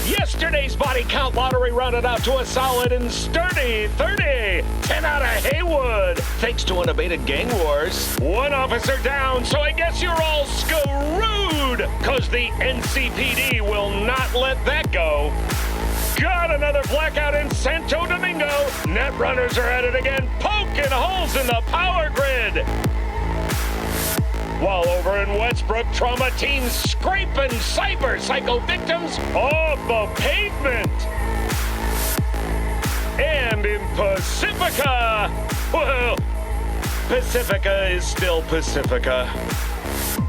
Yesterday's body count lottery rounded out to a solid and sturdy 30. 10 out of Haywood, thanks to unabated gang wars. One officer down, so I guess you're all screwed, cause the NCPD will not let that go. Got another blackout in Santo Domingo. Net runners are at it again, poking holes in the power grid. While over in Westbrook, trauma teams scraping cyber psycho victims off the pavement. And in Pacifica, well, Pacifica is still Pacifica.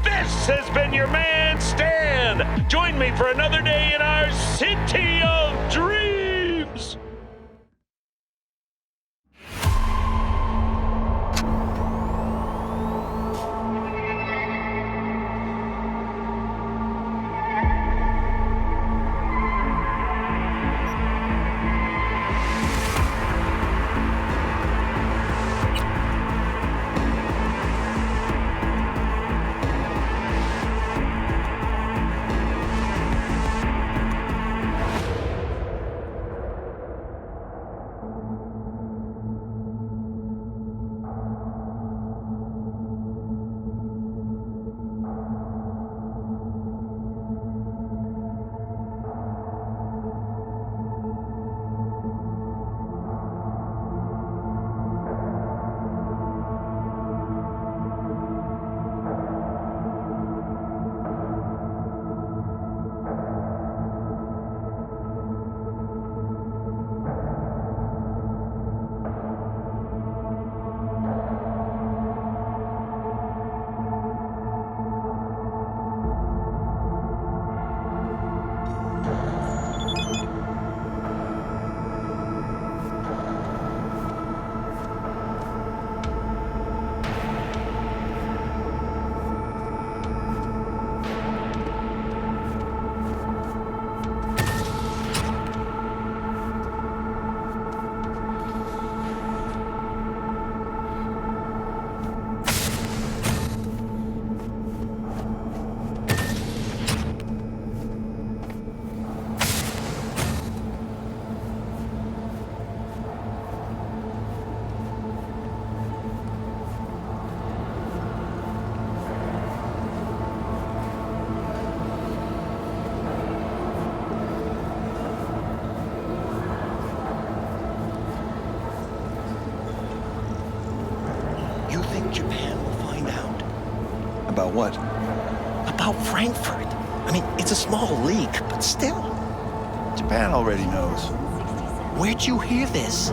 This has been your man, Stan. Join me for another day in our city of dreams. About what? About Frankfurt. I mean, it's a small leak, but still. Japan already knows. Where'd you hear this?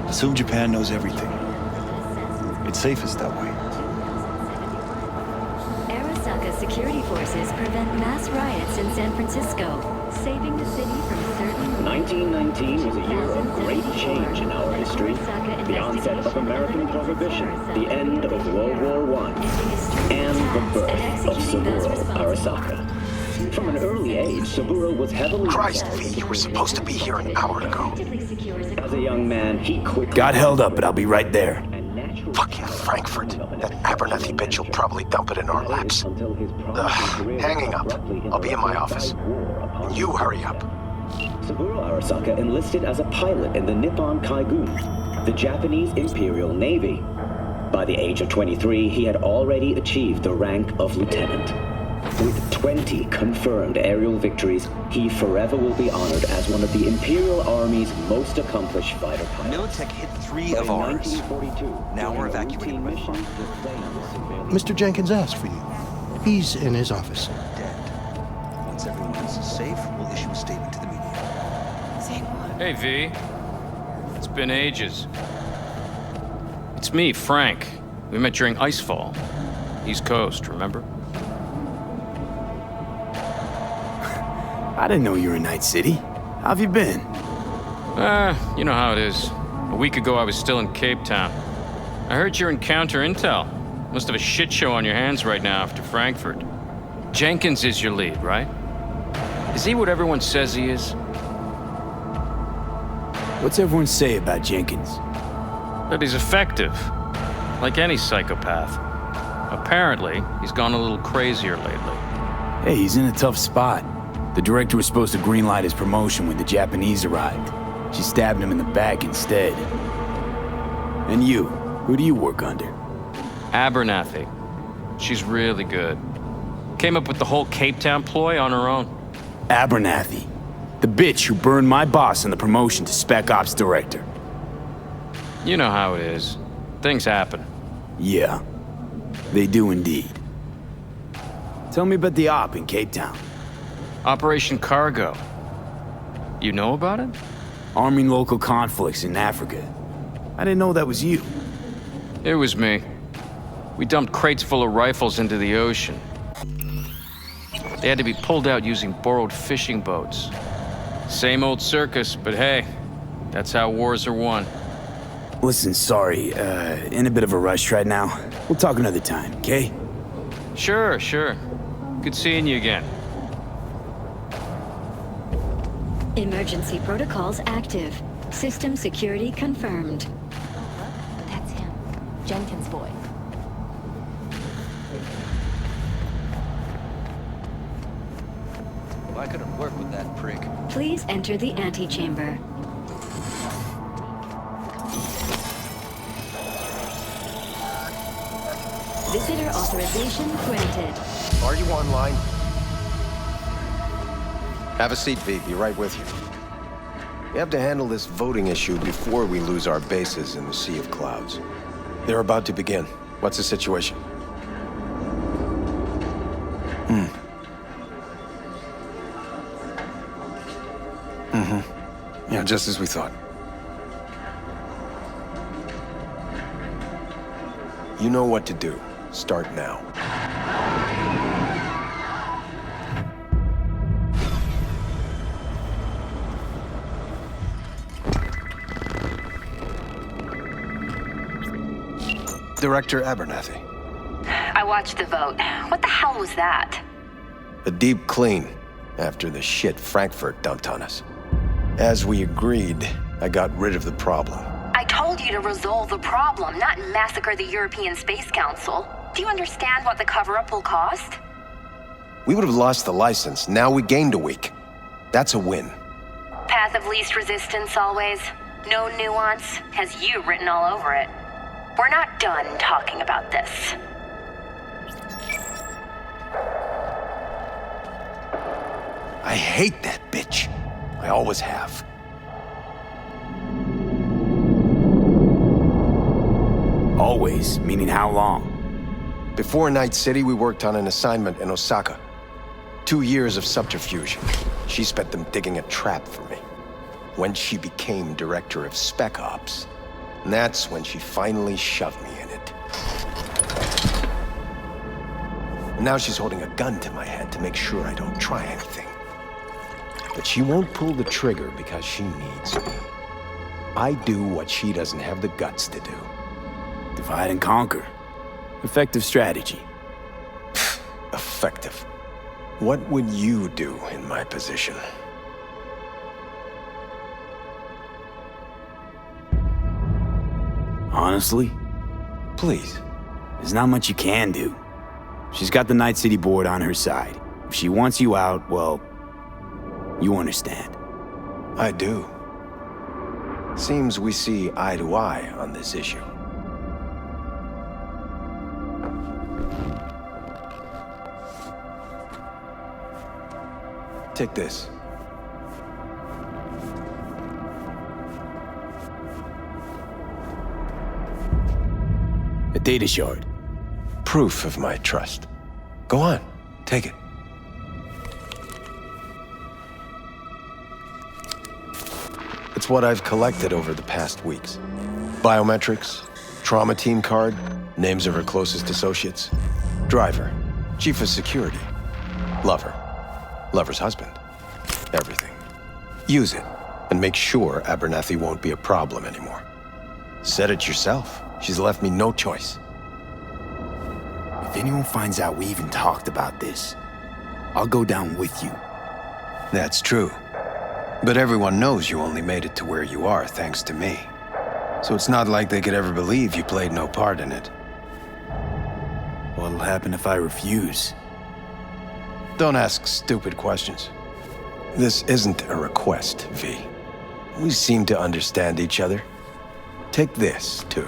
Assume Japan knows everything. It's safest that way. Arasaka security forces prevent mass riots in San Francisco, saving the city from certain... 1919 was a year of great change in our history. The onset of American Prohibition, the end of World War I, and the birth of Saburo Arasaka. From an early age, Saburo was heavily... Christ, V, you were supposed to be here an hour ago. As a young man, he quickly... Got held up, but I'll be right there. Fucking Frankfurt. That Abernathy bitch will probably dump it in our laps. Hanging up. I'll be in my office. And you hurry up. Saburo Arasaka enlisted as a pilot in the Nippon Kaigun, the Japanese Imperial Navy. By the age of 23, he had already achieved the rank of lieutenant. With 20 confirmed aerial victories, he forever will be honored as one of the Imperial Army's most accomplished fighter pilots. Militech hit 3 of ours. Now we're evacuating. Mr. Jenkins asked for you. He's in his office. Dead. Once everyone else is safe, we'll issue a statement to the media. Hey, V. It's been ages. It's me, Frank. We met during Icefall. East Coast, remember? I didn't know you were in Night City. How have you been? You know how it is. A week ago, I was still in Cape Town. I heard you're in counter intel. Must have a shit show on your hands right now after Frankfurt. Jenkins is your lead, right? Is he what everyone says he is? What's everyone say about Jenkins? That he's effective, like any psychopath. Apparently, he's gone a little crazier lately. Hey, he's in a tough spot. The director was supposed to greenlight his promotion when the Japanese arrived. She stabbed him in the back instead. And you? Who do you work under? Abernathy. She's really good. Came up with the whole Cape Town ploy on her own. Abernathy. The bitch who burned my boss in the promotion to Spec Ops Director. You know how it is. Things happen. Yeah, they do indeed. Tell me about the op in Cape Town. Operation Cargo. You know about it? Arming local conflicts in Africa. I didn't know that was you. It was me. We dumped crates full of rifles into the ocean. They had to be pulled out using borrowed fishing boats. Same old circus, but hey, that's how wars are won. Listen, sorry, in a bit of a rush right now. We'll talk another time, okay? Sure. Good seeing you again. Emergency protocols active. System security confirmed. That's him. Jenkins' boy. I couldn't work with that prick. Please enter the antechamber. Visitor authorization granted. Are you online? Have a seat, V. Be right with you. We have to handle this voting issue before we lose our bases in the Sea of Clouds. They're about to begin. What's the situation? Yeah, just as we thought. You know what to do. Start now. Director Abernathy. I watched the vote. What the hell was that? A deep clean after the shit Frankfurt dumped on us. As we agreed, I got rid of the problem. I told you to resolve the problem, not massacre the European Space Council. Do you understand what the cover-up will cost? We would have lost the license. Now we gained a week. That's a win. Path of least resistance always. No nuance. Has you written all over it. We're not done talking about this. I hate that bitch. I always have. Always? Meaning how long? Before Night City, we worked on an assignment in Osaka. 2 years of subterfuge. She spent them digging a trap for me. When she became director of Spec Ops, and that's when she finally shoved me in it. And now she's holding a gun to my head to make sure I don't try anything. But she won't pull the trigger because she needs me. I do what she doesn't have the guts to do. Divide and conquer. Effective strategy. Effective. What would you do in my position? Honestly? Please. There's not much you can do. She's got the Night City board on her side. If she wants you out, well, you understand. I do. Seems we see eye to eye on this issue. Take this. A data shard. Proof of my trust. Go on, take it. It's what I've collected over the past weeks. Biometrics, trauma team card, names of her closest associates, driver, chief of security, lover, lover's husband, everything. Use it, and make sure Abernathy won't be a problem anymore. Said it yourself. She's left me no choice. If anyone finds out we even talked about this, I'll go down with you. That's true. But everyone knows you only made it to where you are thanks to me. So it's not like they could ever believe you played no part in it. What'll happen if I refuse? Don't ask stupid questions. This isn't a request, V. We seem to understand each other. Take this, too.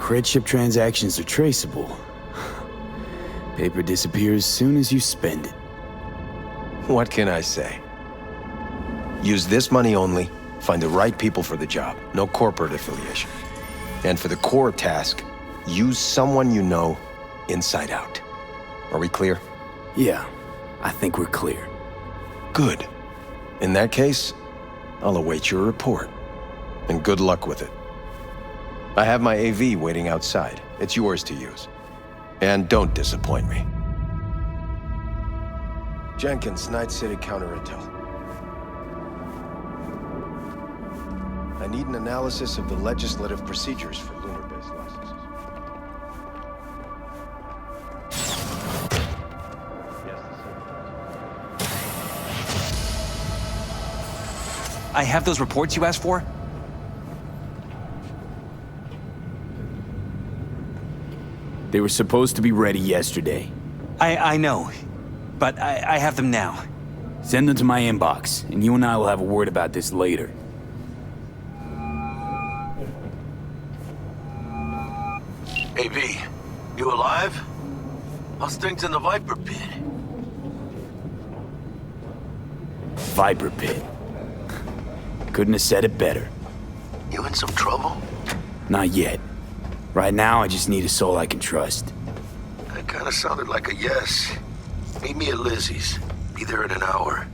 Credit ship transactions are traceable. Paper disappears as soon as you spend it. What can I say? Use this money only, find the right people for the job, no corporate affiliation. And for the core task, use someone you know inside out. Are we clear? Yeah, I think we're clear. Good. In that case, I'll await your report. And good luck with it. I have my AV waiting outside. It's yours to use. And don't disappoint me. Jenkins, Night City Counter Intel. I need an analysis of the legislative procedures for lunar-based licenses. I have those reports you asked for? They were supposed to be ready yesterday. I know, but I have them now. Send them to my inbox, and you and I will have a word about this later. Hey, V, you alive? How's things in the Viper Pit? Viper Pit. Couldn't have said it better. You in some trouble? Not yet. Right now, I just need a soul I can trust. That kinda sounded like a yes. Meet me at Lizzie's. Be there in an hour.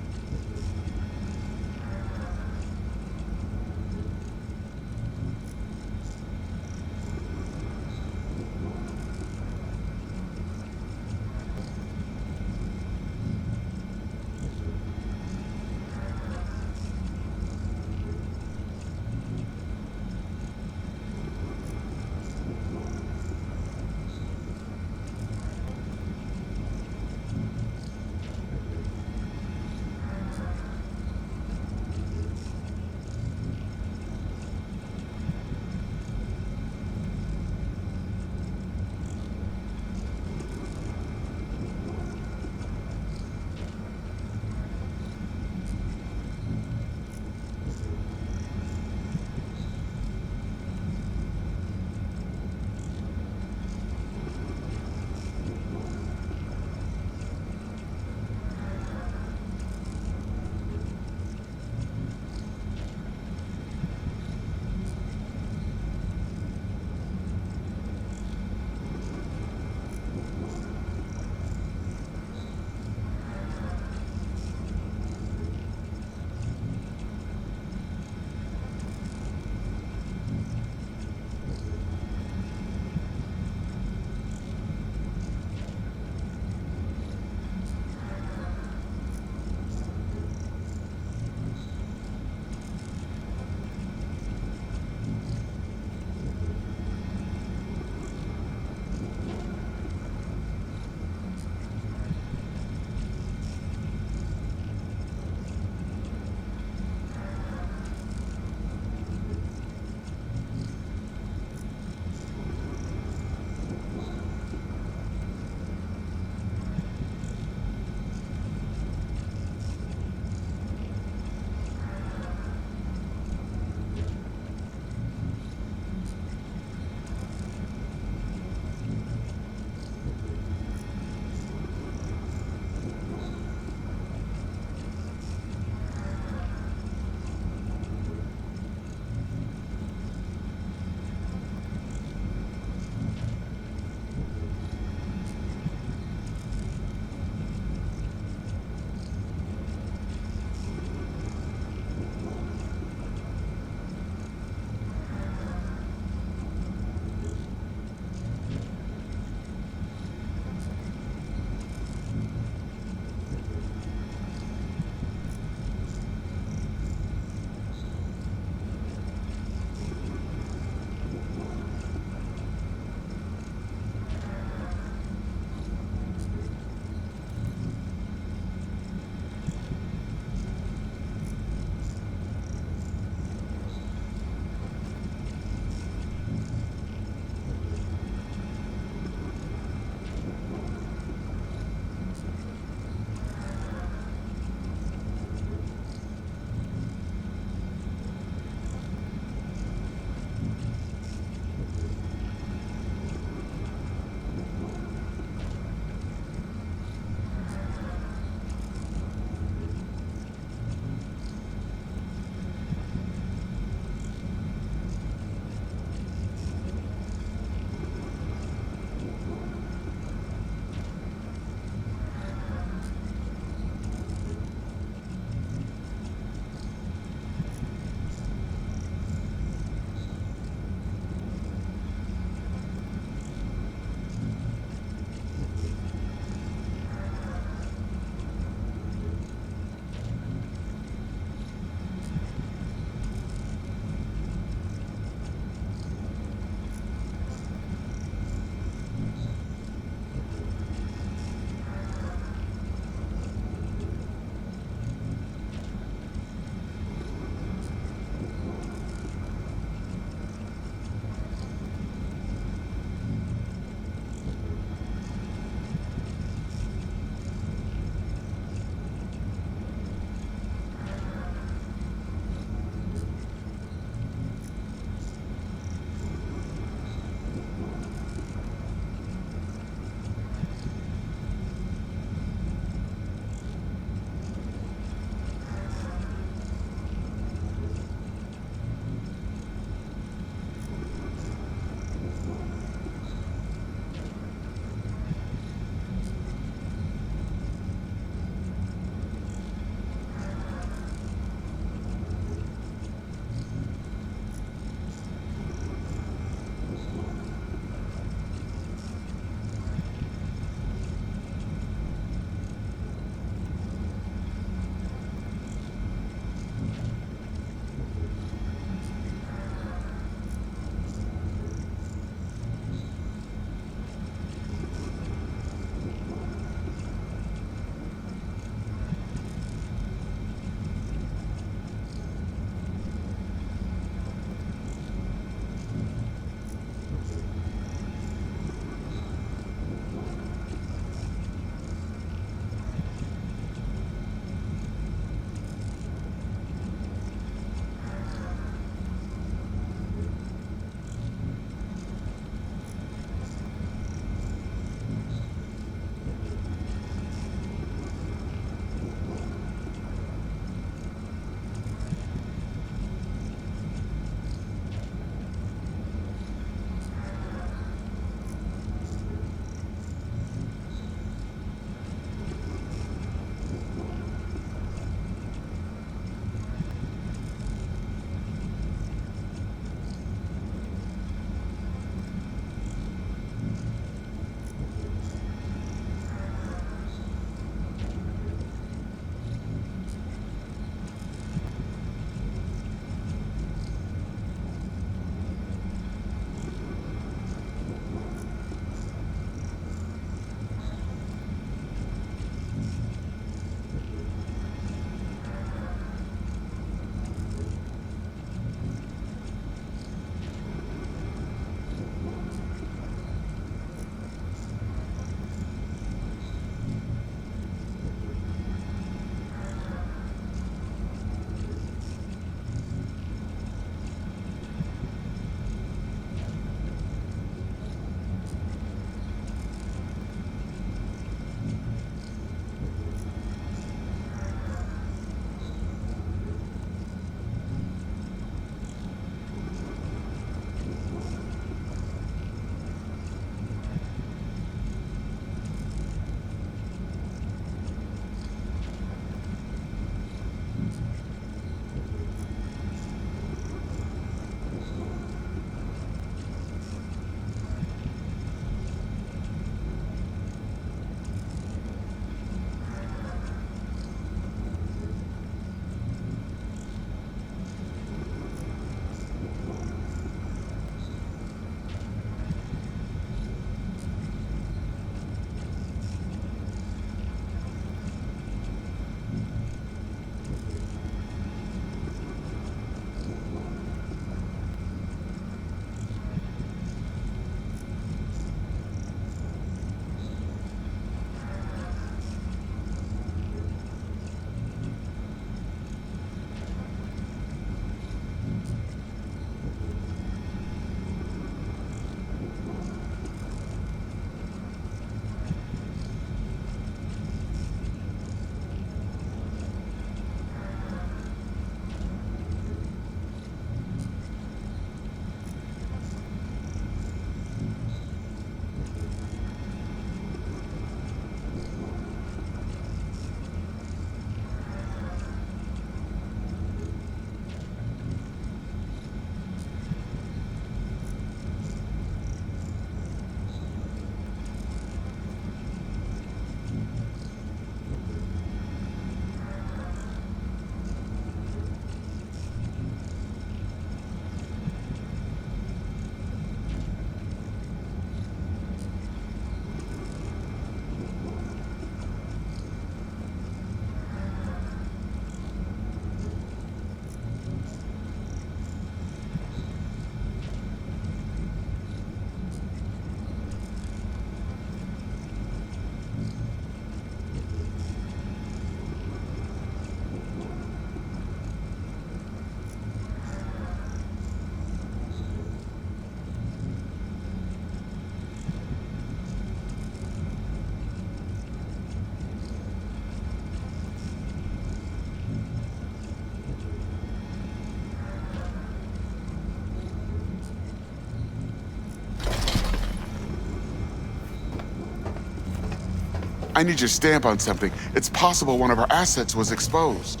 I need your stamp on something. It's possible one of our assets was exposed.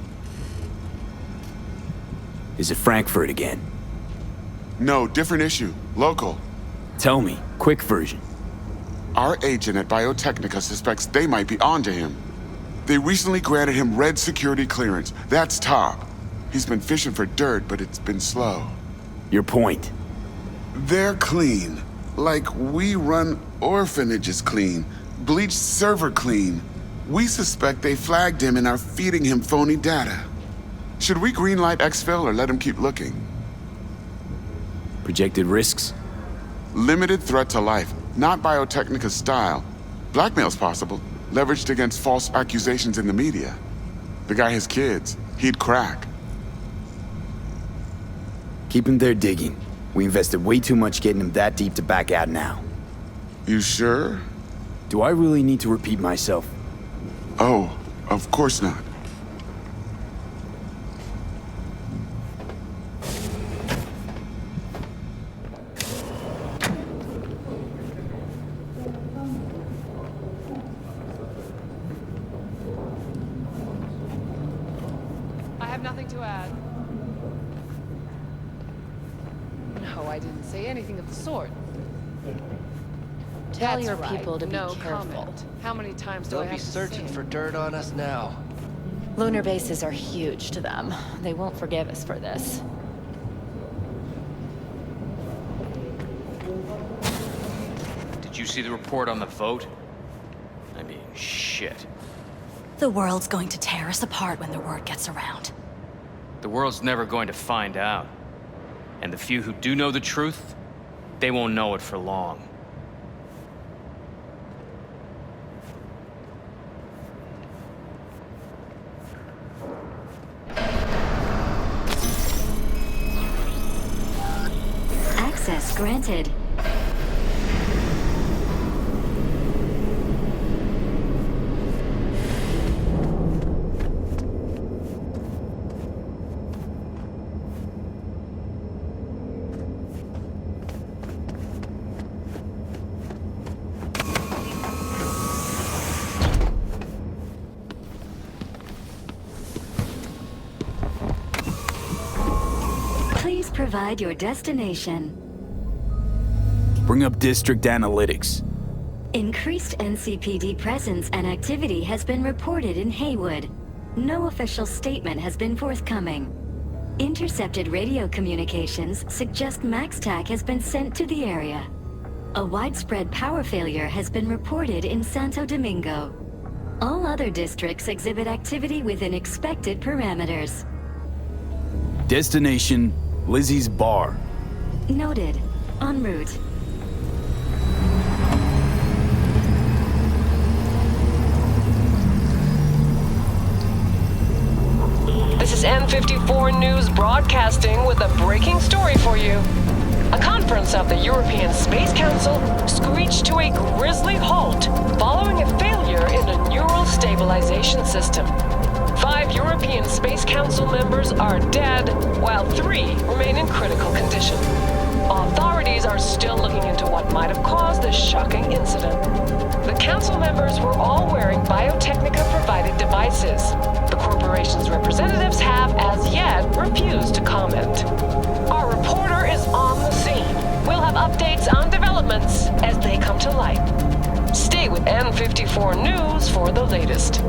Is it Frankfurt again? No, different issue. Local. Tell me, quick version. Our agent at Biotechnica suspects they might be onto him. They recently granted him red security clearance. That's top. He's been fishing for dirt, but it's been slow. Your point? They're clean. Like we run orphanages clean. Bleached server clean. We suspect they flagged him and are feeding him phony data. Should we greenlight exfil or let him keep looking? Projected risks? Limited threat to life, not Biotechnica's style. Blackmail's possible, leveraged against false accusations in the media. The guy has kids. He'd crack. Keep him there digging. We invested way too much getting him that deep to back out now. You sure? Do I really need to repeat myself? Oh, of course not. I have nothing to add. No, I didn't say anything of the sort. Tell That's your right. people to be No careful. comment. How many times do I They'll have be to searching say? for dirt on us now. Lunar bases are huge to them. They won't forgive us for this. Did you see the report on the vote? I mean, shit. The world's going to tear us apart when the word gets around. The world's never going to find out. And the few who do know the truth, they won't know it for long. Access granted. Please provide your destination. Bring up district analytics. Increased NCPD presence and activity has been reported in Haywood. No official statement has been forthcoming. Intercepted radio communications suggest MaxTac has been sent to the area. A widespread power failure has been reported in Santo Domingo. All other districts exhibit activity within expected parameters. Destination, Lizzie's bar. Noted. En route. This is N54 News broadcasting with a breaking story for you. A conference of the European Space Council screeched to a grisly halt following a failure in a neural stabilization system. 5 European Space Council members are dead, while 3 remain in critical condition. Authorities are still looking into what might have caused this shocking incident. The council members were all wearing Biotechnica-provided devices. The corporation's representatives have, as yet, refused to comment. Our reporter is on the scene. We'll have updates on developments as they come to light. Stay with N54 News for the latest.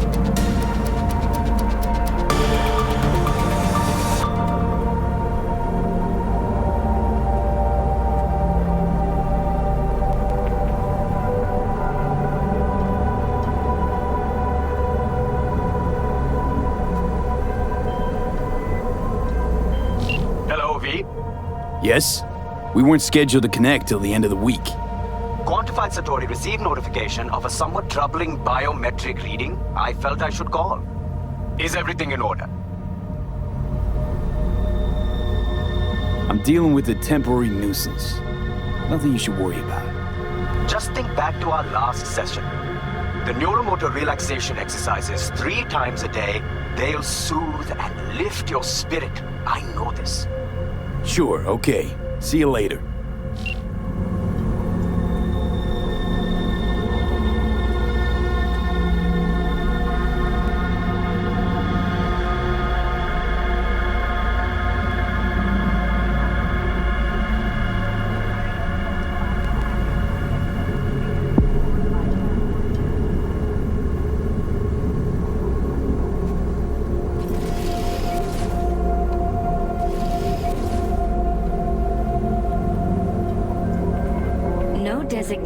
Yes? We weren't scheduled to connect till the end of the week. Quantified Satori received notification of a somewhat troubling biometric reading. I felt I should call. Is everything in order? I'm dealing with a temporary nuisance. Nothing you should worry about. Just think back to our last session. The neuromotor relaxation exercises 3 times a day. They'll soothe and lift your spirit. I know this. Sure, okay. See you later.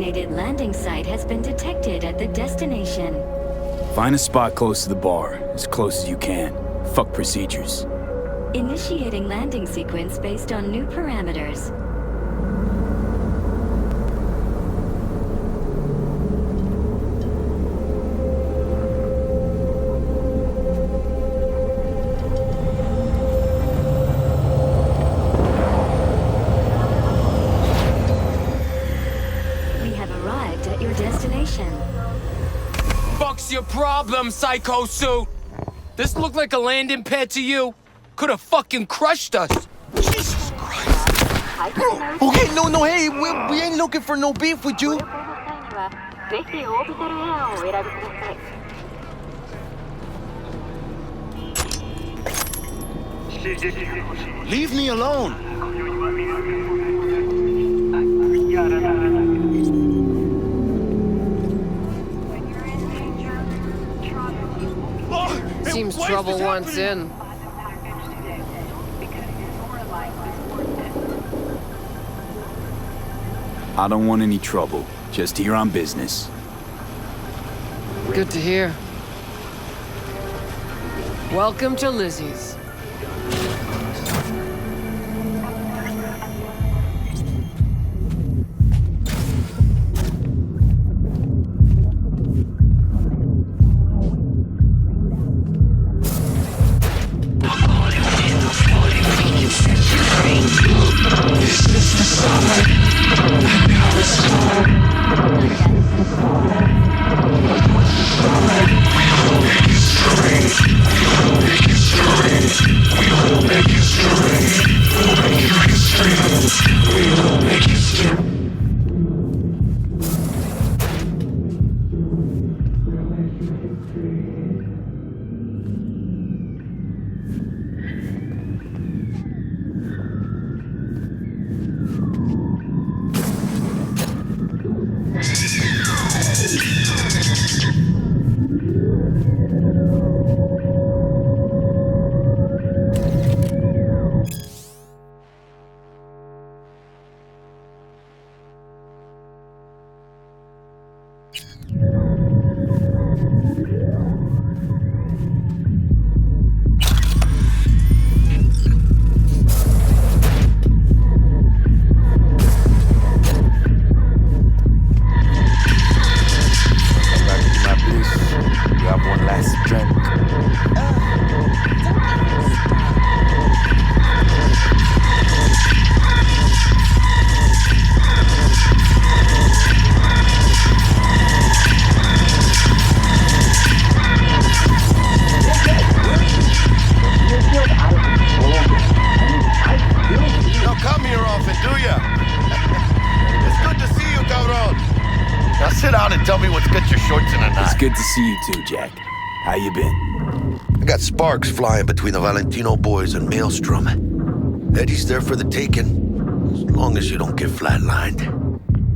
designated landing site has been detected at the destination. Find a spot close to the bar, as close as you can. Fuck procedures. Initiating landing sequence based on new parameters. We have arrived at your destination. Fuck's your problem, Psycho Suit? This looked like a landing pad to you? Could have fucking crushed us. Jesus Christ. Okay, no, hey, we ain't looking for no beef with you. Leave me alone. Seems trouble once in. I don't want any trouble. Just here on business. Good to hear. Welcome to Lizzie's. It's good to see you too, Jack. How you been? I got sparks flying between the Valentino boys and Maelstrom. Eddie's there for the taking, as long as you don't get flatlined.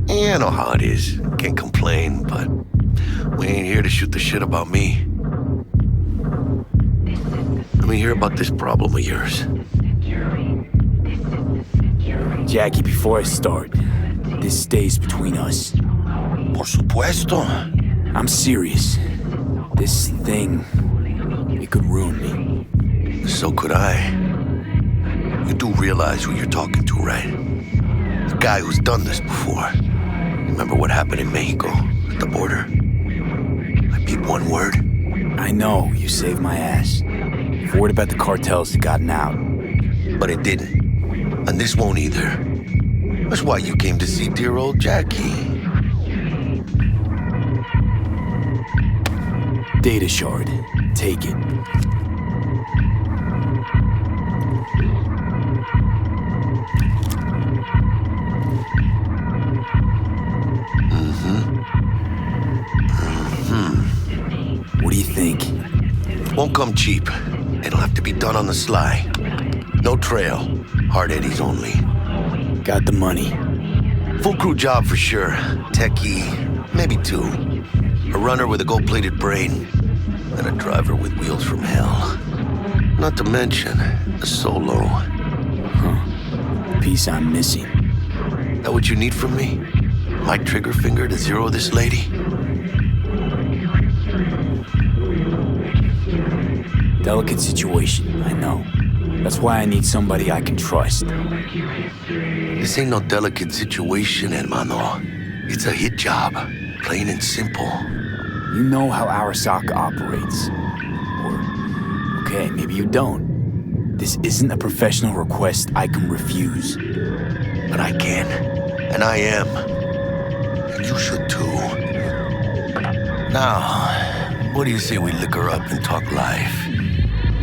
Yeah, I know how it is. Can't complain, but we ain't here to shoot the shit about me. Let me hear about this problem of yours. Jackie, before I start, this stays between us. Por supuesto. I'm serious. This thing, it could ruin me. So could I. You do realize who you're talking to, right? The guy who's done this before. Remember what happened in Mexico, at the border? I peeped one word. I know, you saved my ass. If word about the cartels had gotten out. But it didn't. And this won't either. That's why you came to see dear old Jackie. Data shard. Take it. What do you think? Won't come cheap. It'll have to be done on the sly. No trail. Hard eddies only. Got the money. Full crew job for sure. Techie, maybe two. A runner with a gold-plated brain. And a driver with wheels from hell. Not to mention, a solo. Huh. Piece I'm missing. That what you need from me? My trigger finger to zero this lady? Delicate situation, I know. That's why I need somebody I can trust. This ain't no delicate situation, hermano. It's a hit job, plain and simple. You know how Arasaka operates. Or, okay, maybe you don't. This isn't a professional request I can refuse. But I can, and I am. And you should too. Now, what do you say we liquor up and talk life?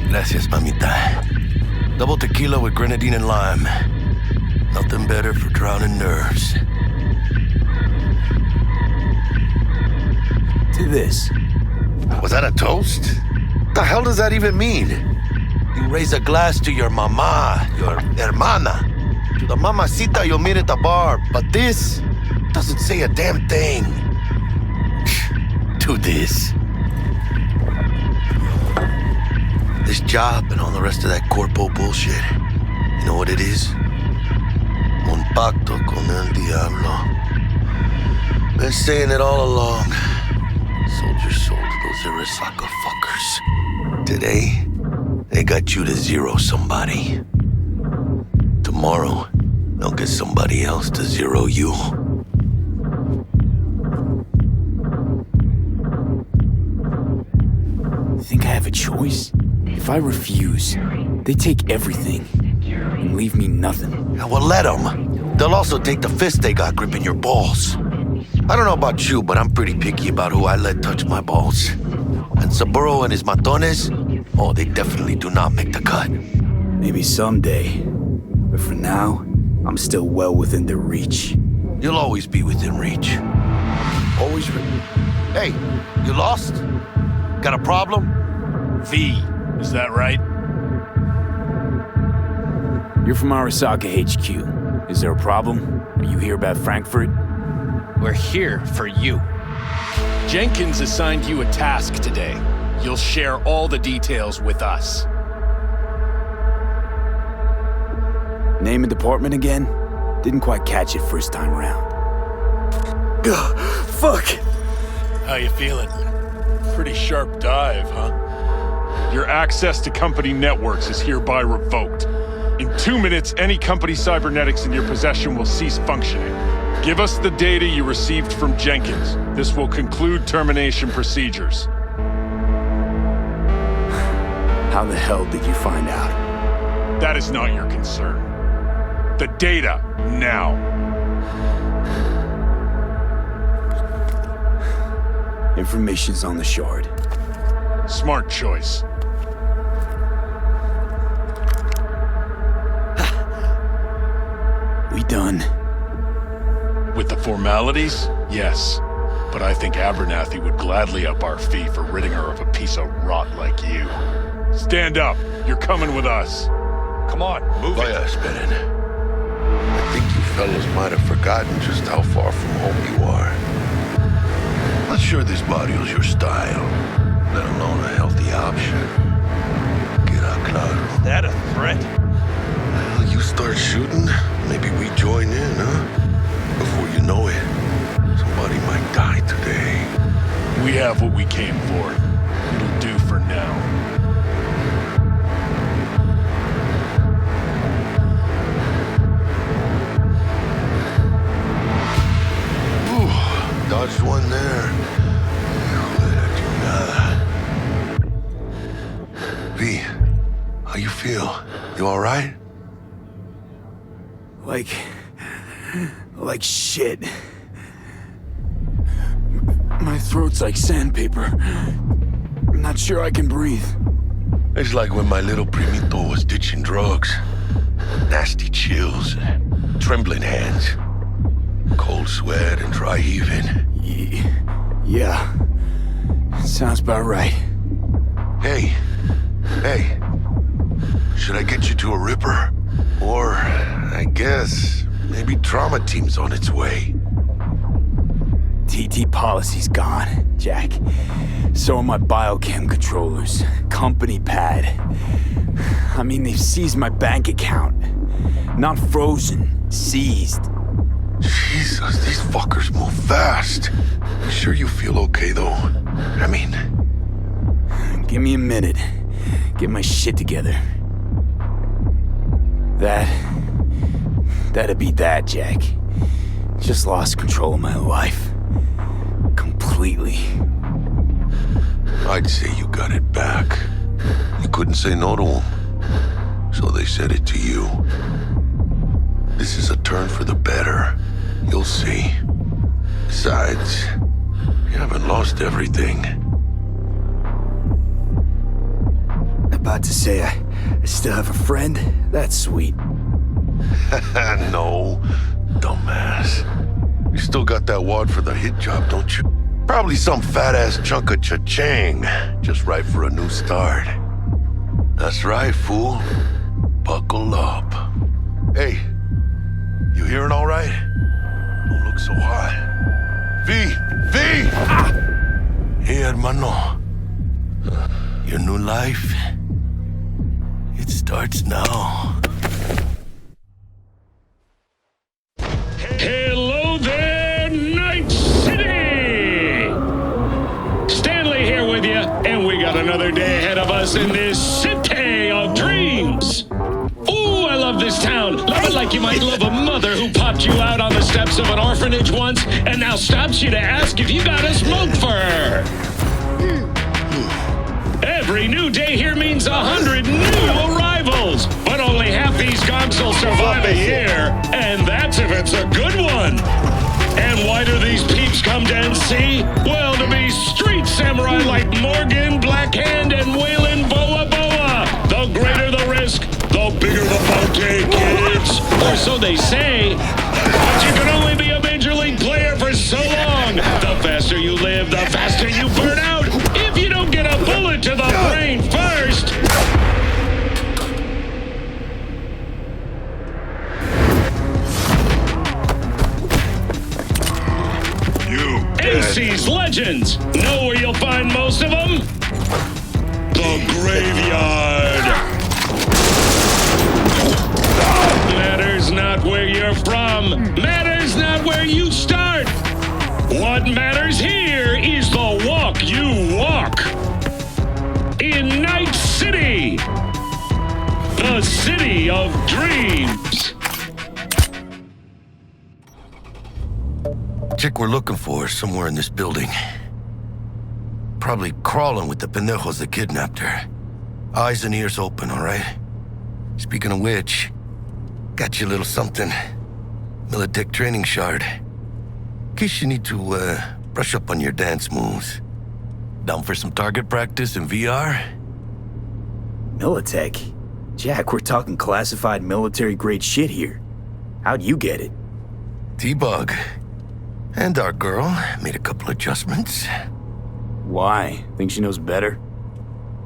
Gracias, mamita. Double tequila with grenadine and lime. Nothing better for drowning nerves. To this. Was that a toast? The hell does that even mean? You raise a glass to your mama, your hermana, to the mamacita you'll meet at the bar, but this doesn't say a damn thing. To this. This job and all the rest of that corpo bullshit. You know what it is? Un pacto con el diablo. Been saying it all along. Sold your soul to those Arasaka fuckers. Today, they got you to zero somebody. Tomorrow, they'll get somebody else to zero you. Think I have a choice? If I refuse, they take everything and leave me nothing. Yeah, well, let them. They'll also take the fist they got gripping your balls. I don't know about you, but I'm pretty picky about who I let touch my balls. And Saburo and his matones, oh, they definitely do not make the cut. Maybe someday. But for now, I'm still well within their reach. You'll always be within reach. Always. Hey, you lost? Got a problem? V, is that right? You're from Arasaka HQ. Is there a problem? Are you here about Frankfurt? We're here for you. Jenkins assigned you a task today. You'll share all the details with us. Name and department again? Didn't quite catch it first time around. Fuck! How you feeling? Pretty sharp dive, huh? Your access to company networks is hereby revoked. In 2 minutes, any company cybernetics in your possession will cease functioning. Give us the data you received from Jenkins. This will conclude termination procedures. How the hell did you find out? That is not your concern. The data, now. Information's on the shard. Smart choice. We done? With the formalities, yes. But I think Abernathy would gladly up our fee for ridding her of a piece of rot like you. Stand up. You're coming with us. Come on, move it. Spinning. I think you fellas might have forgotten just how far from home you are. Not sure this barrio's your style, let alone a healthy option. Queda claro. Is that a threat? Well, you start shooting, maybe we join in, huh? Before you know it, somebody might die today. We have what we came for. It'll do for now. Ooh, dodged one there. V, how you feel? You all right? Like shit. My throat's like sandpaper. I'm not sure I can breathe. It's like when my little primito was ditching drugs. Nasty chills, trembling hands, cold sweat and dry heaving. Yeah, sounds about right. Hey, should I get you to a Ripper? Or, I guess, maybe trauma team's on its way. TT policy's gone, Jack. So are my biochem controllers, company pad. I mean, they've seized my bank account. Not frozen, seized. Jesus. Jesus, these fuckers move fast. You sure you feel okay, though? I mean... Give me a minute. Get my shit together. That'd be that, Jack. Just lost control of my life. Completely. I'd say you got it back. You couldn't say no to them. So they said it to you. This is a turn for the better. You'll see. Besides, you haven't lost everything. About to say I still have a friend? That's sweet. No, dumbass. You still got that wad for the hit job, don't you? Probably some fat-ass chunk of cha-ching, just right for a new start. That's right, fool. Buckle up. Hey, you hearing all right? Don't look so hot. V! Ah! Hey, hermano. Your new life, it starts now. Hello there, Night City! Stanley here with you, and we got another day ahead of us in this city of dreams. Ooh, I love this town. Love it like you might love a mother who popped you out on the steps of an orphanage once and now stops you to ask if you got a smoke for her. Every new day here means 100 new arrivals, but only half these gonks will survive a year, and that's if it's a good one. And why do these peeps come to NC? Well, to be street samurai like Morgan, Blackhand, and Waylon Boa Boa. The greater the risk, the bigger the bounty, kids. Or so they say. But you can only be a major league player for so long. The faster you live, the faster you burn out. If you don't get a bullet to the brain first. NC's legends. Know where you'll find most of them? The graveyard. Matters not where you're from. Matters not where you start. What matters here is the walk you walk. In Night City. The city of dreams. Chick we're looking for is somewhere in this building. Probably crawling with the pendejos that kidnapped her. Eyes and ears open, all right? Speaking of which, got you a little something. Militech training shard. In case you need to, brush up on your dance moves. Down for some target practice in VR? Militech? Jack, we're talking classified military-grade shit here. How'd you get it? T-Bug. And our girl made a couple adjustments. Why? Think she knows better?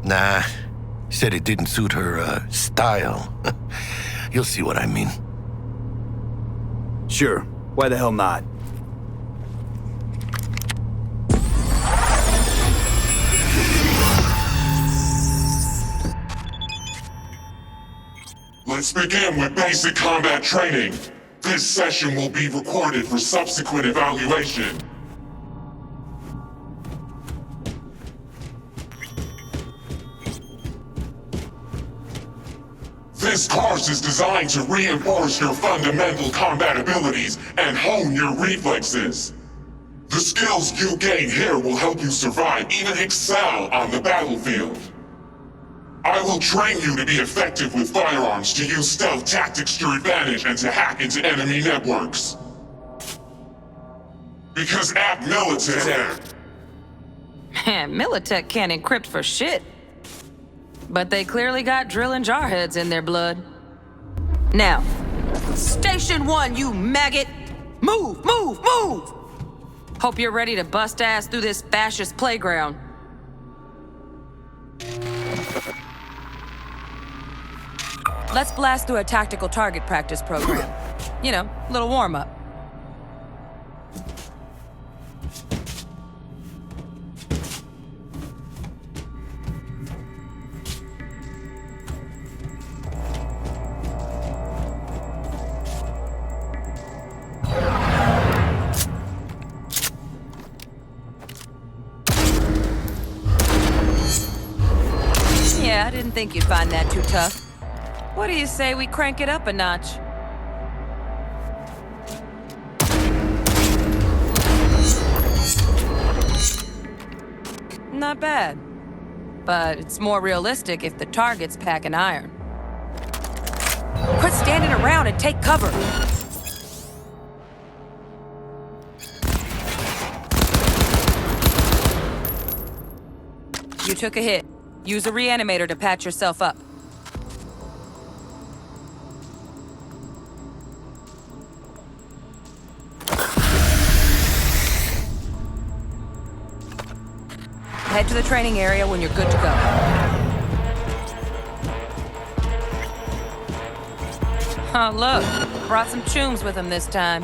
Nah. Said it didn't suit her, style. You'll see what I mean. Sure. Why the hell not? Let's begin with basic combat training. This session will be recorded for subsequent evaluation. This course is designed to reinforce your fundamental combat abilities and hone your reflexes. The skills you gain here will help you survive, even excel on the battlefield. I will train you to be effective with firearms, to use stealth tactics to your advantage, and to hack into enemy networks. Because at Militech... Man, Militech can't encrypt for shit. But they clearly got drill and jarheads in their blood. Now, Station 1, you maggot! Move, move, move! Hope you're ready to bust ass through this fascist playground. Let's blast through a tactical target practice program. You know, little warm-up. Yeah, I didn't think you'd find that too tough. What do you say we crank it up a notch? Not bad. But it's more realistic if the target's packing iron. Quit standing around and take cover! You took a hit. Use a reanimator to patch yourself up. Head to the training area when you're good to go. Oh, look. Brought some chooms with him this time.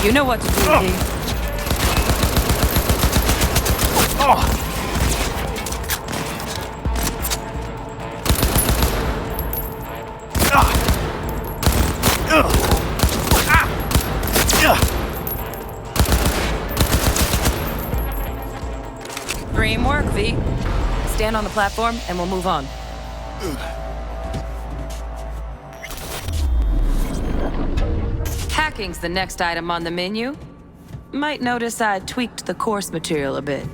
You know what to do, Pete. Dream work, V. Stand on the platform and we'll move on. Hacking's the next item on the menu. Might notice I tweaked the course material a bit.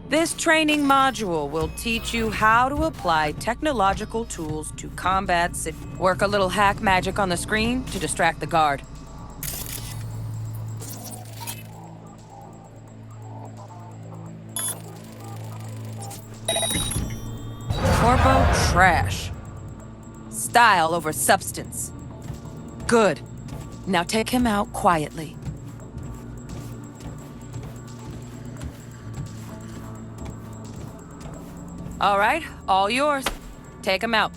This training module will teach you how to apply technological tools to combat. Work a little hack magic on the screen to distract the guard. Corpo trash. Style over substance. Good. Now take him out quietly. All right, all yours. Take him out.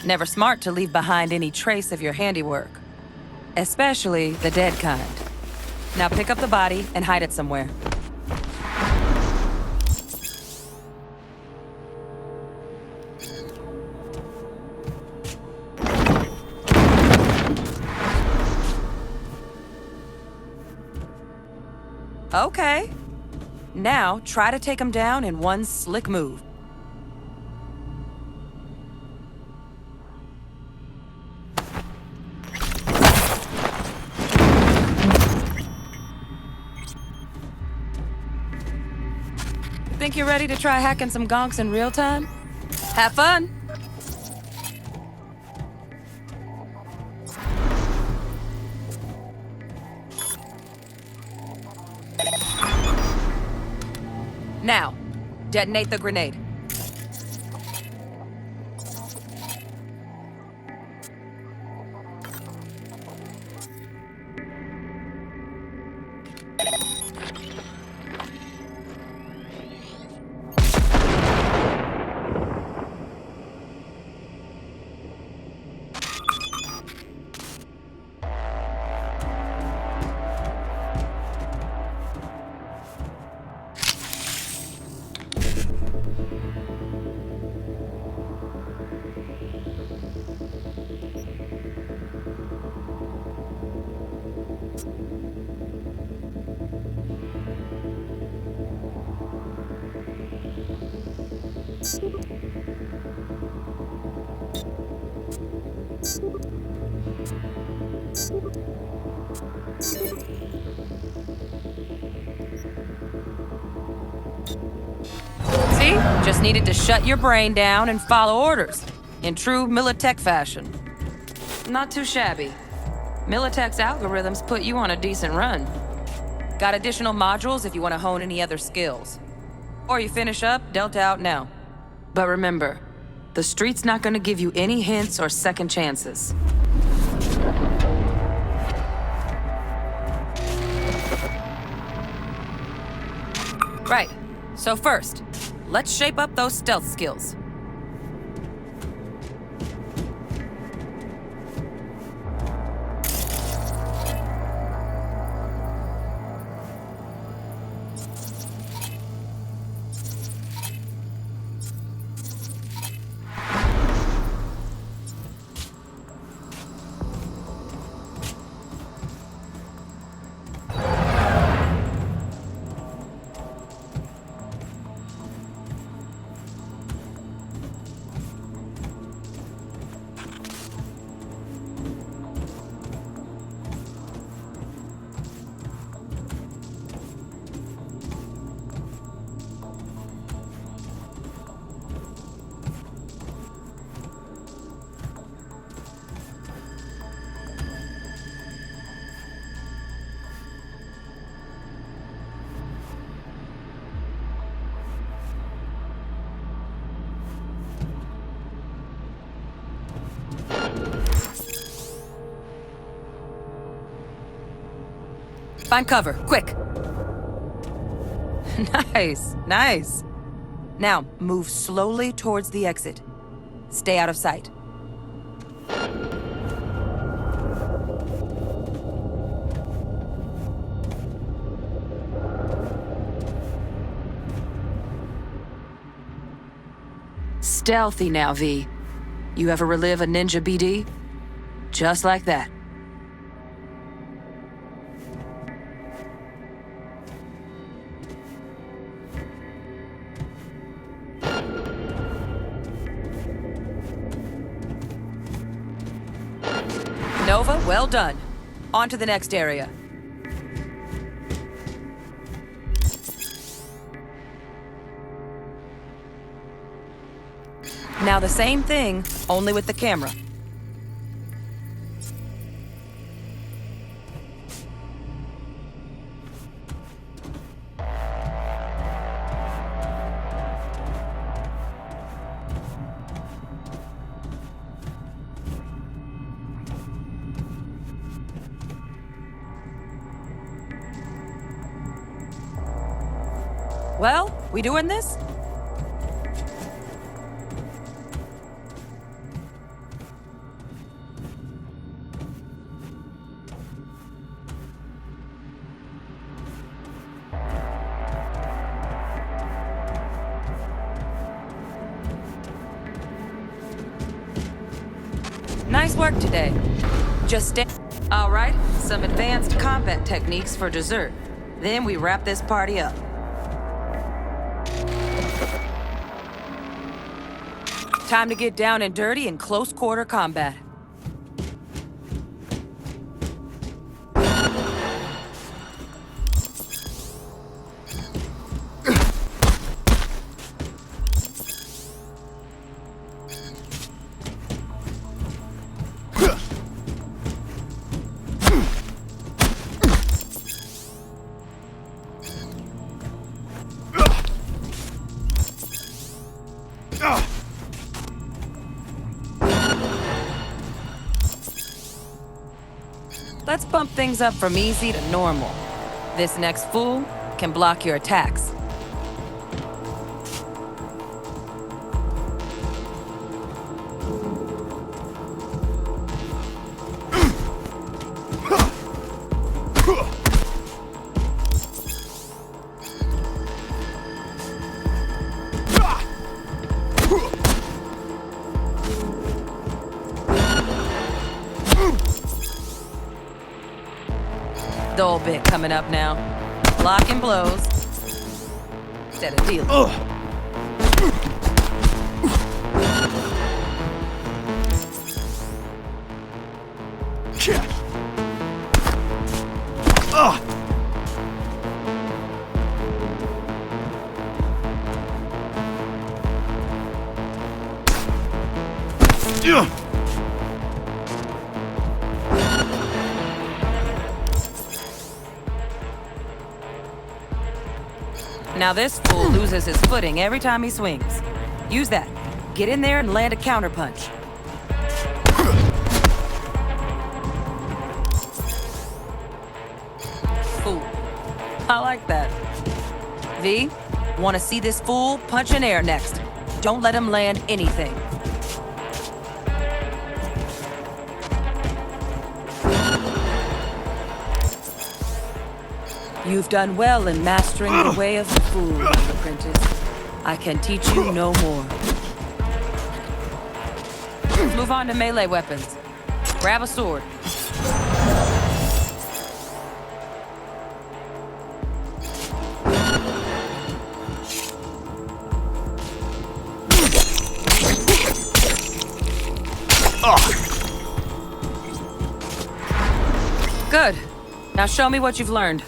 Never smart to leave behind any trace of your handiwork. Especially the dead kind. Now pick up the body and hide it somewhere. Okay. Now, try to take him down in one slick move. Think you're ready to try hacking some gonks in real time? Have fun! Now, detonate the grenade. See? Just needed to shut your brain down and follow orders. In true Militech fashion. Not too shabby. Militech's algorithms put you on a decent run. Got additional modules if you want to hone any other skills. Or you finish up, Delta out now. But remember, The street's not gonna give you any hints or second chances. Right. So first, let's shape up those stealth skills. Find cover, quick. Nice, nice. Now, move slowly towards the exit. Stay out of sight. Stealthy now, V. You ever relive a ninja BD? Just like that. Nova, well done. On to the next area. Now the same thing, only with the camera. Well, we doing this? Nice work today. Just stay. All right, some advanced combat techniques for dessert. Then we wrap this party up. Time to get down and dirty in close quarter combat. Let's bump things up from easy to normal. This next fool can block your attacks. Dull bit coming up now. Blocking blows. Instead of dealing. Now this fool loses his footing every time he swings. Use that. Get in there and land a counterpunch. Fool. I like that. V, want to see this fool punch in air next. Don't let him land anything. You've done well in mastering the way of the fool, apprentice. I can teach you no more. Move on to melee weapons. Grab a sword. Good. Now show me what you've learned.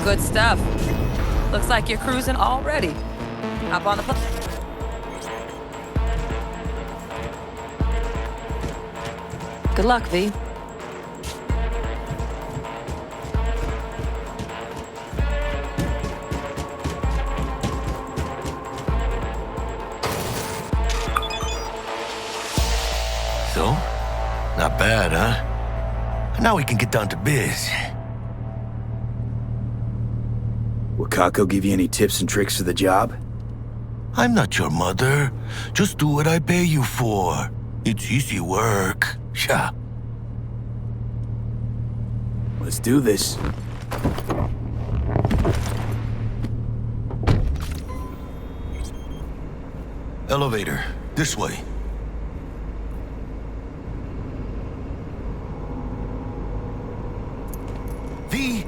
Good stuff. Looks like you're cruising already. Hop on the plane. Good luck, V. So? Not bad, huh? Now we can get down to biz. Will Kako give you any tips and tricks for the job? I'm not your mother. Just do what I pay you for. It's easy work. Yeah. Let's do this. Elevator. This way. V.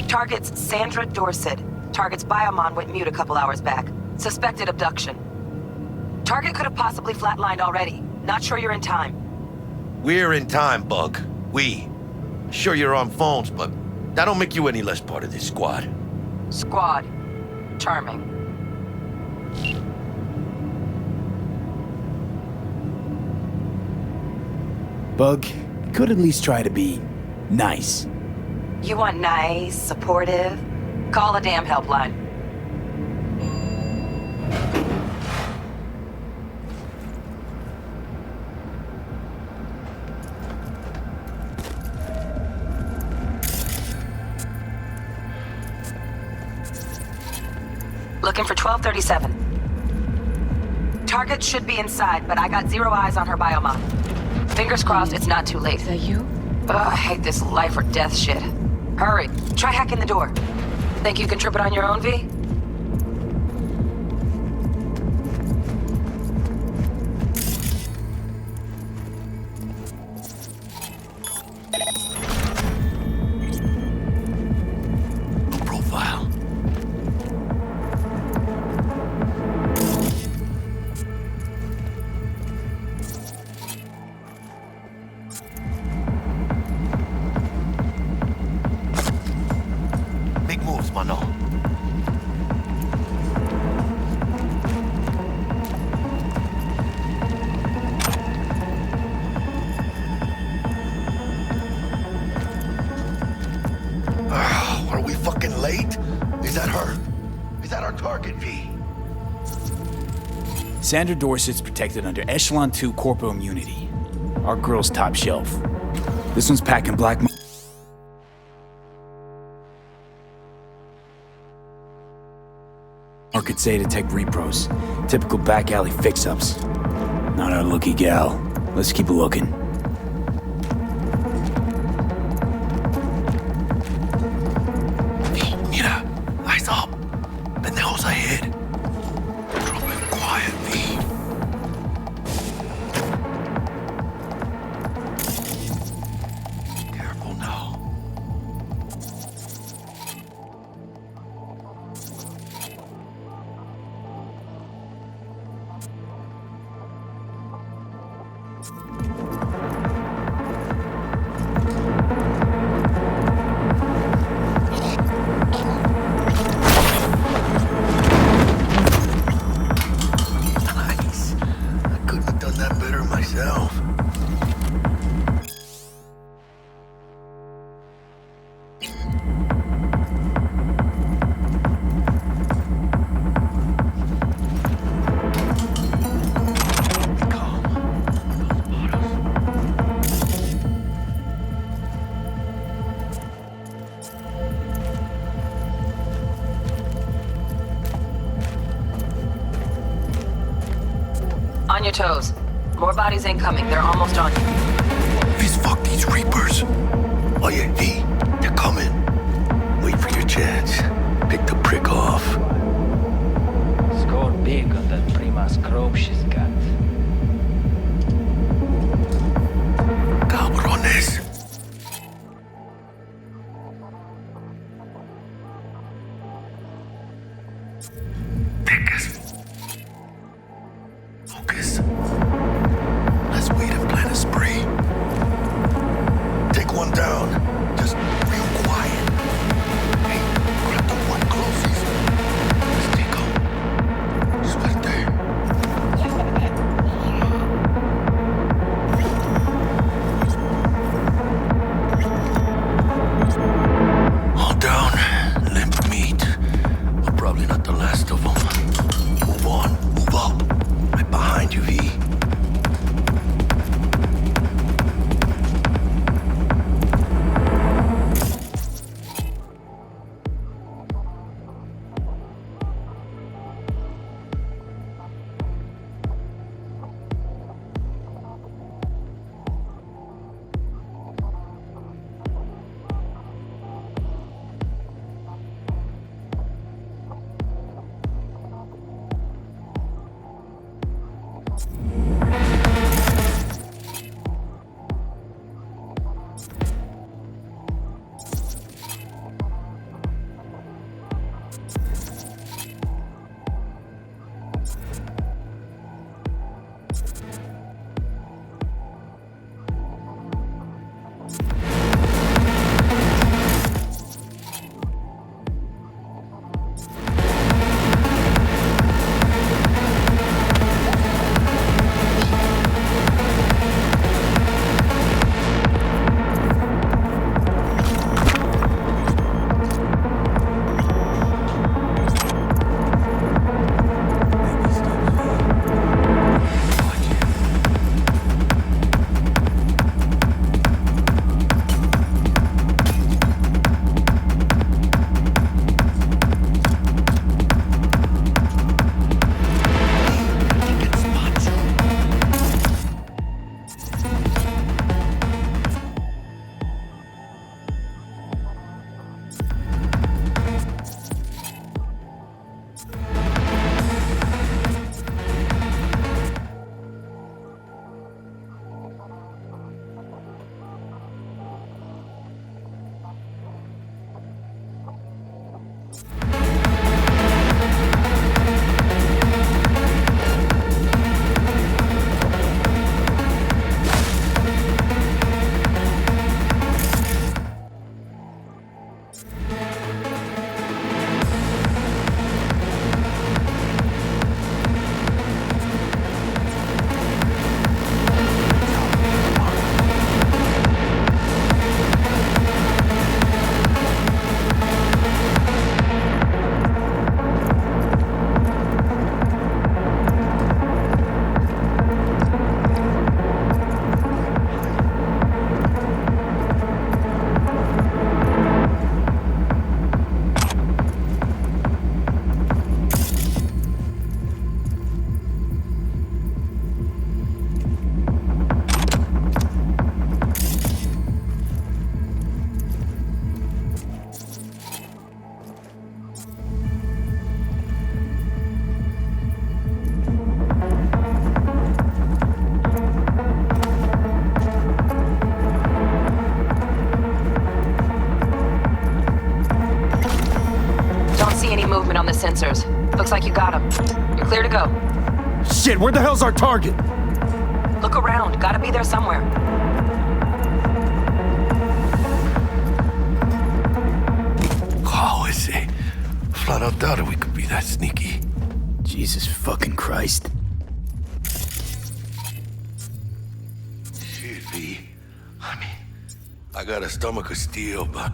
Target's Sandra Dorset. Target's biomon went mute a couple hours back. Suspected abduction. Target could have possibly flatlined already. Not sure you're in time. We're in time, Bug. We. Sure you're on phones, but that don't make you any less part of this squad. Squad. Charming. Bug, could at least try to be nice. You want nice, supportive? Call a damn helpline. Looking for 1237. Target should be inside, but I got zero eyes on her biomon. Fingers crossed it's not too late. Is that you? Ugh, I hate this life or death shit. Hurry, try hacking the door. Think you can trip it on your own, V? Profile. Big moves, mano. Are we fucking late? Is that her? Is that our target, V? Sandra Dorset's protected under Echelon 2 Corpo immunity. Our girl's top shelf. This one's packing black market Zeta Tech repros. Typical back alley fix-ups. Not our lucky gal. Let's keep looking. Mira, eyes up. Pendejos ahead. Drop it quiet, V. Careful now. On your toes. More bodies incoming. They're almost on you. Please fuck these Reapers. Oh yeah, V, they're coming. Wait for your chance. Pick the prick off. Score big on that Prima scrope she's got. Cabrones. Focus. Let's wait and plan a spree. Take one down. Just real quiet. Hey, grab the one closest. Let's take him. Suerte. All down. Limp meat. But probably not the last of them. Move on. Move up. Right behind you, V. on the sensors. Looks like you got him. You're clear to go. Shit, where the hell's our target? Look around. Gotta be there somewhere. How is it? Flat out doubted we could be that sneaky. Jesus fucking Christ. Shit, V. I mean, I got a stomach of steel, but...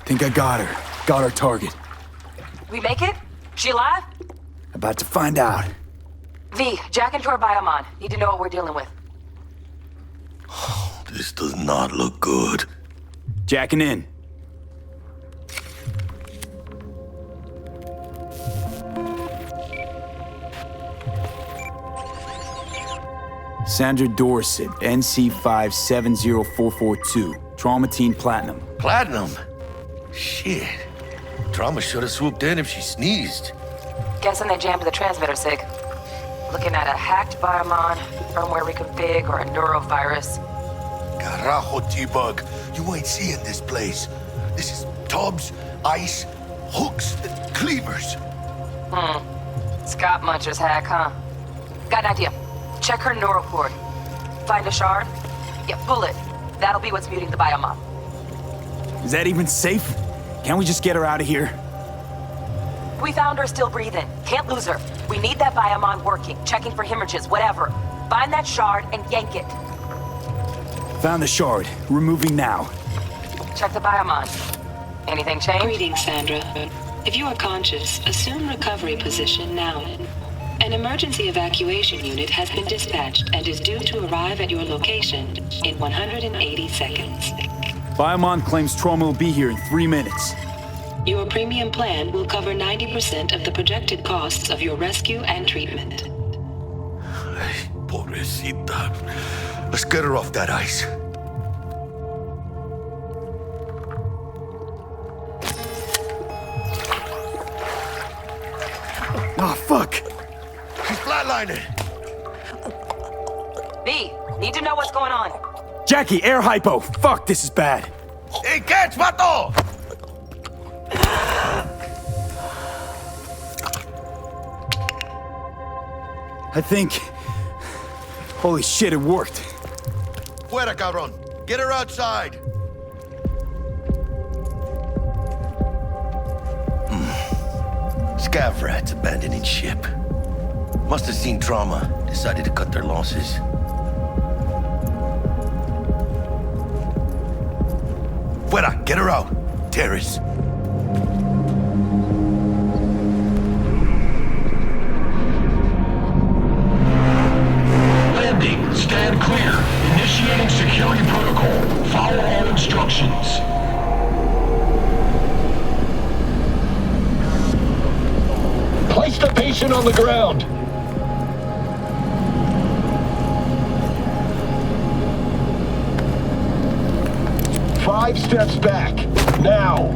Think I got her. Got our target. We make it? She alive? About to find out. V, jack into her biomon. Need to know what we're dealing with. This does not look good. Jacking in. Sandra Dorset, NC570442. Trauma Team Platinum. Platinum? Shit. Trauma should have swooped in if she sneezed. Guessing they jammed the transmitter, Sig. Looking at a hacked biomon, firmware reconfig, or a neurovirus. Carajo, T-Bug. You ain't seeing this place. This is tubs, ice, hooks, and cleavers. Scott Muncher's hack, huh? Got an idea. Check her neural cord. Find a shard? Yeah, pull it. That'll be what's muting the biomon. Is that even safe? Can't we just get her out of here? We found her still breathing. Can't lose her. We need that biomon working, checking for hemorrhages, whatever. Find that shard and yank it. Found the shard. Removing now. Check the biomon. Anything change? Greetings, Sandra. If you are conscious, assume recovery position now. An emergency evacuation unit has been dispatched and is due to arrive at your location in 180 seconds. Biomon claims trauma will be here in 3 minutes. Your premium plan will cover 90% of the projected costs of your rescue and treatment. Pobrecita. Let's get her off that ice. Oh, fuck. She's flatlining. B, need to know what's going on. Jackie, air hypo. Fuck, this is bad. Hey, catch, vato! I think... Holy shit, it worked. Fuera, cabrón. Get her outside. Scav rats abandoning ship. Must have seen trauma. Decided to cut their losses. Fuera, get her out. Terrace. Landing. Stand clear. Initiating security protocol. Follow all instructions. Place the patient on the ground. Five steps back. Now.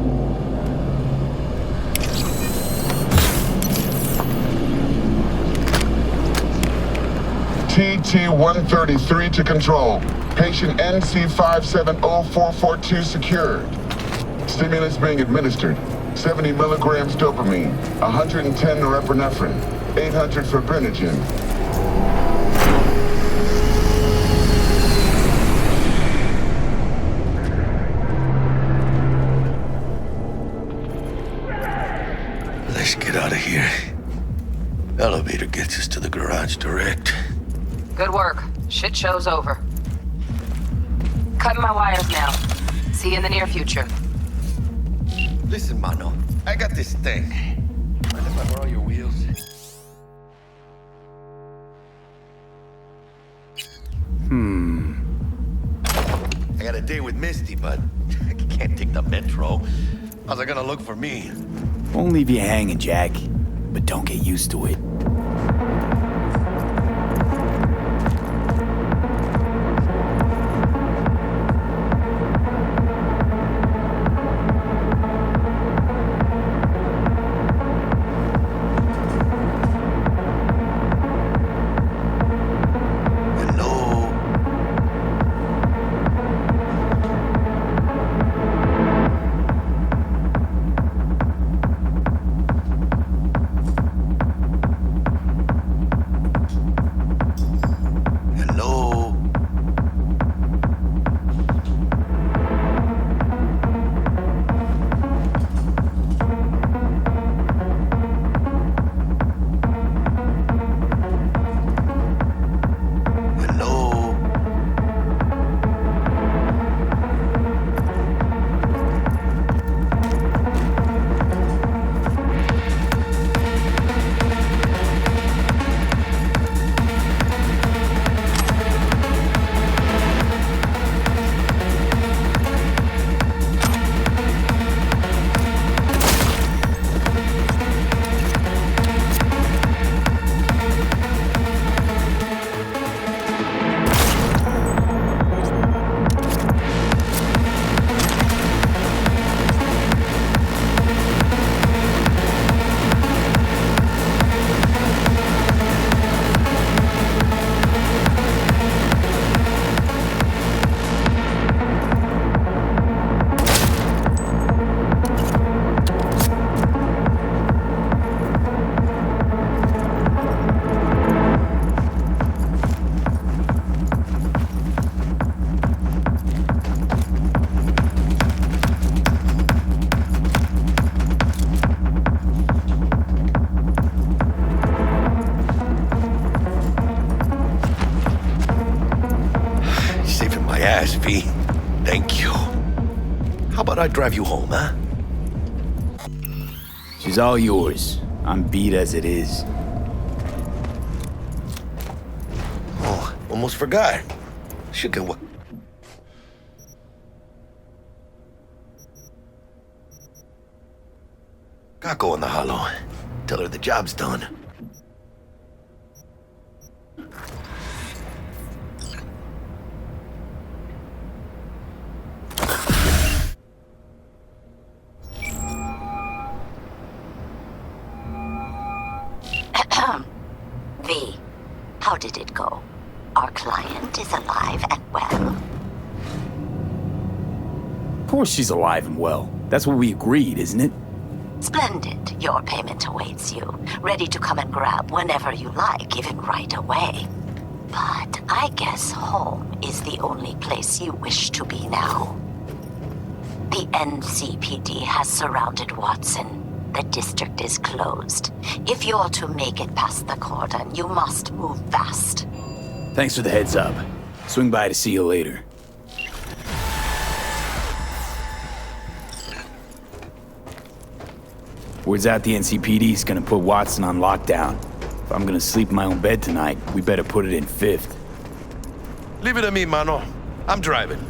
TT-133 to control. Patient NC570442 secured. Stimulus being administered. 70 milligrams dopamine, 110 norepinephrine, 800 fibrinogen. Let's get out of here. Elevator gets us to the garage direct. Good work. Shit show's over. Cutting my wires now. See you in the near future. Listen, mano. I got this thing. Mind if I borrow your wheels? I got a date with Misty, but I can't take the metro. How's it gonna look for me? Won't leave you hanging, Jack. But don't get used to it. about I drive you home, huh? She's all yours. I'm beat as it is. Oh, almost forgot. Should get what? Kako in the hollow. Tell her the job's done. V, how did it go? Our client is alive and well. Of course she's alive and well. That's what we agreed, isn't it? Splendid. Your payment awaits you, ready to come and grab whenever you like, even right away. But I guess home is the only place you wish to be now. The NCPD has surrounded Watson. The district is closed. If you're to make it past the cordon, you must move fast. Thanks for the heads up. Swing by to see you later. Word's out the NCPD's gonna put Watson on lockdown. If I'm gonna sleep in my own bed tonight, we better put it in 5th. Leave it to me, mano. I'm driving.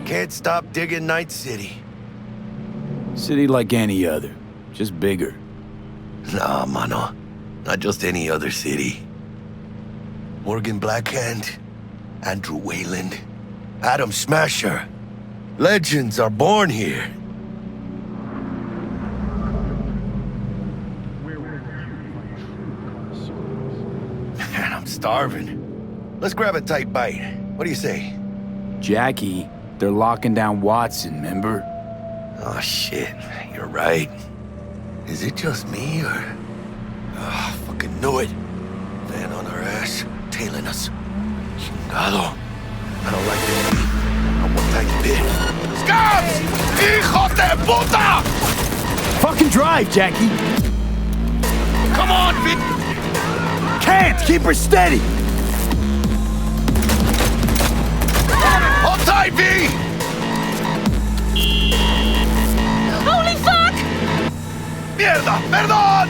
Can't stop digging Night City. City like any other, just bigger. Nah, mano. Not just any other city. Morgan Blackhand, Andrew Wayland, Adam Smasher. Legends are born here. Man, I'm starving. Let's grab a tight bite. What do you say? Jackie, they're locking down Watson, remember? Oh, shit. You're right. Is it just me, or... Oh, fucking knew it. Van on our ass, tailing us. Chingado. I don't like this beat. Not one tiny bit. Scabs! Hijo de puta! Fucking drive, Jackie! Come on, V! Can't! Keep her steady! Hold tight, V! Holy fuck! Mierda! Perdón!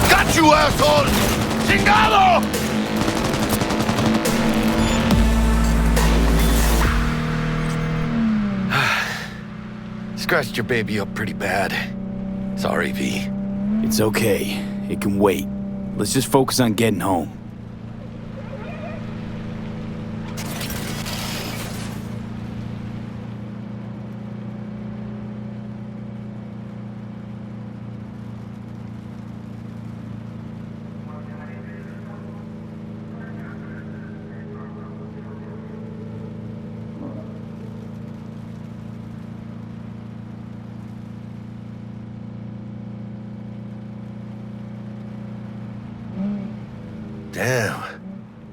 Got you, asshole! Chingado! Scratched your baby up pretty bad. Sorry, V. It's okay. It can wait. Let's just focus on getting home.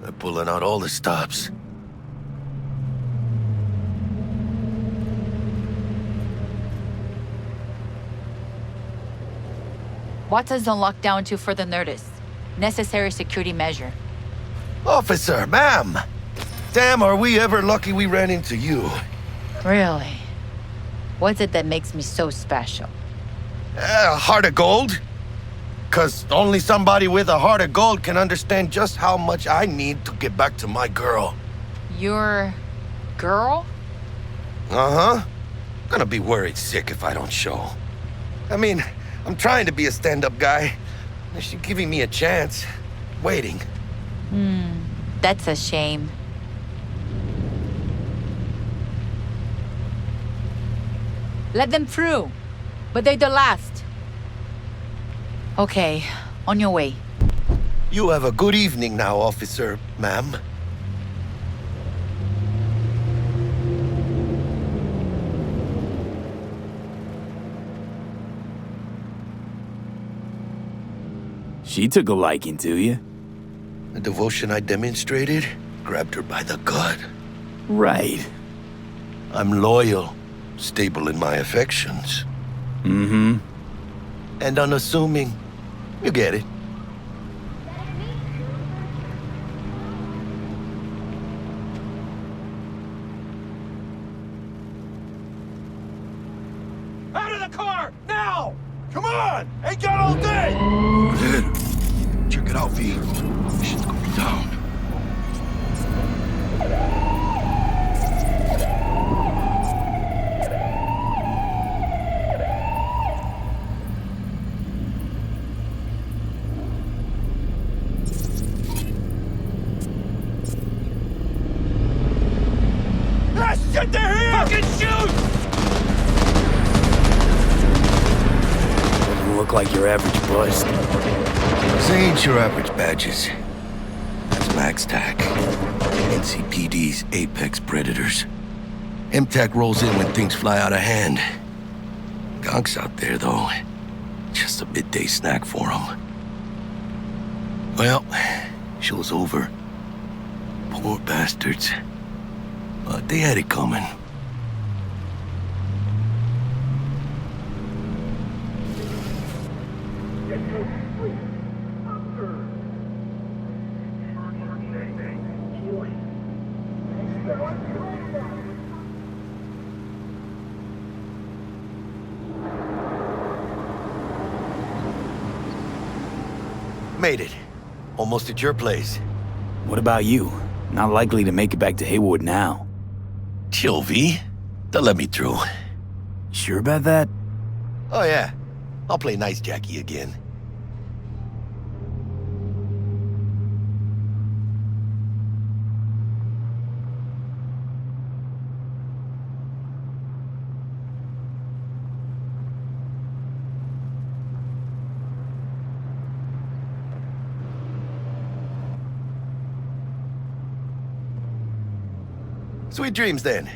They're pulling out all the stops. What does the lockdown to further notice? Necessary security measure. Officer, ma'am! Damn, are we ever lucky we ran into you. Really? What's it that makes me so special? A heart of gold? 'Cause only somebody with a heart of gold can understand just how much I need to get back to my girl. Your girl? Uh-huh. Gonna be worried sick if I don't show. I mean, I'm trying to be a stand-up guy. She's giving me a chance. Waiting. That's a shame. Let them through. But they're the last. Okay, on your way. You have a good evening now, officer, ma'am. She took a liking to you. The devotion I demonstrated grabbed her by the gut. Right. I'm loyal, stable in my affections. Mm-hmm. And unassuming. You get it. Out of the car! Now! Come on! Ain't got all day! Check it out, V. Mission's gonna be down. Ah, shit, they're here! Fucking shoot! Doesn't look like your average bust. This ain't your average badges. That's Max TAC. NCPD's apex predators. MTAC rolls in when things fly out of hand. Gonks out there, though. Just a midday snack for them. Well, show's over. Poor bastards. But they had it coming. Made it. Almost at your place. What about you? Not likely to make it back to Haywood now. Chill, V. They'll let me through. Sure about that? Oh, yeah. I'll play nice Jackie again. Sweet dreams, then.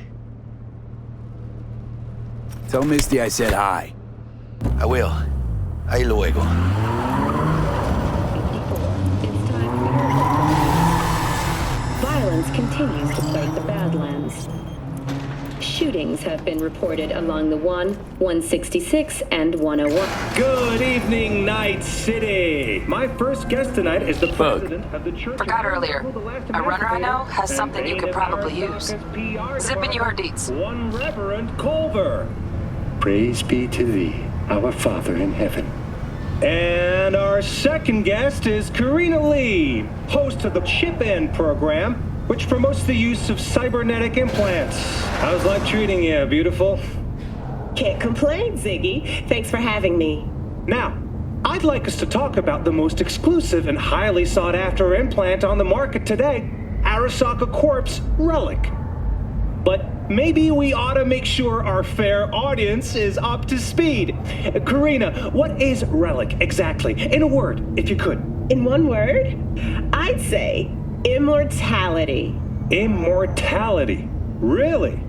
Tell Misty I said hi. I will. Ahí luego. Violence continues to plague the Badlands. Shootings have been reported along the 166, and 101. Good evening, Night City. My first guest tonight is the president of the Church. Forgot earlier. A runner I know has something you could probably use. Zip in your deets. One Reverend Culver. Praise be to thee, our Father in heaven. And our second guest is Karina Lee, host of the Chip In program, which promotes the use of cybernetic implants. How's life treating you, beautiful? Can't complain, Ziggy. Thanks for having me. Now, I'd like us to talk about the most exclusive and highly sought-after implant on the market today, Arasaka Corp's Relic. But maybe we ought to make sure our fair audience is up to speed. Karina, what is Relic exactly? In a word, if you could. In one word, I'd say immortality. Immortality? Really?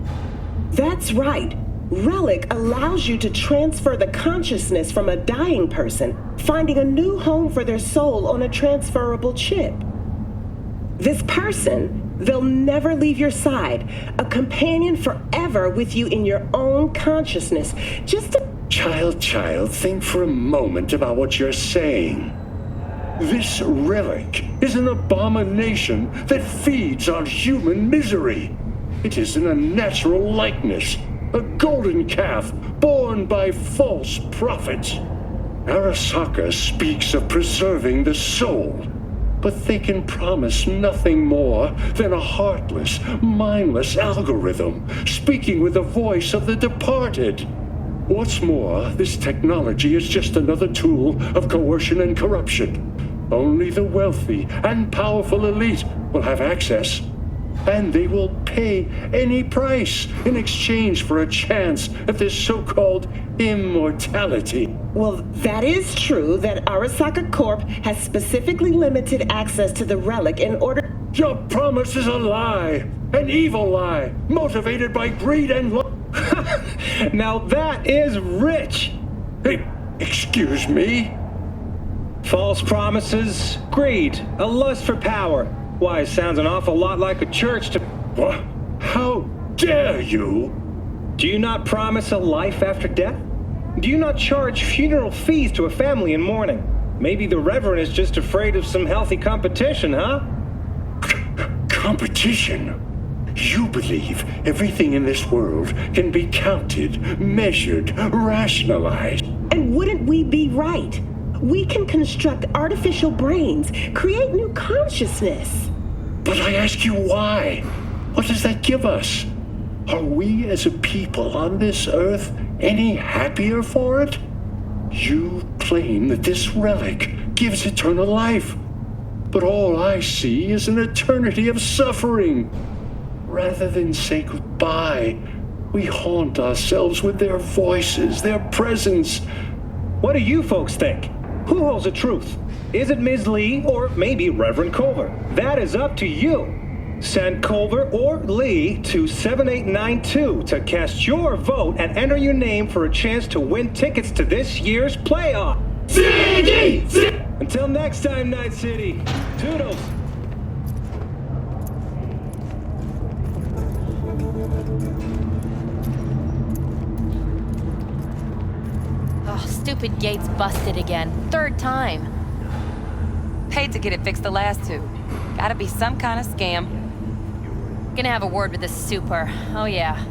That's right. Relic allows you to transfer the consciousness from a dying person, finding a new home for their soul on a transferable chip. This person, they'll never leave your side. A companion forever with you in your own consciousness. Just a... Child, think for a moment about what you're saying. This relic is an abomination that feeds on human misery. It is an unnatural likeness, a golden calf born by false prophets. Arasaka speaks of preserving the soul, but they can promise nothing more than a heartless, mindless algorithm speaking with the voice of the departed. What's more, this technology is just another tool of coercion and corruption. Only the wealthy and powerful elite will have access, and they will pay any price in exchange for a chance at this so-called immortality. Well, that is true that Arasaka Corp has specifically limited access to the relic in order... Your promise is a lie, an evil lie, motivated by greed and love. Now that is rich! Excuse me? False promises, greed, a lust for power. Why, it sounds an awful lot like a church to... What? How dare you? Do you not promise a life after death? Do you not charge funeral fees to a family in mourning? Maybe the Reverend is just afraid of some healthy competition, huh? Competition? You believe everything in this world can be counted, measured, rationalized. And wouldn't we be right? We can construct artificial brains, create new consciousness. But I ask you why? What does that give us? Are we as a people on this earth any happier for it? You claim that this relic gives eternal life, but all I see is an eternity of suffering. Rather than say goodbye, we haunt ourselves with their voices, their presence. What do you folks think? Who holds the truth? Is it Ms. Lee or maybe Reverend Culver? That is up to you. Send Culver or Lee to 7892 to cast your vote and enter your name for a chance to win tickets to this year's playoff. Until next time, Night City. Toodles. Oh, stupid gate's busted again. Third time. Paid to get it fixed the last two. Gotta be some kind of scam. Gonna have a word with the super. Oh, yeah.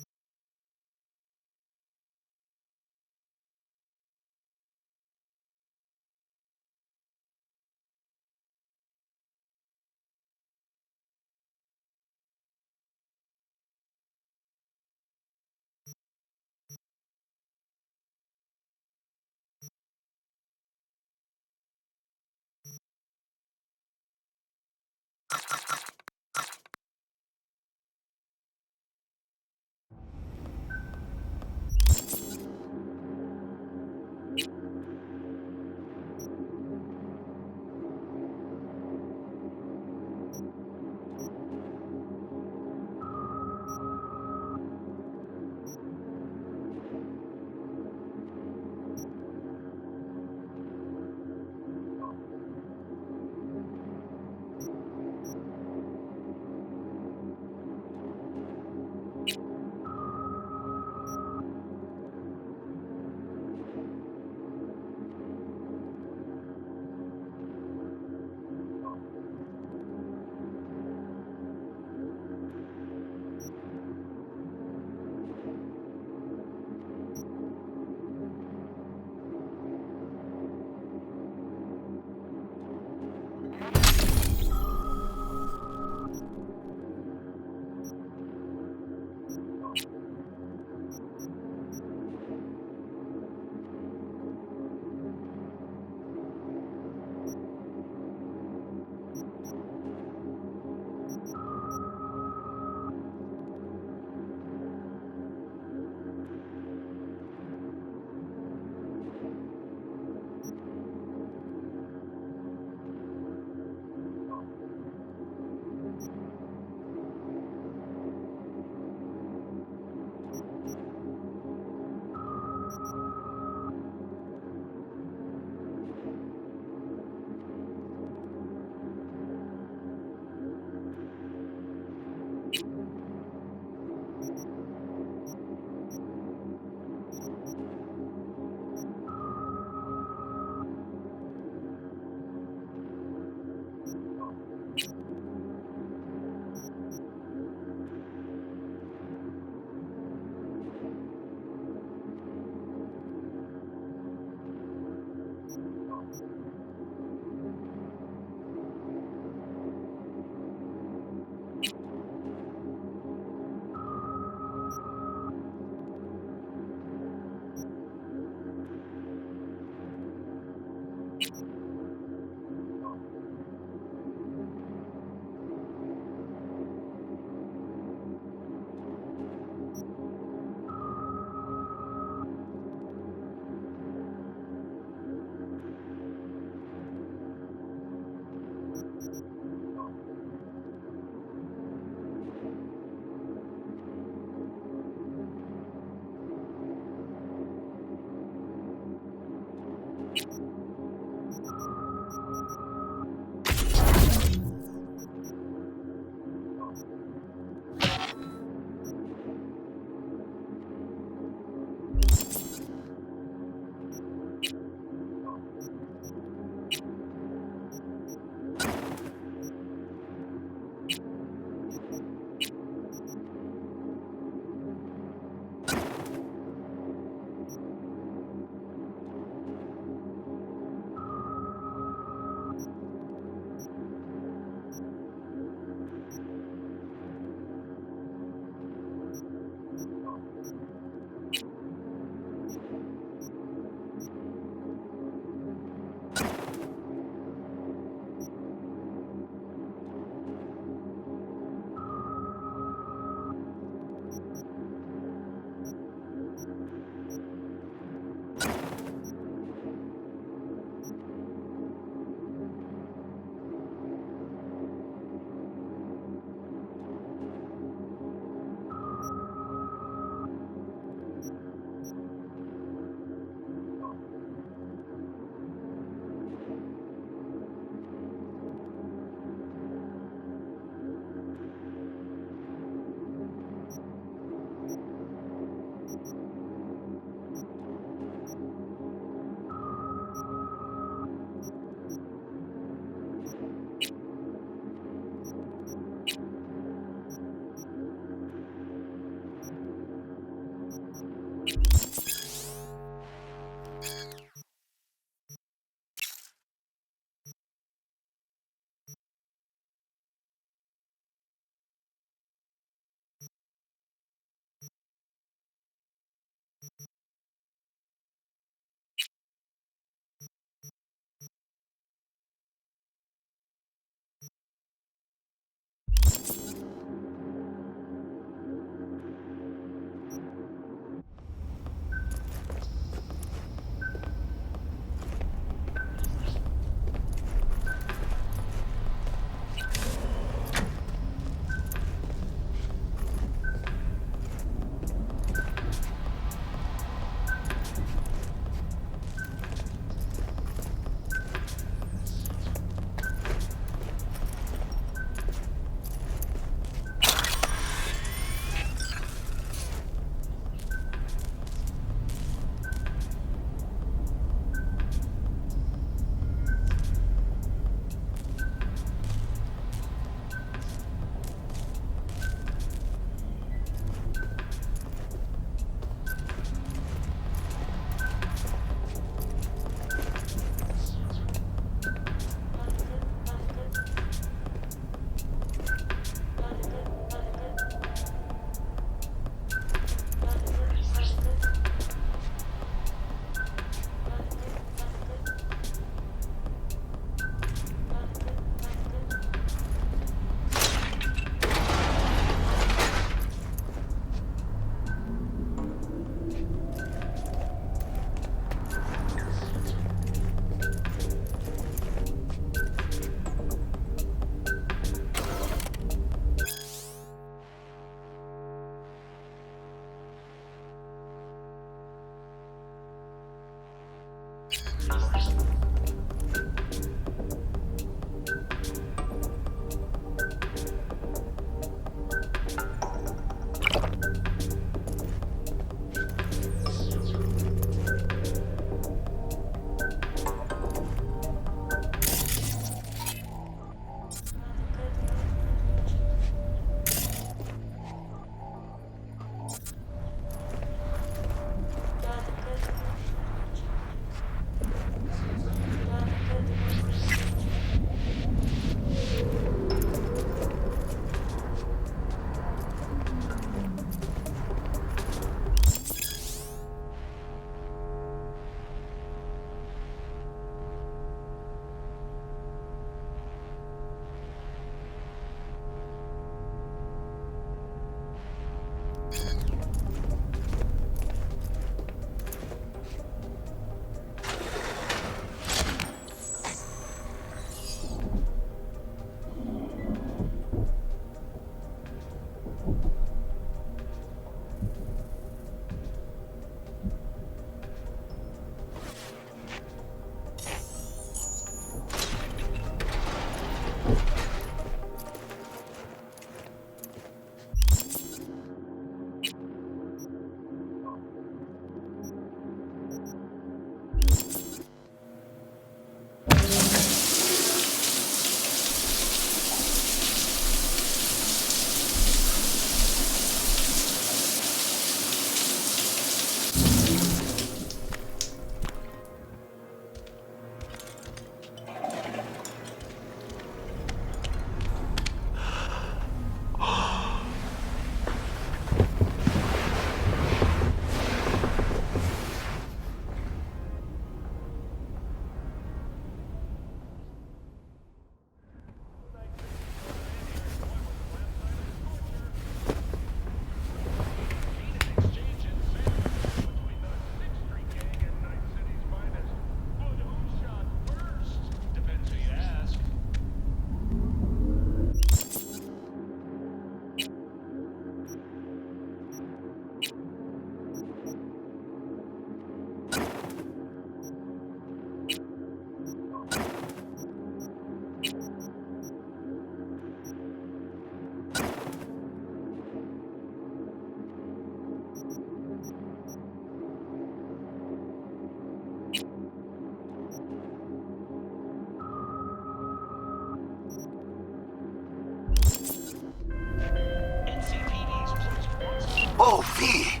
Oh, V!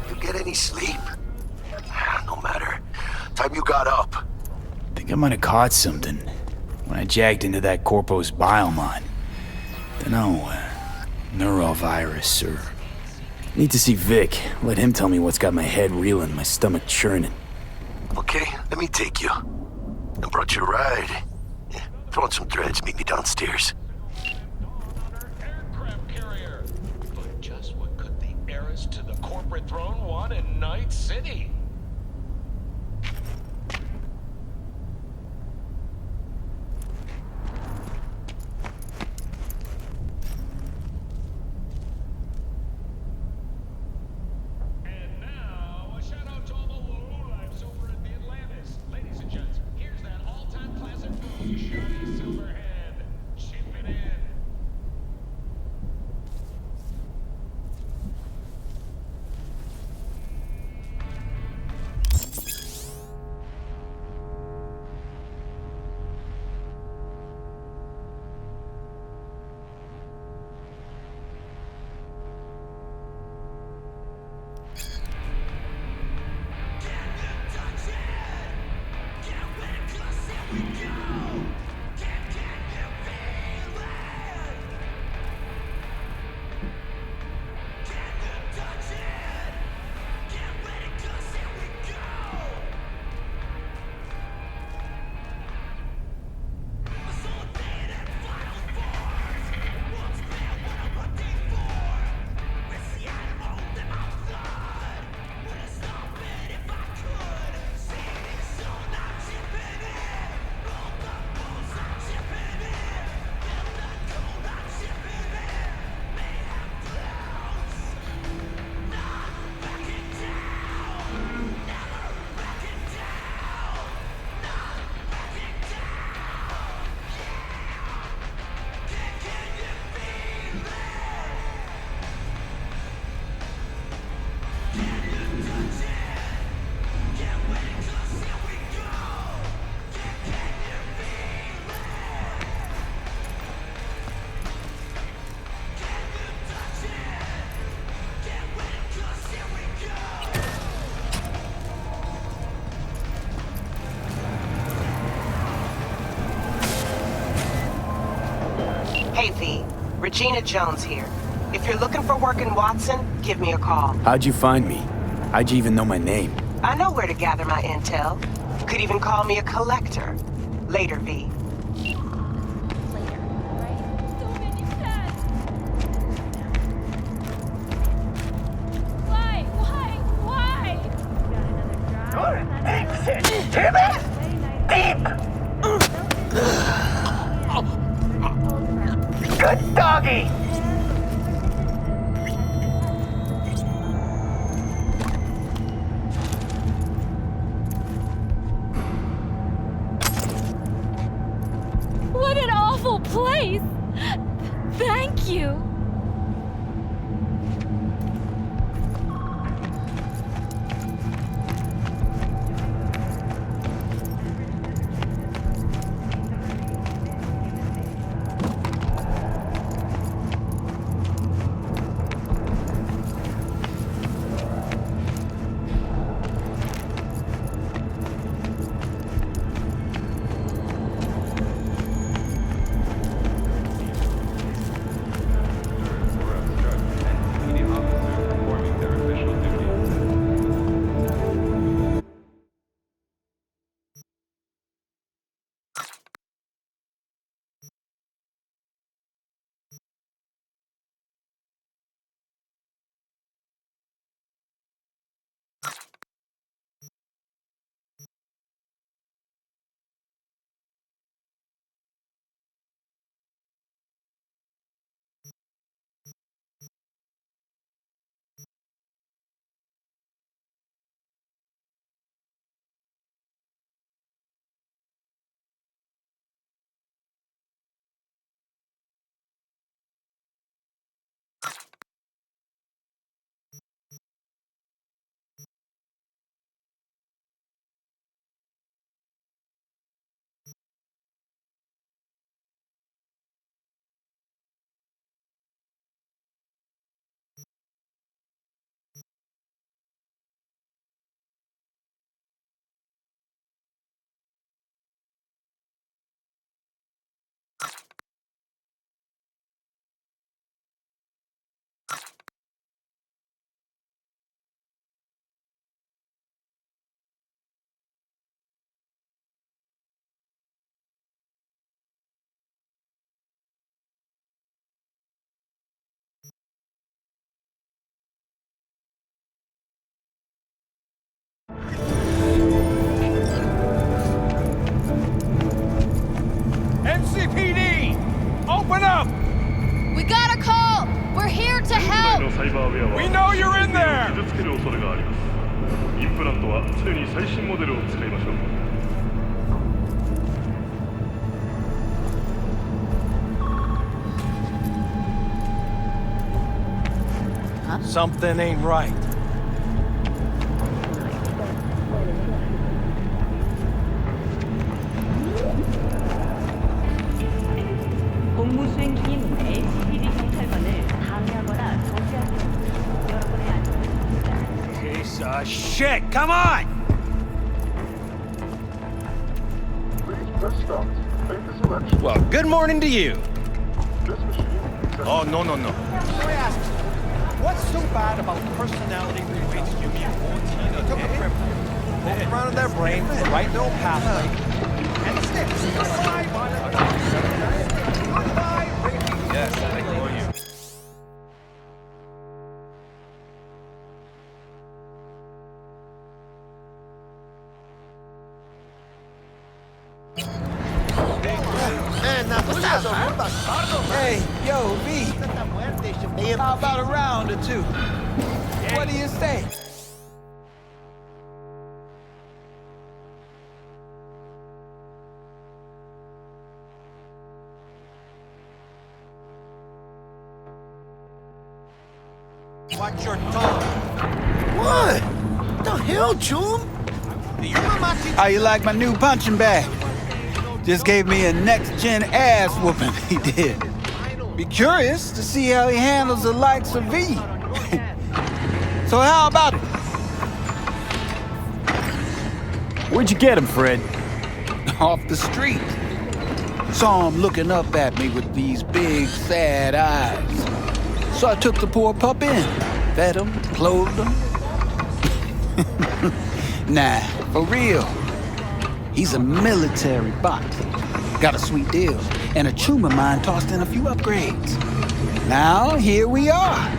You get any sleep? No matter. Time you got up. Think I might have caught something when I jacked into that Corpo's biomon. Dunno, neurovirus or... Need to see Vic. Let him tell me what's got my head reeling, my stomach churning. Okay, let me take you. I brought you a ride. Yeah, throw on some threads, meet me downstairs. But just what could the heiress to the corporate throne want in Night City? Hey, V. Regina Jones here. If you're looking for work in Watson, give me a call. How'd you find me? How'd you even know my name? I know where to gather my intel. Could even call me a collector. Later, V. Exit! Pivot! Deep! Good doggy! What an awful place! Thank you! NCPD! Open up! We got a call! We're here to help! We know you're in there! 傷つける恐れがあります。インプラントは常に最新モデルを使いましょう。Something ain't right. 공무수행 중인 LCPD 경찰관을 방해하거나 저지하지 않도록 여러분의 안전을 Piece of shit! Come on! Well, good morning to you. Oh, no. Let me ask you, what's so bad about personality rebates you mean 14 took a trip, poked around in their brain, right no pathway, and sticks. Yes, I ignore you. Hey, yo, V. How about a round or two? What do you say? Watch your tongue. What? The hell, June? How you like my new punching bag? Just gave me a next-gen ass whooping, he did. Be curious to see how he handles the likes of V. So how about it? Where'd you get him, Fred? Off the street. Saw him looking up at me with these big, sad eyes. So I took the poor pup in, fed him, clothed him. Nah, for real. He's a military bot. Got a sweet deal, and a chum of mine tossed in a few upgrades. Now, here we are.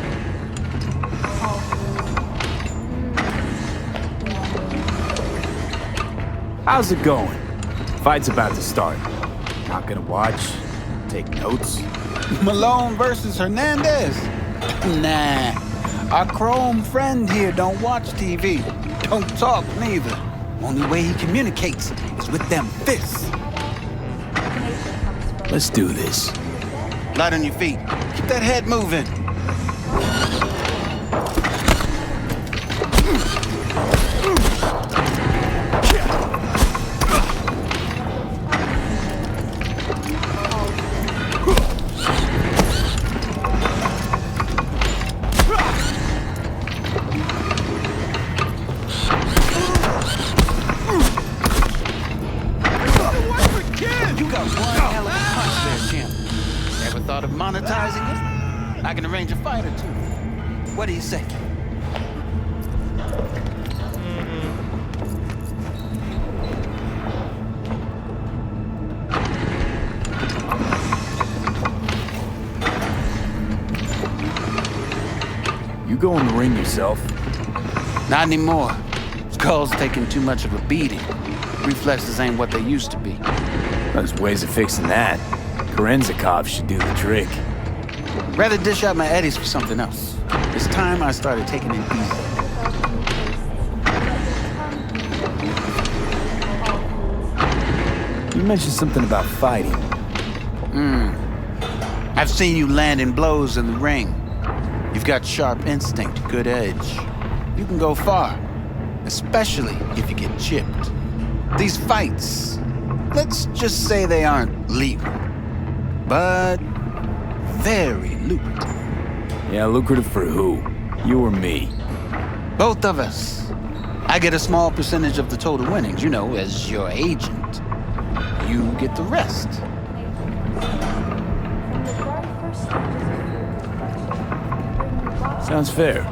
How's it going? Fight's about to start. Not gonna watch? Take notes? Malone versus Hernandez? Nah. Our chrome friend here don't watch TV. Don't talk neither. Only way he communicates is with them fists. Let's do this. Light on your feet. Keep that head moving. Monetizing it? I can arrange a fight or two. What do you say? You go in the ring yourself? Not anymore. Skull's taking too much of a beating. Reflexes ain't what they used to be. There's ways of fixing that. Korenzikov should do the trick. Rather dish out my eddies for something else. It's time I started taking it easy. You mentioned something about fighting. I've seen you landing blows in the ring. You've got sharp instinct, good edge. You can go far, especially if you get chipped. These fights, let's just say they aren't legal, but very lucrative. Yeah, lucrative for who? You or me? Both of us. I get a small percentage of the total winnings, you know, as your agent. You get the rest. Sounds fair.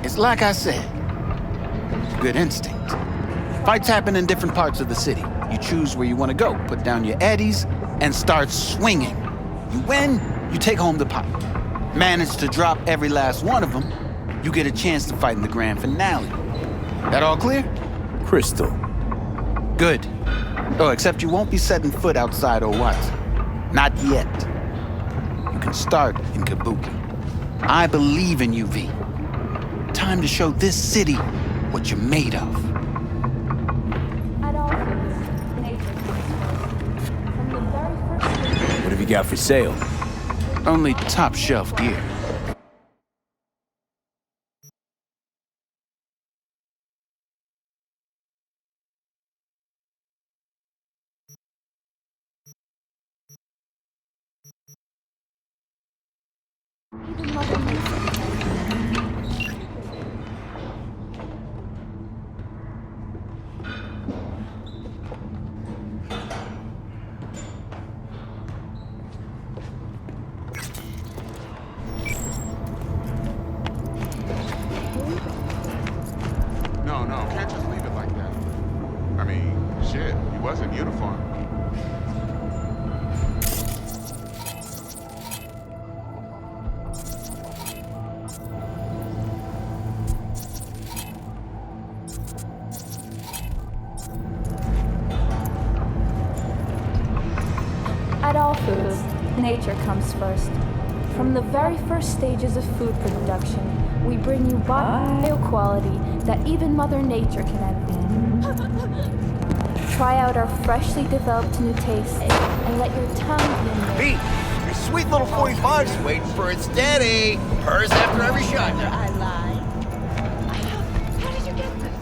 It's like I said, good instinct. Fights happen in different parts of the city. You choose where you want to go, put down your eddies, and start swinging. You win, you take home the pot. Manage to drop every last one of them, you get a chance to fight in the grand finale. That all clear? Crystal. Good. Oh, except you won't be setting foot outside Owatz. Not yet. You can start in Kabuki. I believe in you, V. Time to show this city what you're made of. What have you got for sale? Only top shelf gear. No, can't just leave it like that. I mean, shit, he was in uniform. At all foods, nature comes first. From the very first stages of food production, we bring you bio-quality that even Mother Nature can envy. Try out our freshly developed new tastes and let your tongue be amazed. Pete, your sweet little 45's waiting for its daddy. Purrs after every shot. I lied. How did you get this?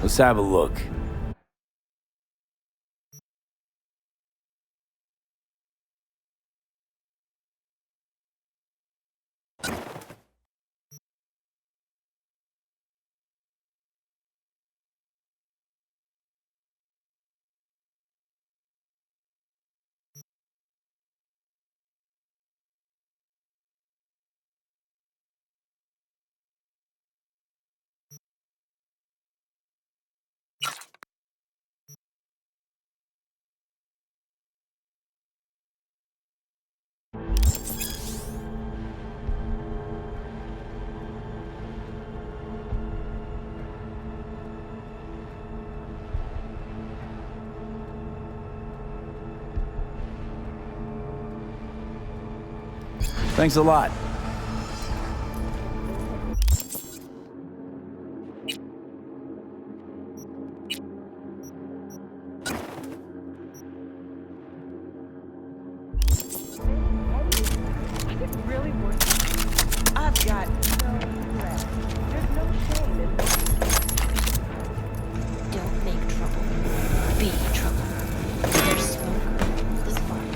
Let's have a look. Thanks a lot. Really worth it. I've got no regret. There's no shame in Don't make trouble. Be trouble. There's smoke. There's fire.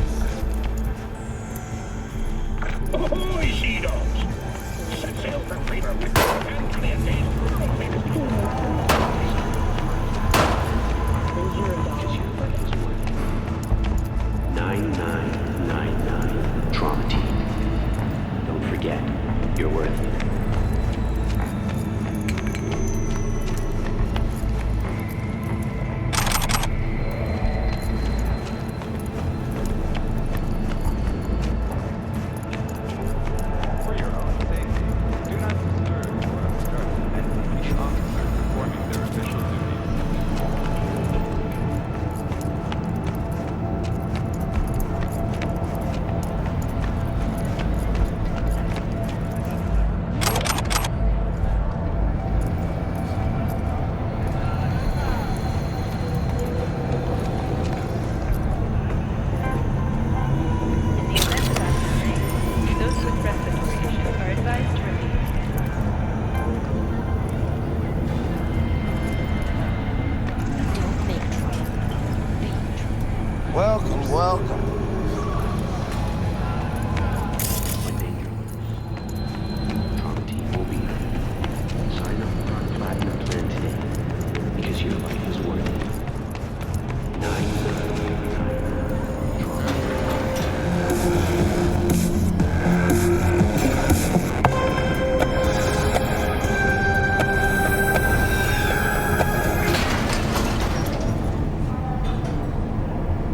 Ahoy, she-dogs! Set sail for Cleaver and clear days through the latest Close your eyes, your buddies work. 9999 Trauma Team. Don't forget, you're worth it. Welcome, welcome. Trauma Team will be there. Sign up for our platinum plan today, because your life is worth it. 9999 Trauma.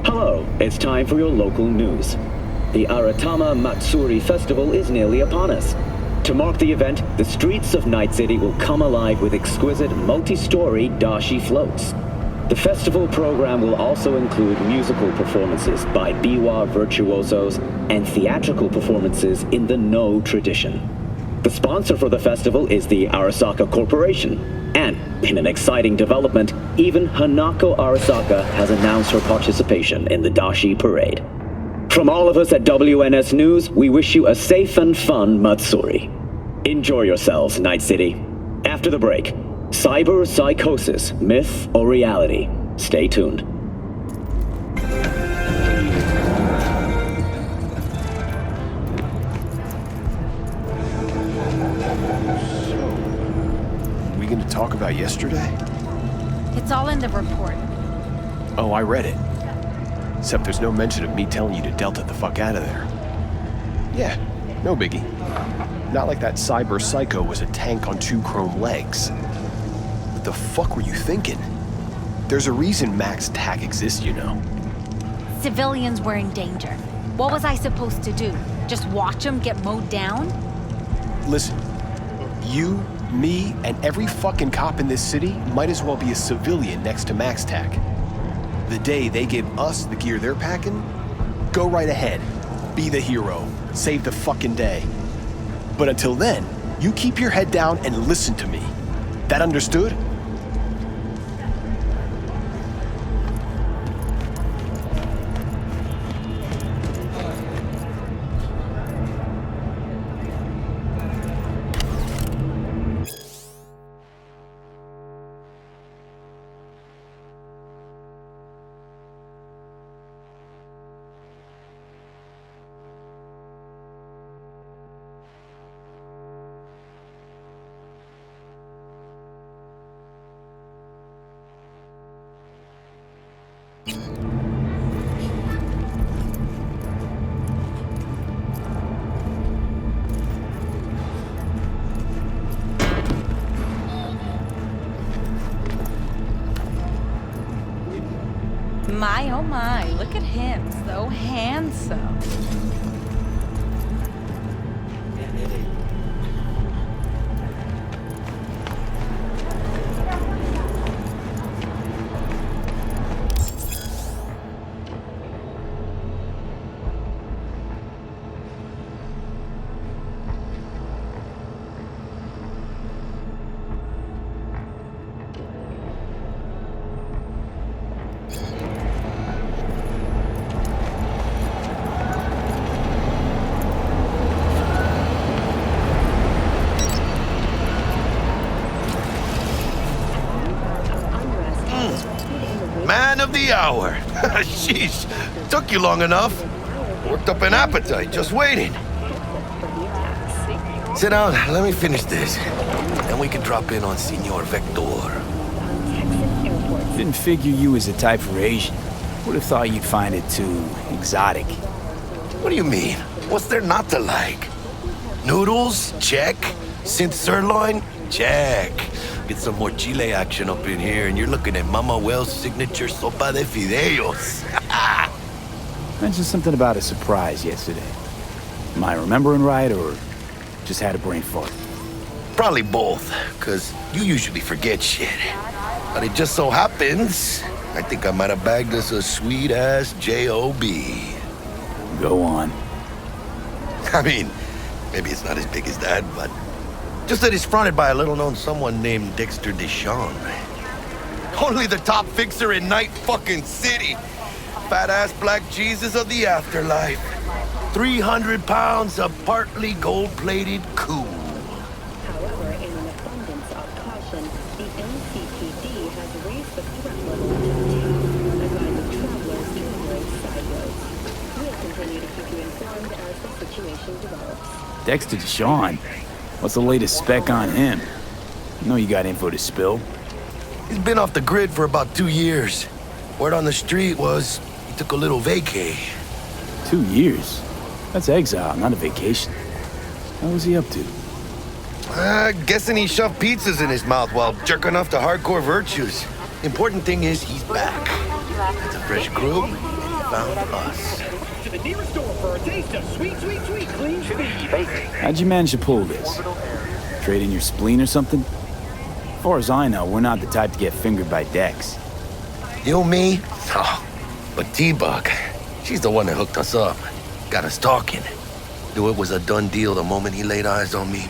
Hello, it's time for your local news. The Aratama Matsuri Festival is nearly upon us. To mark the event, the streets of Night City will come alive with exquisite multi-story dashi floats. The festival program will also include musical performances by biwa virtuosos and theatrical performances in the No tradition. The sponsor for the festival is the Arasaka Corporation. And, in an exciting development, even Hanako Arasaka has announced her participation in the Dashi Parade. From all of us at WNS News, we wish you a safe and fun Matsuri. Enjoy yourselves, Night City. After the break, cyber psychosis, myth or reality? Stay tuned. Going to talk about yesterday? It's all in the report. Oh, I read it. Except there's no mention of me telling you to Delta the fuck out of there. Yeah, no biggie. Not like that cyber psycho was a tank on 2 chrome legs. What the fuck were you thinking? There's a reason Max TAC exists, you know. Civilians were in danger. What was I supposed to do? Just watch them get mowed down? Listen, you, me, and every fucking cop in this city might as well be a civilian next to Max TAC. The day they give us the gear they're packing, go right ahead. Be the hero. Save the fucking day. But until then, you keep your head down and listen to me. That understood? My, oh my, look at him, so handsome. Man of the hour. Sheesh, took you long enough. Worked up an appetite, just waiting. Sit down, let me finish this. Then we can drop in on Senor Vector. Didn't figure you was the type for Asian. Would have thought you'd find it too exotic. What do you mean? What's there not to like? Noodles? Check. Synth sirloin? Check. Get some more Chile action up in here, and you're looking at Mama Wells' signature sopa de fideos. Mentioned something about a surprise yesterday. Am I remembering right, or just had a brain fart? Probably both, because you usually forget shit. But it just so happens, I think I might have bagged us a sweet-ass J.O.B. Go on. I mean, maybe it's not as big as that, but just that it's fronted by a little-known someone named Dexter Deshawn. Only the top fixer in Night fucking City. Fat-ass black Jesus of the afterlife. 300 pounds of partly gold-plated cool. However, in an abundance of caution, the NCPD has raised the threat level to 2, advising travelers to avoid side roads. We'll continue to keep you informed as the situation develops. Dexter Deshawn? What's the latest spec on him? I know you got info to spill. He's been off the grid for about 2 years. Word on the street was he took a little vacay. 2 years? That's exile, not a vacation. What was he up to? Guessing he shoved pizzas in his mouth while jerking off to hardcore virtues. Important thing is he's back. It's a fresh crew, and he found us. To the nearest store for a taste of sweet, sweet, sweet, clean speed. How'd you manage to pull this? Trade in your spleen or something? As far as I know, we're not the type to get fingered by Dex. You, me? Oh, but T-Bug, she's the one that hooked us up. Got us talking. Knew it was a done deal the moment he laid eyes on me.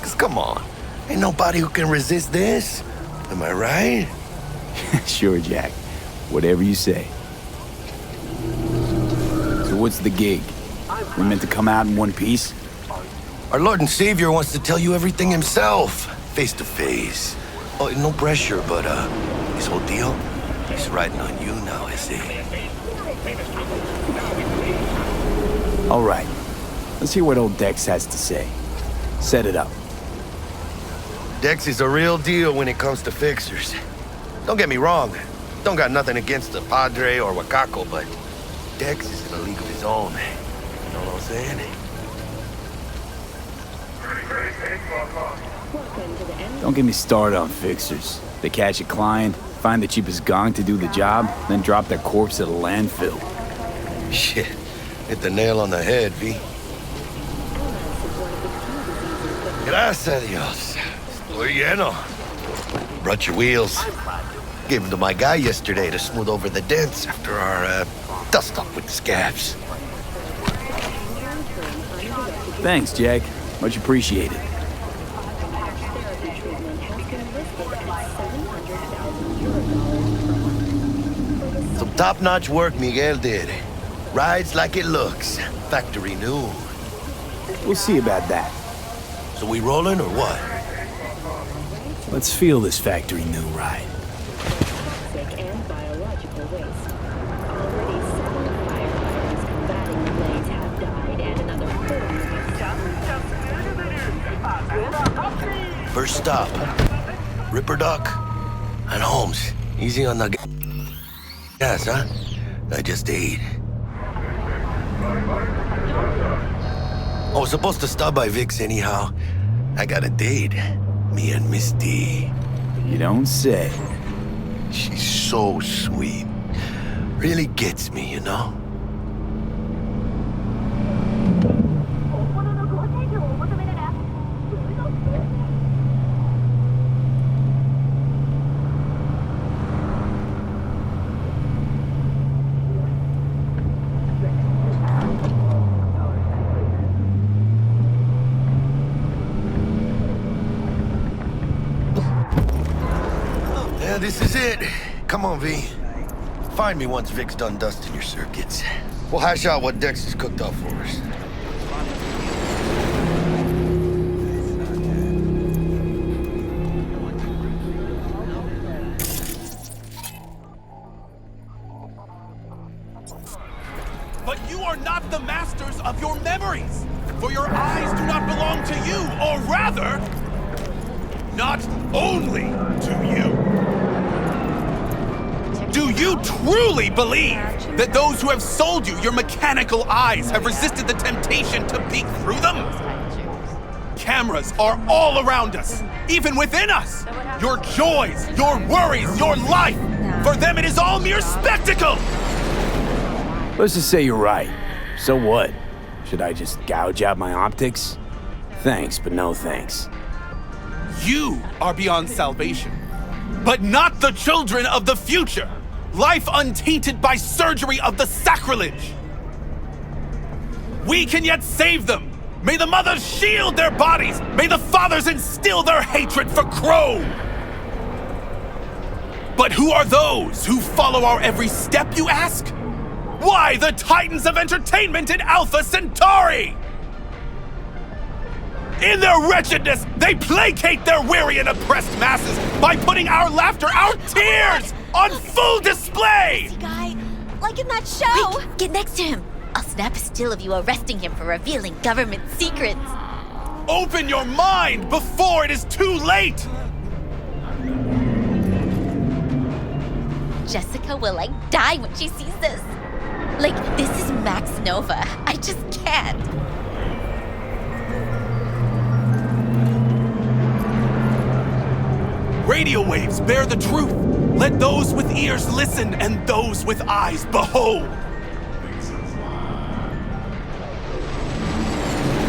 'Cause come on, ain't nobody who can resist this. Am I right? Sure, Jack. Whatever you say. So what's the gig? We meant to come out in one piece? Our Lord and Savior wants to tell you everything himself, face to face. Oh, no pressure, but this whole deal, he's riding on you now, is he? All right. Let's hear what old Dex has to say. Set it up. Dex is a real deal when it comes to fixers. Don't get me wrong. Don't got nothing against the Padre or Wakako, but Dex is in a league of his own. You know what I'm saying? Don't get me started on fixers. They catch a client, find the cheapest gong to do the job, then drop their corpse at a landfill. Shit. Hit the nail on the head, V. Gracias a Dios. Estoy lleno. Brought your wheels. Gave them to my guy yesterday to smooth over the dents after our dust-up with the scabs. Thanks, Jack. Much appreciated. Some top-notch work Miguel did. Rides like it looks. Factory new. We'll see about that. So we rolling or what? Let's feel this factory new ride. Toxic and biological waste. Already 7 firefighters combating the blaze have died, and another 40 First stop. Ripper Duck and Holmes. Easy on the gas, huh? I just ate. I was supposed to stop by Vic's anyhow. I got a date. Me and Miss D. You don't say. She's so sweet. Really gets me, you know? Yeah, this is it. Come on, V. Find me once Vic's done dusting your circuits. We'll hash out what Dex has cooked up for us. But you are not the masters of your memories, for your eyes do not belong to you, or rather, not only to you. Do you truly believe that those who have sold you your mechanical eyes have resisted the temptation to peek through them? Cameras are all around us, even within us. Your joys, your worries, your life. For them, it is all mere spectacle. Let's just say you're right. So what? Should I just gouge out my optics? Thanks, but no thanks. You are beyond salvation, but not the children of the future. Life untainted by surgery of the sacrilege. We can yet save them. May the mothers shield their bodies. May the fathers instill their hatred for Crow. But who are those who follow our every step, you ask? Why, the titans of entertainment in Alpha Centauri! In their wretchedness, they placate their weary and oppressed masses by putting our laughter, our tears, on full display! Guy, like in that show! Wait, get next to him! I'll snap a still of you arresting him for revealing government secrets! Open your mind before it is too late! Jessica will, like, die when she sees this. Like, this is Max Nova. I just can't. Radio waves bear the truth. Let those with ears listen and those with eyes behold.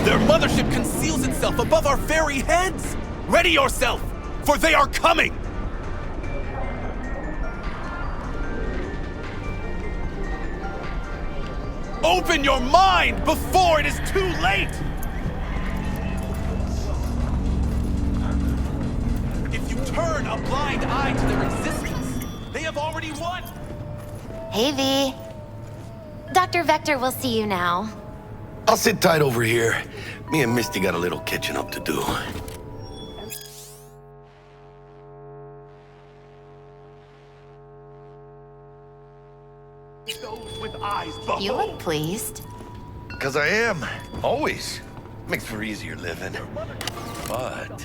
Their mothership conceals itself above our very heads. Ready yourself, for they are coming. Open your mind before it is too late! If you turn a blind eye to their existence, they have already won! Hey, V. Dr. Vector will see you now. I'll sit tight over here. Me and Misty got a little catching up to do. Those with eyes behold. You look pleased. 'Cause I am. Always. Makes for easier living. But...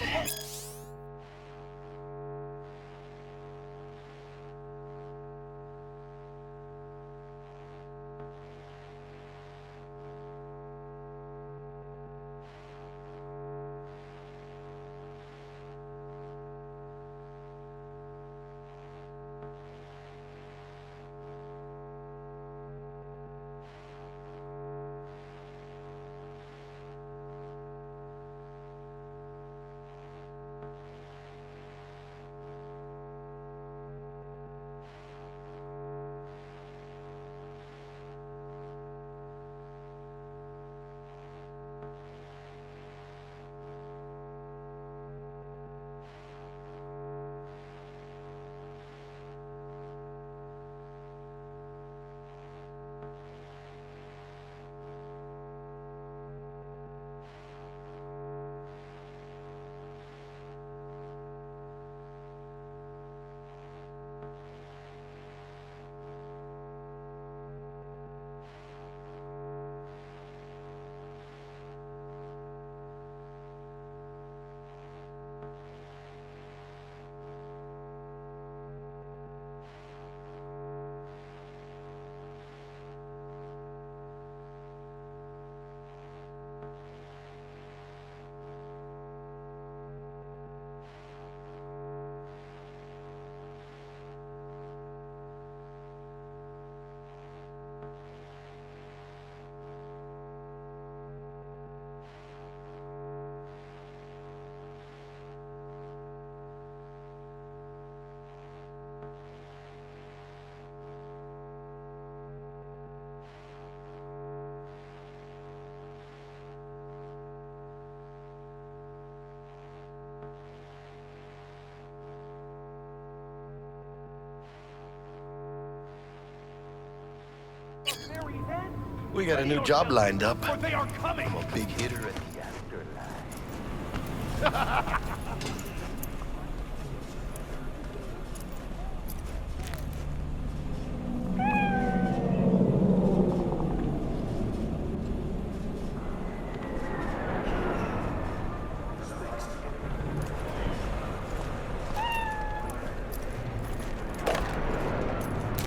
We got a new job lined up. I'm a big hitter at the afterlife.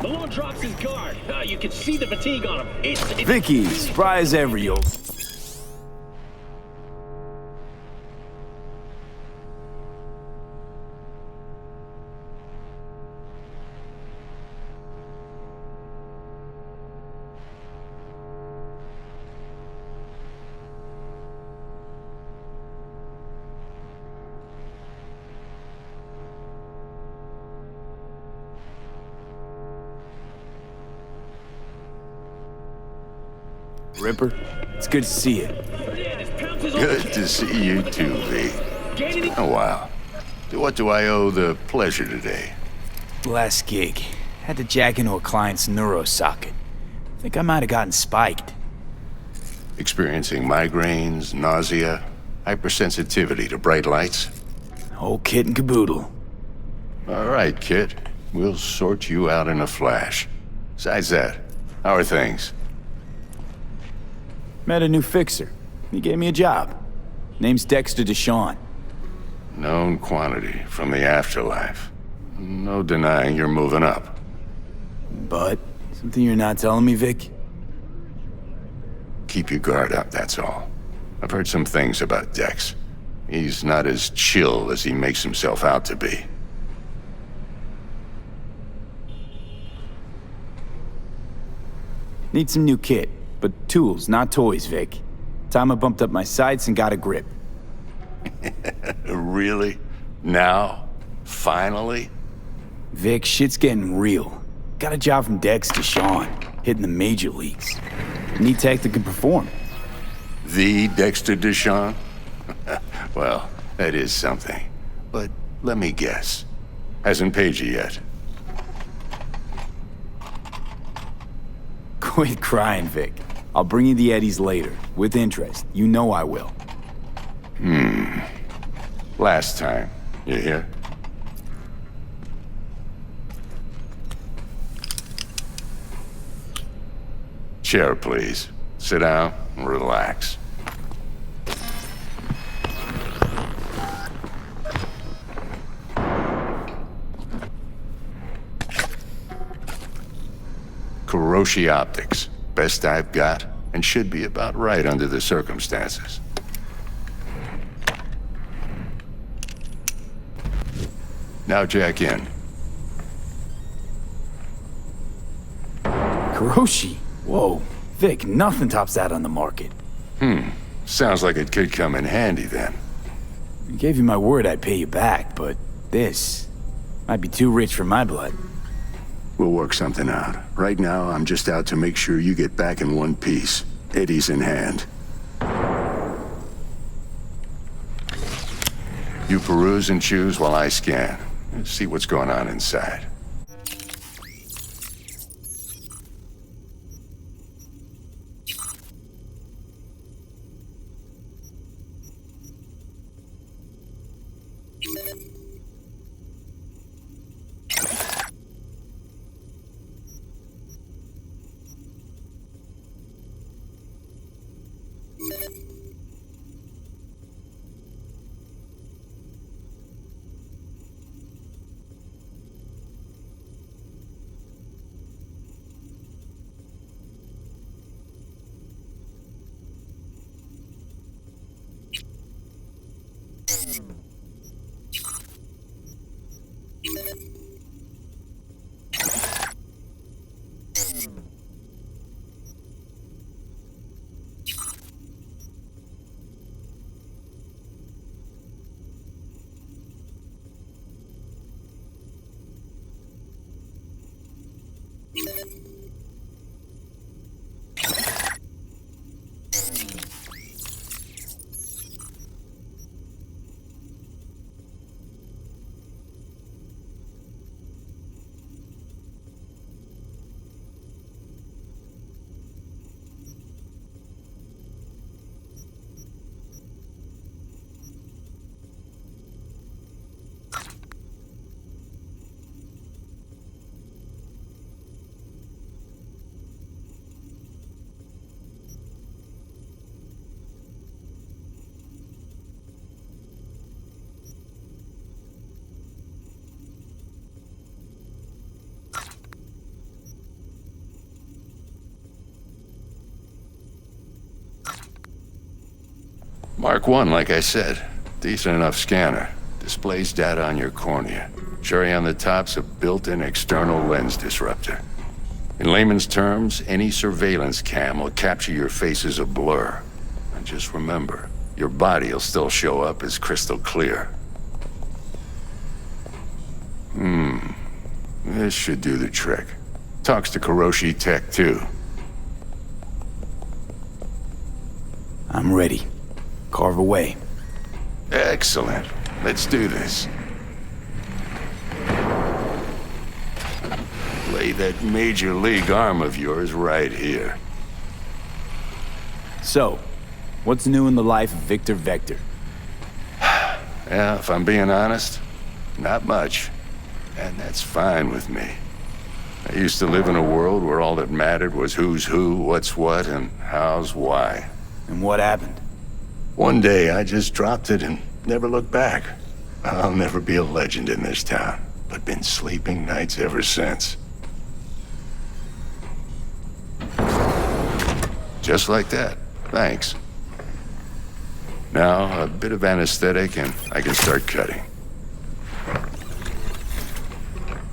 Malone drops his guard. You can see the fatigue on him. It's Vicky, spry as ever, yo. Ripper, it's good to see you. Good to see you too, V. Oh, wow. To what do I owe the pleasure today? Last gig. Had to jack into a client's neuro socket. Think I might have gotten spiked. Experiencing migraines, nausea, hypersensitivity to bright lights? Whole kit and caboodle. All right, kid. We'll sort you out in a flash. Besides that, how are things? Met a new fixer. He gave me a job. Name's Dexter Deshawn. Known quantity from the afterlife. No denying you're moving up. But, something you're not telling me, Vic? Keep your guard up, that's all. I've heard some things about Dex. He's not as chill as he makes himself out to be. Need some new kit, but tools, not toys, Vic. Time I bumped up my sights and got a grip. Really? Now? Finally? Vic, shit's getting real. Got a job from Dex to Sean, hitting the major leagues. Need tech that can perform. The Dexter Deshawn? Well, that is something. But let me guess. Hasn't paid you yet. Quit crying, Vic. I'll bring you the eddies later, with interest. You know I will. Last time. You hear? Chair, please. Sit down and relax. Kuroshi Optics. Best I've got, and should be about right under the circumstances. Now jack in. Kuroshi? Whoa. Vic, nothing tops that on the market. Sounds like it could come in handy then. I gave you my word I'd pay you back, but this might be too rich for my blood. We'll work something out. Right now, I'm just out to make sure you get back in one piece. Eddie's in hand. You peruse and choose while I scan. Let's see what's going on inside. Mark 1, like I said. Decent enough scanner. Displays data on your cornea. Cherry on the top's a built-in external lens disruptor. In layman's terms, any surveillance cam will capture your face as a blur. And just remember, your body will still show up as crystal clear. This should do the trick. Talks to Kuroshi Tech, too. I'm ready. Carve away. Excellent. Let's do this. Lay that major league arm of yours right here. So, what's new in the life of Victor Vector? Yeah, if I'm being honest, not much. And that's fine with me. I used to live in a world where all that mattered was who's who, what's what, and how's why. And what happened? One day, I just dropped it and never looked back. I'll never be a legend in this town, but been sleeping nights ever since. Just like that. Thanks. Now, a bit of anesthetic and I can start cutting.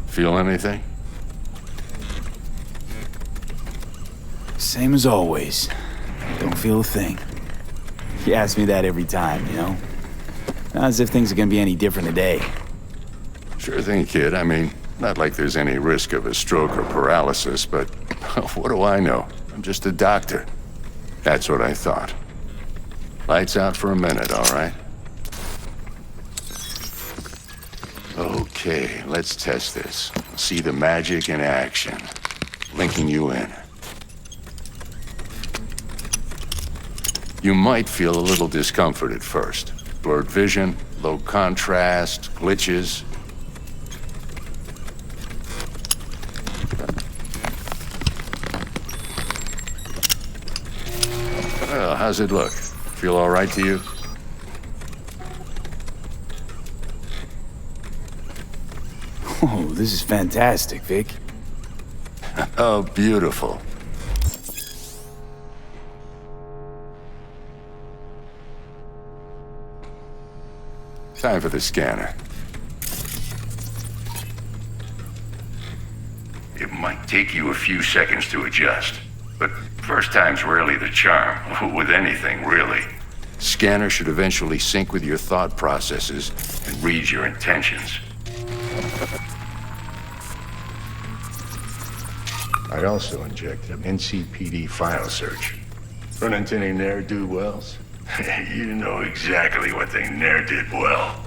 Feel anything? Same as always. Don't feel a thing. You ask me that every time, you know? Not as if things are gonna be any different today. Sure thing, kid. I mean, not like there's any risk of a stroke or paralysis, but what do I know? I'm just a doctor. That's what I thought. Lights out for a minute, all right? Okay, let's test this. See the magic in action. Linking you in. You might feel a little discomfort at first. Blurred vision, low contrast, glitches. Well, how's it look? Feel all right to you? Oh, this is fantastic, Vic. Oh, beautiful. Time for the scanner. It might take you a few seconds to adjust, but first time's rarely the charm, with anything, really. Scanner should eventually sync with your thought processes and read your intentions. I also injected an NCPD file search. Run into any ne'er-do-wells? You know exactly what they ne'er did well.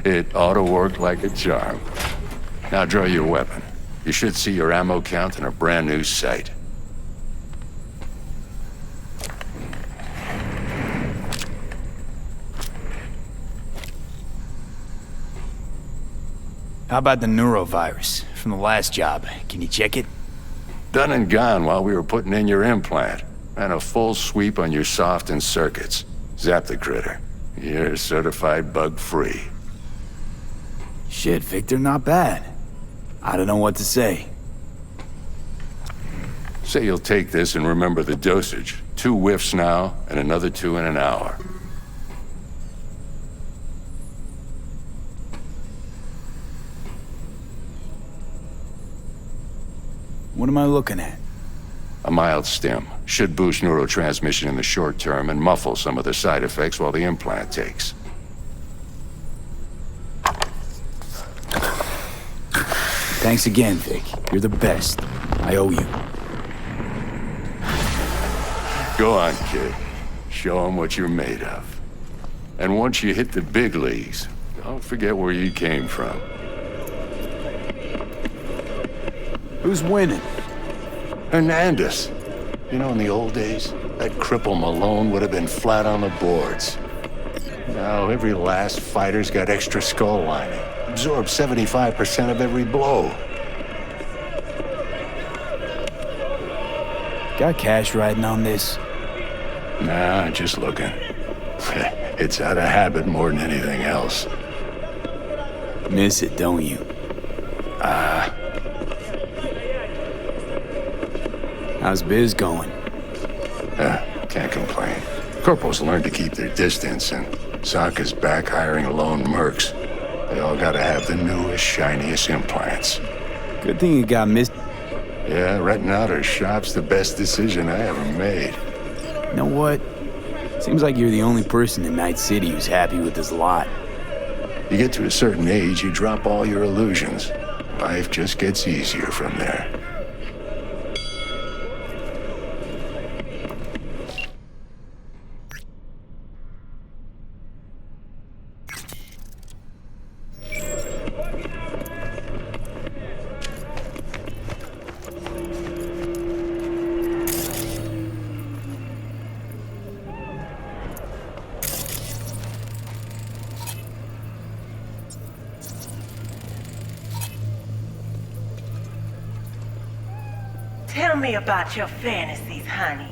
It ought to work like a charm. Now draw your weapon. You should see your ammo count in a brand new sight. How about the neurovirus from the last job? Can you check it? Done and gone while we were putting in your implant. And a full sweep on your soft and circuits. Zap the critter. You're certified bug-free. Shit, Victor, not bad. I don't know what to say. Say you'll take this and remember the dosage. 2 whiffs now, and another 2 in an hour. What am I looking at? A mild stim. Should boost neurotransmission in the short term and muffle some of the side effects while the implant takes. Thanks again, Vic. You're the best. I owe you. Go on, kid. Show them what you're made of. And once you hit the big leagues, don't forget where you came from. Who's winning? Hernandez. You know, in the old days, that cripple Malone would have been flat on the boards. Now, every last fighter's got extra skull lining. Absorbs 75% of every blow. Got cash riding on this? Nah, just looking. It's out of habit more than anything else. Miss it, don't you? How's biz going? Can't complain. Corporals learned to keep their distance, and Sokka's back hiring lone mercs. They all gotta have the newest, shiniest implants. Good thing you got missed. Yeah, renting out her shop's the best decision I ever made. You know what? Seems like you're the only person in Night City who's happy with this lot. You get to a certain age, you drop all your illusions. Life just gets easier from there. Tell me about your fantasies, honey.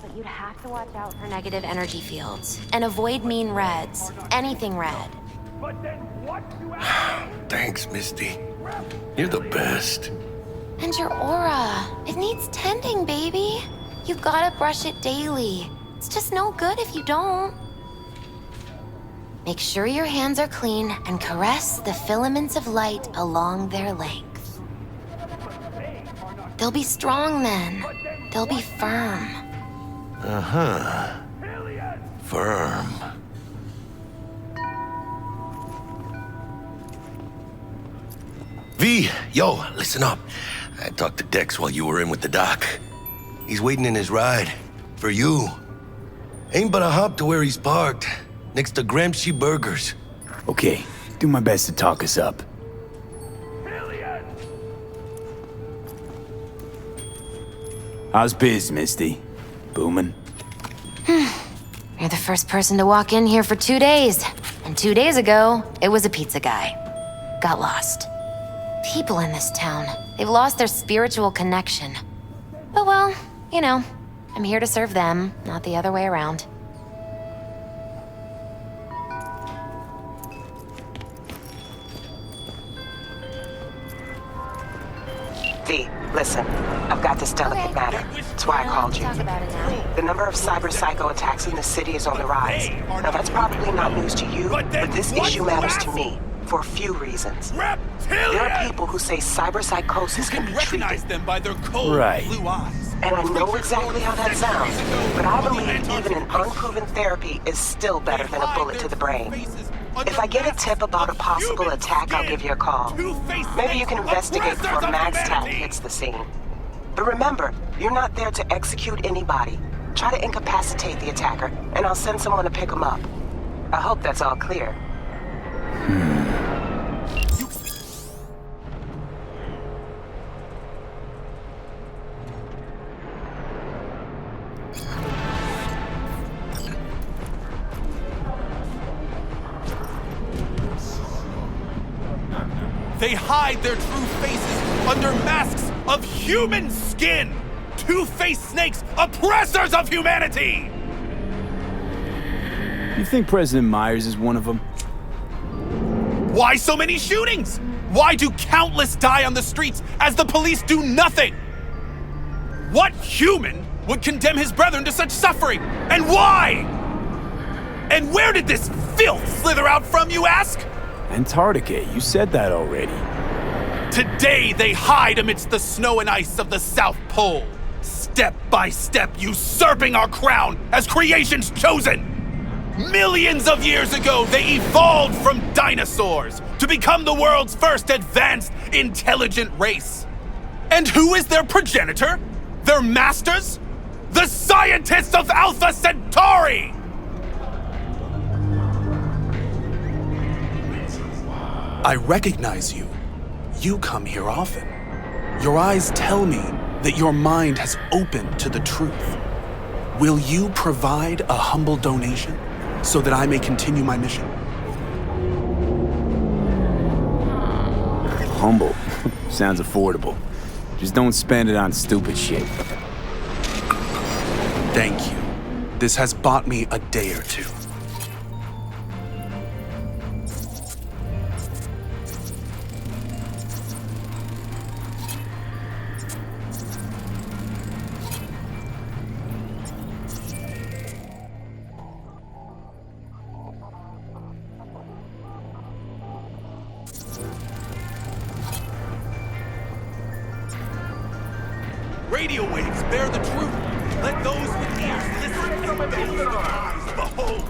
But you'd have to watch out for negative energy fields and avoid mean reds. Anything red. Thanks, Misty. You're the best. And your aura. It needs tending, baby. You've gotta brush it daily. It's just no good if you don't. Make sure your hands are clean and caress the filaments of light along their length. They'll be strong then. They'll be firm. Uh-huh. Firm. V, yo, listen up. I talked to Dex while you were in with the doc. He's waiting in his ride. For you. Ain't but a hop to where he's parked. Next to Gramsci Burgers. Okay, do my best to talk us up. How's biz, Misty? Boomin'? You're the first person to walk in here for 2 days. And 2 days ago, it was a pizza guy. Got lost. People in this town, they've lost their spiritual connection. But well, you know, I'm here to serve them, not the other way around. V, listen. I've got this delicate matter. That's why I called you. The number of cyber psycho attacks in the city is on the rise. Now that's probably not news to you, but this issue matters to me for a few reasons. There are people who say cyber psychosis can be treated. Them by their cold blue eyes. And I know exactly how that sounds, but I believe even an unproven therapy is still better than a bullet to the brain. If I get a tip about a possible attack, I'll give you a call. Maybe you can investigate before MaxTac hits the scene. But remember, you're not there to execute anybody. Try to incapacitate the attacker, and I'll send someone to pick him up. I hope that's all clear. They hide their true faces under masks of human skin! Two-faced snakes, oppressors of humanity! You think President Myers is one of them? Why so many shootings? Why do countless die on the streets as the police do nothing? What human would condemn his brethren to such suffering? And why? And where did this filth slither out from, you ask? Antarctica, you said that already. Today they hide amidst the snow and ice of the South Pole, step by step usurping our crown as creation's chosen. Millions of years ago, they evolved from dinosaurs to become the world's first advanced, intelligent race. And who is their progenitor? Their masters? The scientists of Alpha Centauri! I recognize you. You come here often. Your eyes tell me that your mind has opened to the truth. Will you provide a humble donation so that I may continue my mission? Humble. Sounds affordable. Just don't spend it on stupid shit. Thank you. This has bought me a day or two. Radio waves bear the truth. Let those with ears listen and those with eyes behold.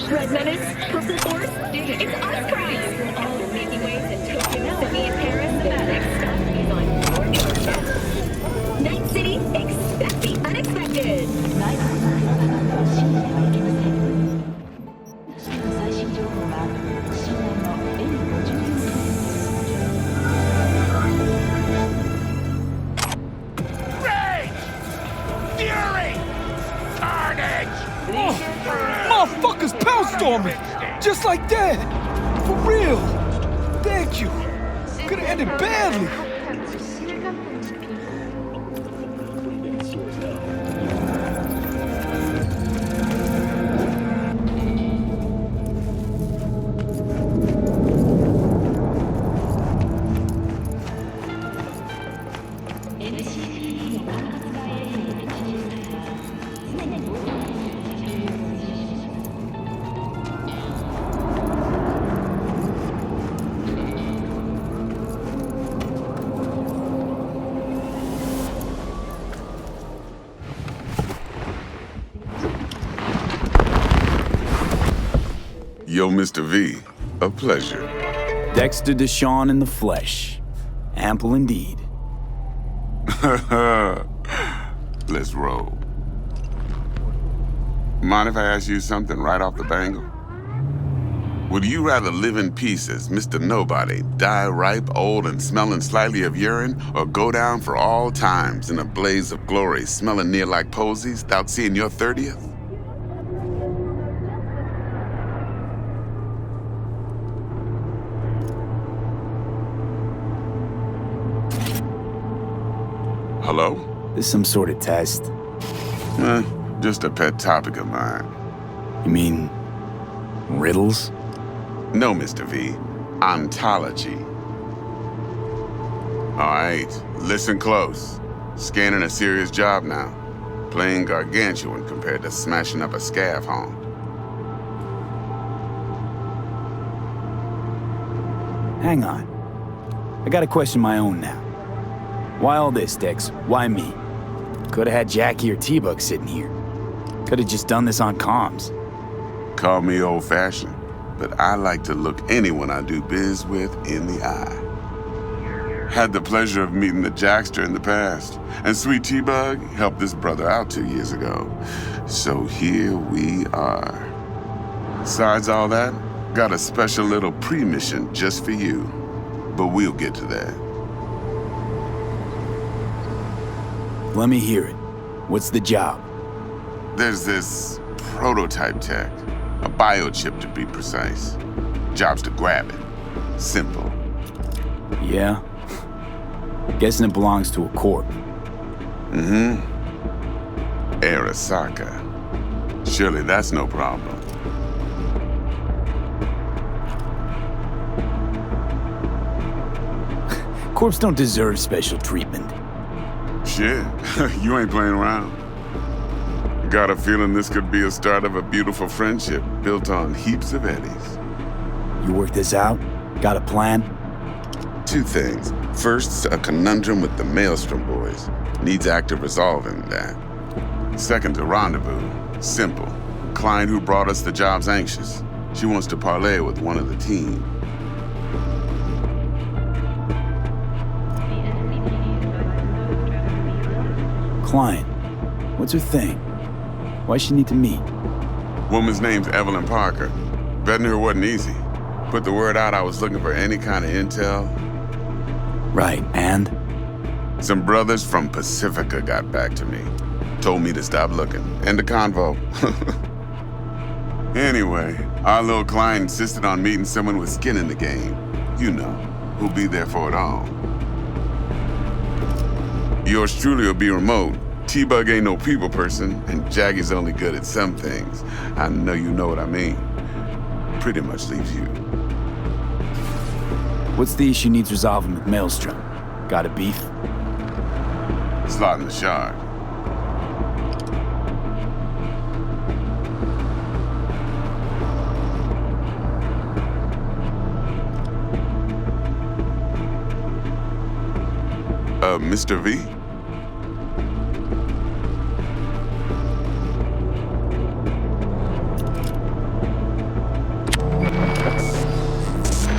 Red Menace, Purple Force, it's us crowd! All the making waves in Tokyo, Sydney, and Paris, the next stop is on your doorstep. Night City, expect the unexpected! Motherfuckers pounced on me! Just like that! For real! Thank you! Could've ended badly! Yo, Mr. V, a pleasure. Dexter Deshawn in the flesh. Ample indeed. Let's roll. Mind if I ask you something right off the bangle? Would you rather live in peace as Mr. Nobody, die ripe, old, and smelling slightly of urine, or go down for all times in a blaze of glory, smelling near like posies, without seeing your 30th? Hello? This some sort of test? Just a pet topic of mine. You mean riddles? No, Mr. V. Ontology. All right, listen close. Scanning a serious job now. Playing gargantuan compared to smashing up a scav haunt. Hang on. I gotta question my own now. Why all this, Dex? Why me? Could've had Jackie or T-Bug sitting here. Could've just done this on comms. Call me old-fashioned, but I like to look anyone I do biz with in the eye. Had the pleasure of meeting the Jackster in the past, and sweet T-Bug helped this brother out 2 years ago. So here we are. Besides all that, got a special little pre-mission just for you. But we'll get to that. Let me hear it. What's the job? There's this prototype tech. A biochip, to be precise. Job's to grab it. Simple. Yeah? Guessing it belongs to a corp. Mm-hmm. Arasaka. Surely that's no problem. Corps don't deserve special treatment. Shit, you ain't playing around. Got a feeling this could be a start of a beautiful friendship built on heaps of eddies. You work this out? Got a plan? Two things. First, a conundrum with the Maelstrom boys. Needs active resolving that. Second, a rendezvous. Simple. Client who brought us the job's anxious. She wants to parlay with one of the team. Client. What's her thing? Why's she need to meet? Woman's name's Evelyn Parker. Betting her wasn't easy. Put the word out I was looking for any kind of intel. Right, and? Some brothers from Pacifica got back to me. Told me to stop looking. End of convo. Anyway, our little client insisted on meeting someone with skin in the game. You know, who'll be there for it all. Yours truly will be remote. T-Bug ain't no people person, and Jaggy's only good at some things. I know you know what I mean. Pretty much leaves you. What's the issue needs resolving with Maelstrom? Got a beef? Slot in the shard. Mr. V?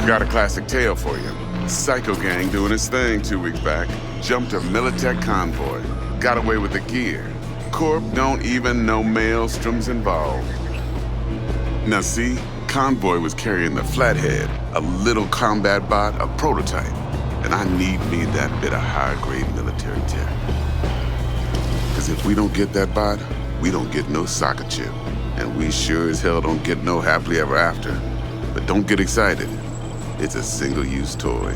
Got a classic tale for you. Psycho gang doing his thing 2 weeks back. Jumped a Militech convoy. Got away with the gear. Corp don't even know Maelstrom's involved. Now see, convoy was carrying the Flathead, a little combat bot, a prototype. And I need me that bit of high-grade military tech. Because if we don't get that bot, we don't get no soccer chip. And we sure as hell don't get no happily ever after. But don't get excited. It's a single-use toy.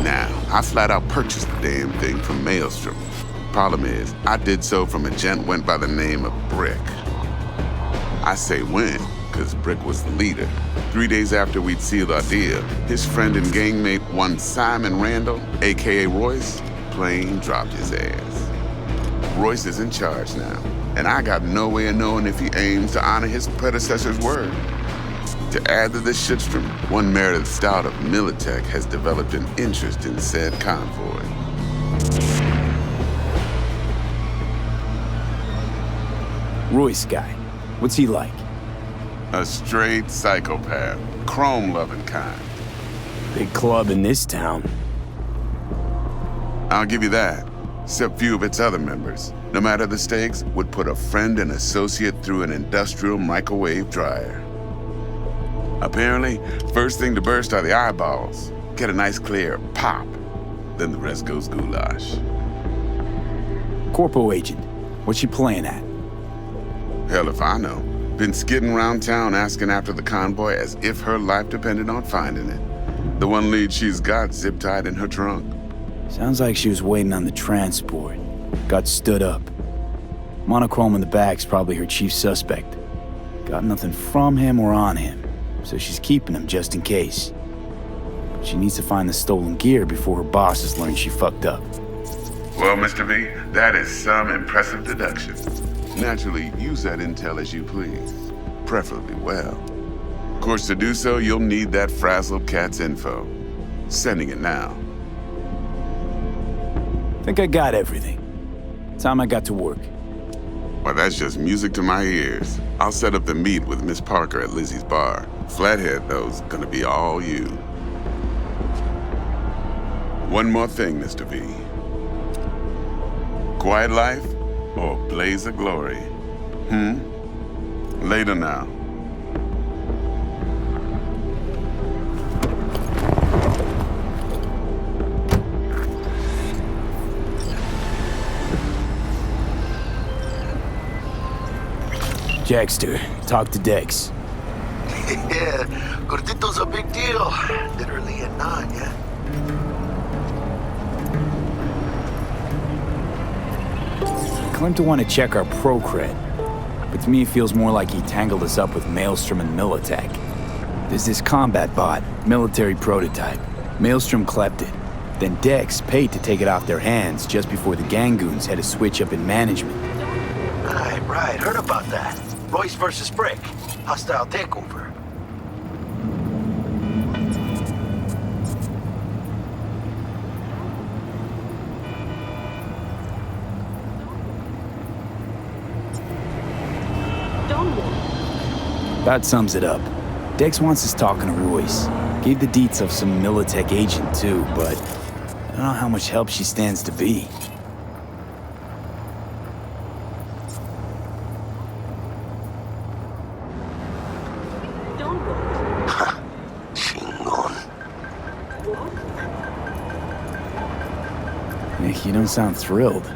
Now, I flat out purchased the damn thing from Maelstrom. Problem is, I did so from a gent went by the name of Brick. I say when, because Brick was the leader. 3 days after we'd sealed our deal, his friend and gangmate, one Simon Randall, aka Royce, plain dropped his ass. Royce is in charge now, and I got no way of knowing if he aims to honor his predecessor's word. To add to this shitstrom, one Meredith Stout of Militech has developed an interest in said convoy. Royce guy. What's he like? A straight psychopath. Chrome-loving kind. Big club in this town. I'll give you that. Except few of its other members, no matter the stakes, would put a friend and associate through an industrial microwave dryer. Apparently, first thing to burst are the eyeballs. Get a nice clear pop. Then the rest goes goulash. Corpo agent. What's she playing at? Hell if I know. Been skidding around town asking after the convoy as if her life depended on finding it. The one lead she's got zip-tied in her trunk. Sounds like she was waiting on the transport. Got stood up. Monochrome in the back's probably her chief suspect. Got nothing from him or on him, so she's keeping him just in case. But she needs to find the stolen gear before her bosses learn she fucked up. Well, Mr. V, that is some impressive deduction. Naturally, use that intel as you please. Preferably well. Of course, to do so, you'll need that frazzled cat's info. Sending it now. Think I got everything. Time I got to work. Well, that's just music to my ears. I'll set up the meet with Miss Parker at Lizzie's bar. Flathead, though's gonna be all you. One more thing, Mr. V. Quiet life or blaze of glory? Later now. Jackster, talk to Dex. Yeah, Gordito's a big deal. Literally and not, yeah. Claimed to want to check our pro cred, but to me it feels more like he tangled us up with Maelstrom and Militech. There's this combat bot, military prototype. Maelstrom clept it. Then Dex paid to take it off their hands just before the Gangoons had a switch up in management. I Right, heard about that. Royce versus Brick. Hostile takeover. That sums it up. Dex wants us talking to Royce. Gave the deets of some Militech agent too, but I don't know how much help she stands to be. Nick, you don't sound thrilled.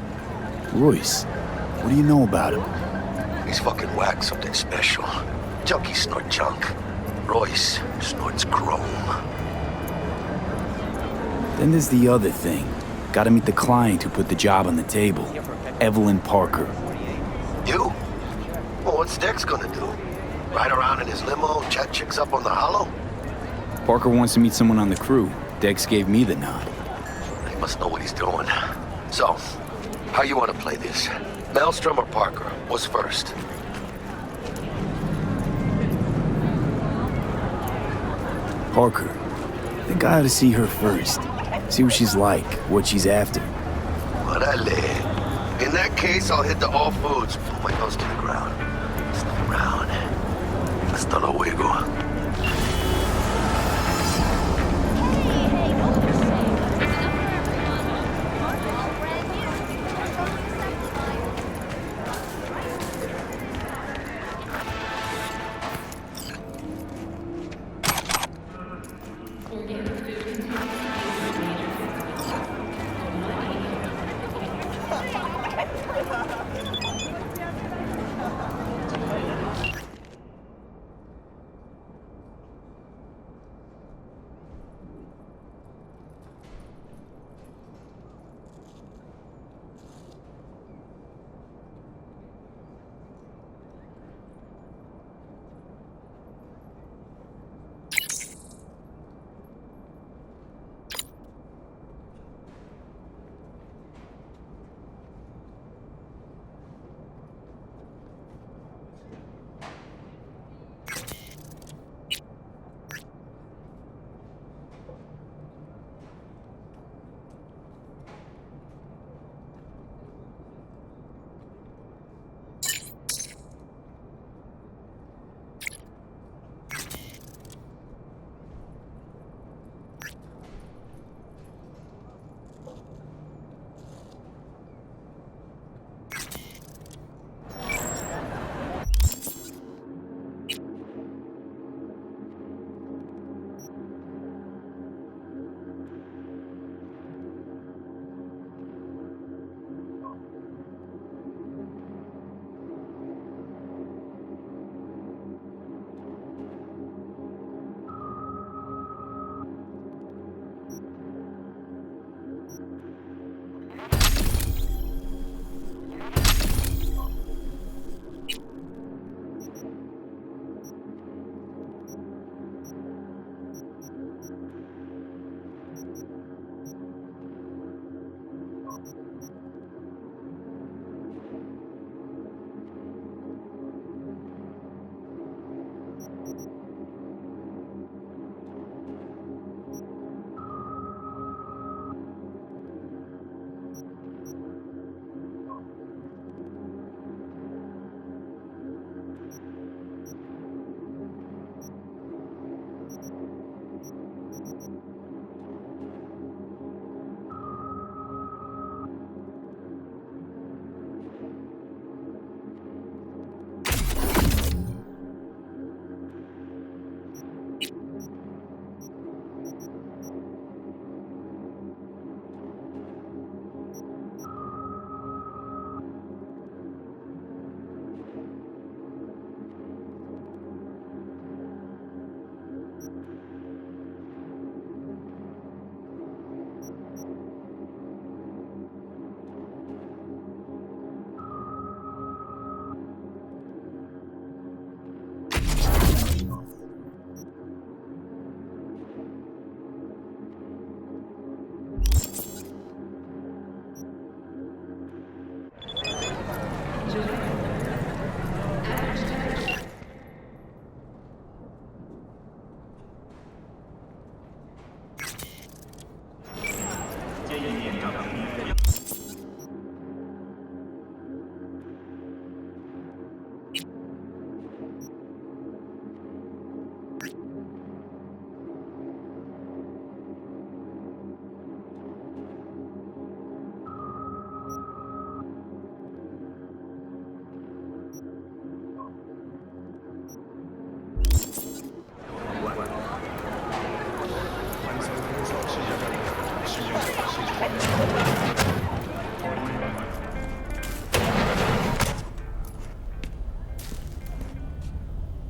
Royce, what do you know about him? He's fucking whack, something special. Junkies snort junk. Royce snorts chrome. Then there's the other thing. Gotta meet the client who put the job on the table. Evelyn Parker. You? Well, what's Dex gonna do? Ride around in his limo, chat chicks up on the hollow? Parker wants to meet someone on the crew. Dex gave me the nod. He must know what he's doing. So, how you want to play this? Maelstrom or Parker? What's first? Parker. I think I ought to see her first. See what she's like, what she's after. Orale. In that case, I'll hit the all foods. Pull my nose to the ground. Sniff around. Hasta luego.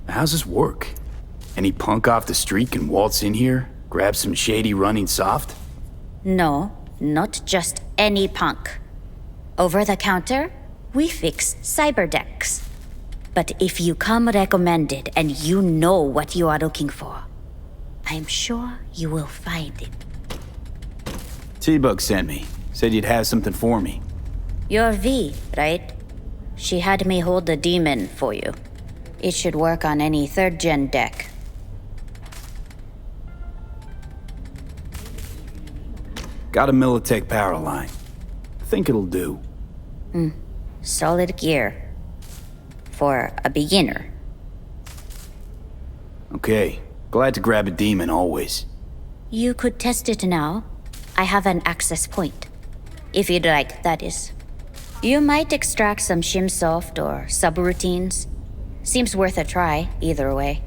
How's this work? Any punk off the street can waltz in here, grab some shady running soft? No, not just any punk. Over the counter, we fix cyber decks. But if you come recommended and you know what you are looking for, I'm sure you will find it. T-Bug sent me. Said you'd have something for me. You're V, right? She had me hold the demon for you. It should work on any 3rd-gen deck. Got a Militech power line. Think it'll do. Solid gear. For a beginner. Okay. Glad to grab a demon always. You could test it now. I have an access point. If you'd like, that is. You might extract some shimsoft or subroutines. Seems worth a try, either way.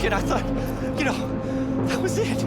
Shit, I thought, you know, that was it.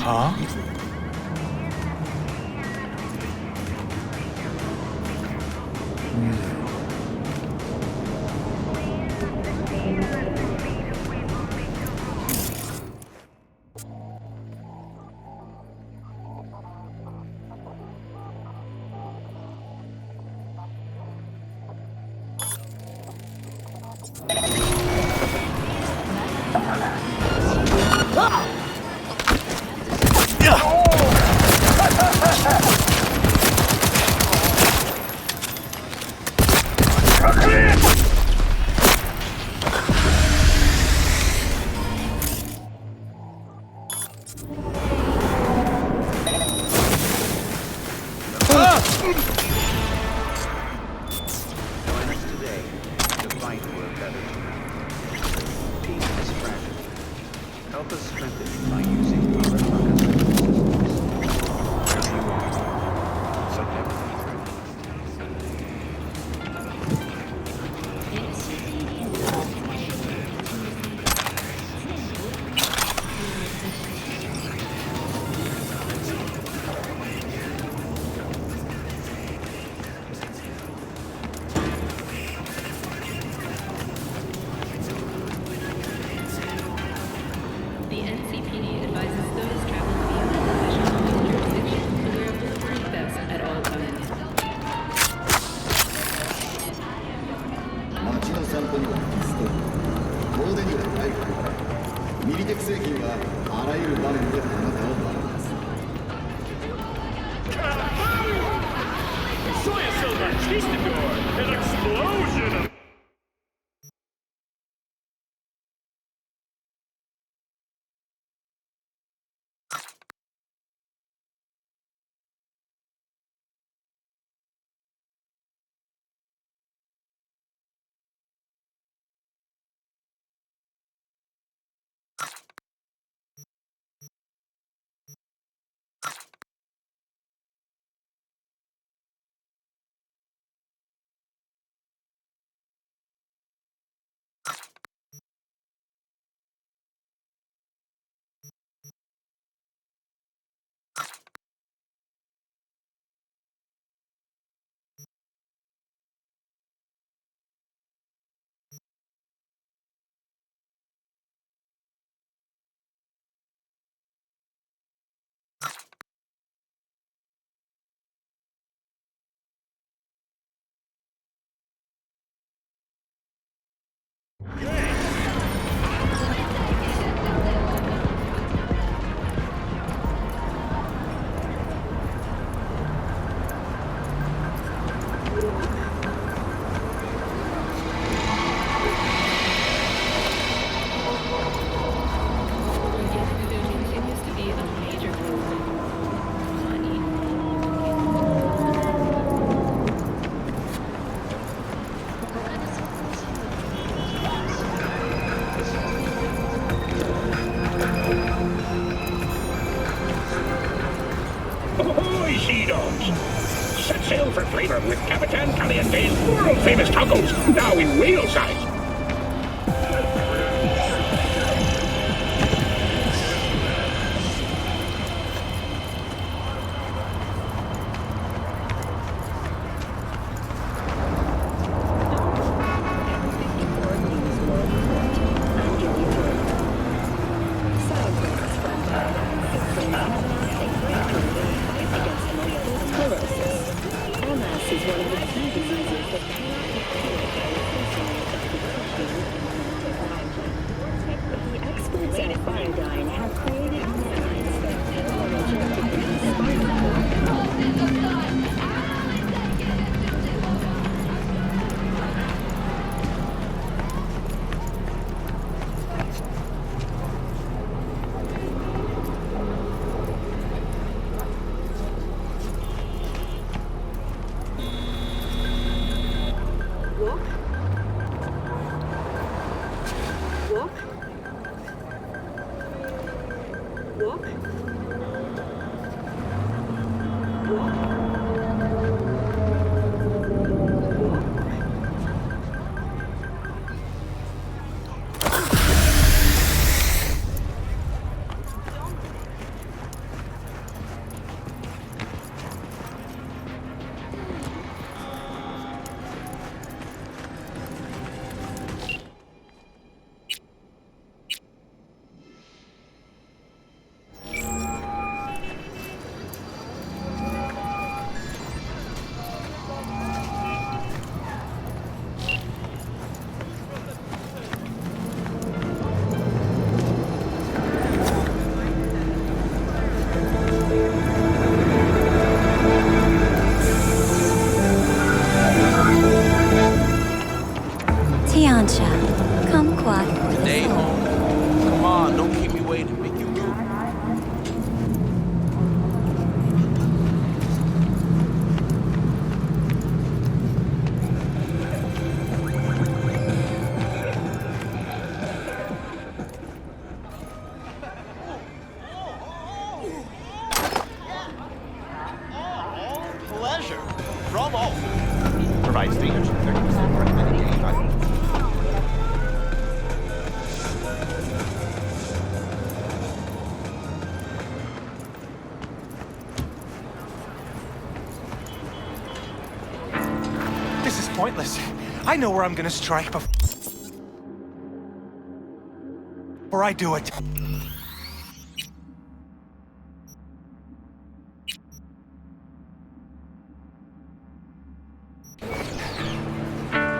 Huh? Help us strengthen by using other market An explosion of famous tacos, now in real size. Stay home. Come on, don't keep me waiting. Make you move. Pleasure. From all. Provides 330% recommended daily value. This is pointless. I know where I'm gonna strike before I do it.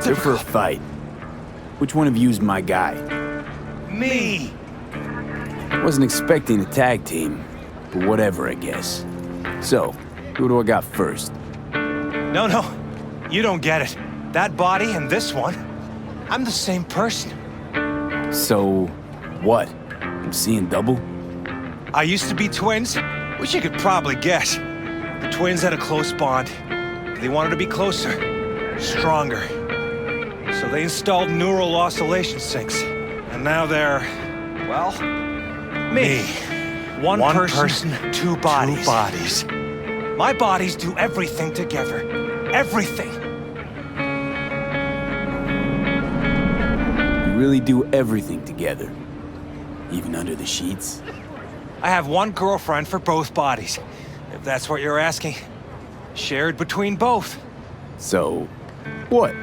They're for a fight. Which one of you's my guy? Me! Wasn't expecting a tag team, but whatever, I guess. So, who do I got first? No, you don't get it. That body and this one, I'm the same person. So, what? I'm seeing double? I used to be twins, which you could probably guess. The twins had a close bond. They wanted to be closer, stronger. So they installed neural oscillation syncs. And now they're, well, me. One person, two bodies. My bodies do everything together. Everything. You really do everything together? Even under the sheets? I have one girlfriend for both bodies, if that's what you're asking. Shared between both. So, what?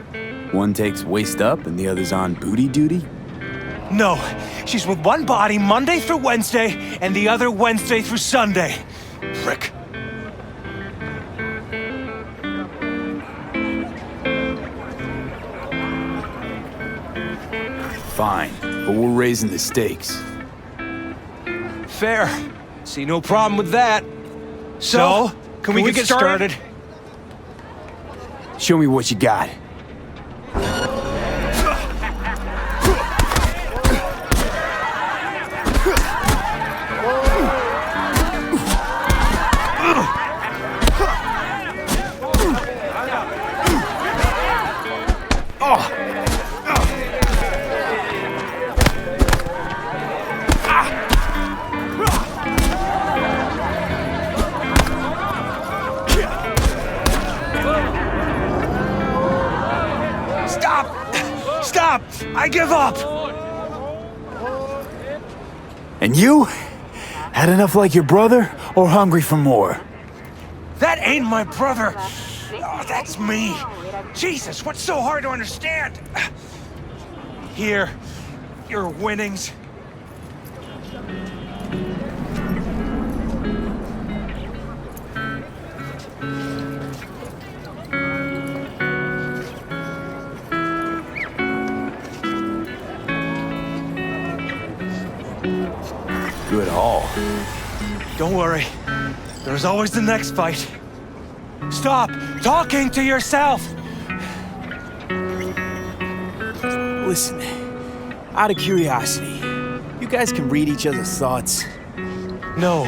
One takes waist up and the other's on booty duty? No, she's with one body Monday through Wednesday and the other Wednesday through Sunday. Prick. Fine, but we're raising the stakes. Fair. See no problem with that. So, can we get started? Show me what you got. Stop! I give up! And you? Had enough like your brother, or hungry for more? That ain't my brother! Oh, that's me! Jesus, what's so hard to understand? Here, your winnings. Good haul. Don't worry. There's always the next fight. Stop talking to yourself! Listen, out of curiosity, you guys can read each other's thoughts? No.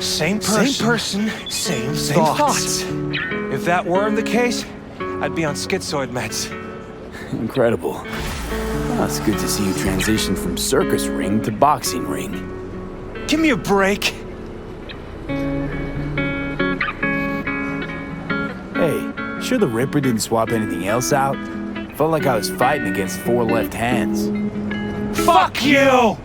Same person, same thoughts. If that weren't the case, I'd be on schizoid meds. Incredible. Well, it's good to see you transition from circus ring to boxing ring. Give me a break. Hey, sure the Ripper didn't swap anything else out? Felt like I was fighting against 4 left hands. Fuck you!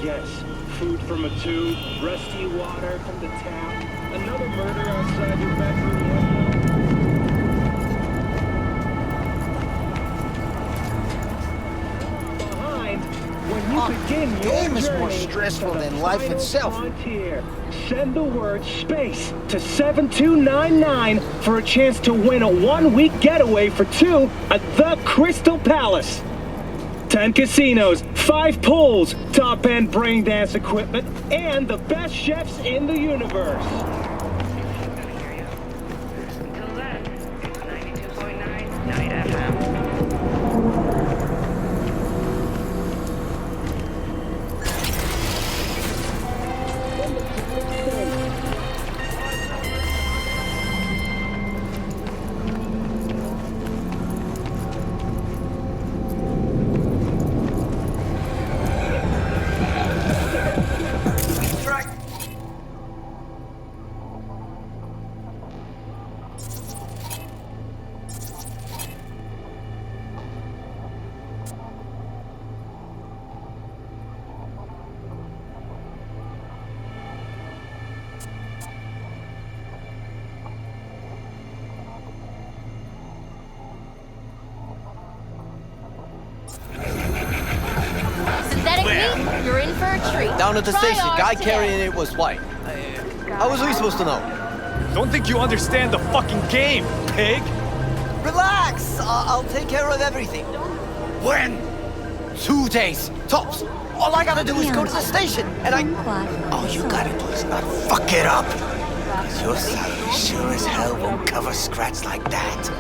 Yes, food from a tube, rusty water from the tap, another murder outside your bedroom window. Behind, when you begin your game is more journey stressful to the than life final itself. Frontier. Send the word SPACE to 7299 for a chance to win a one-week getaway for 2 at the Crystal Palace. 10 casinos, 5 pools, top-end brain dance equipment, and the best chefs in the universe. Until then, it's 92.9 Night FM. Synthetic meat? You're in for a treat. Down at the Try station, ours guy today. carrying it was white. How was we supposed to know? Don't think you understand the fucking game, pig! Relax! I'll take care of everything. When? 2 days, tops. All I gotta do is go to the station, and all you gotta do is not fuck it up. 'Cause your salary sure as hell won't cover scratch like that.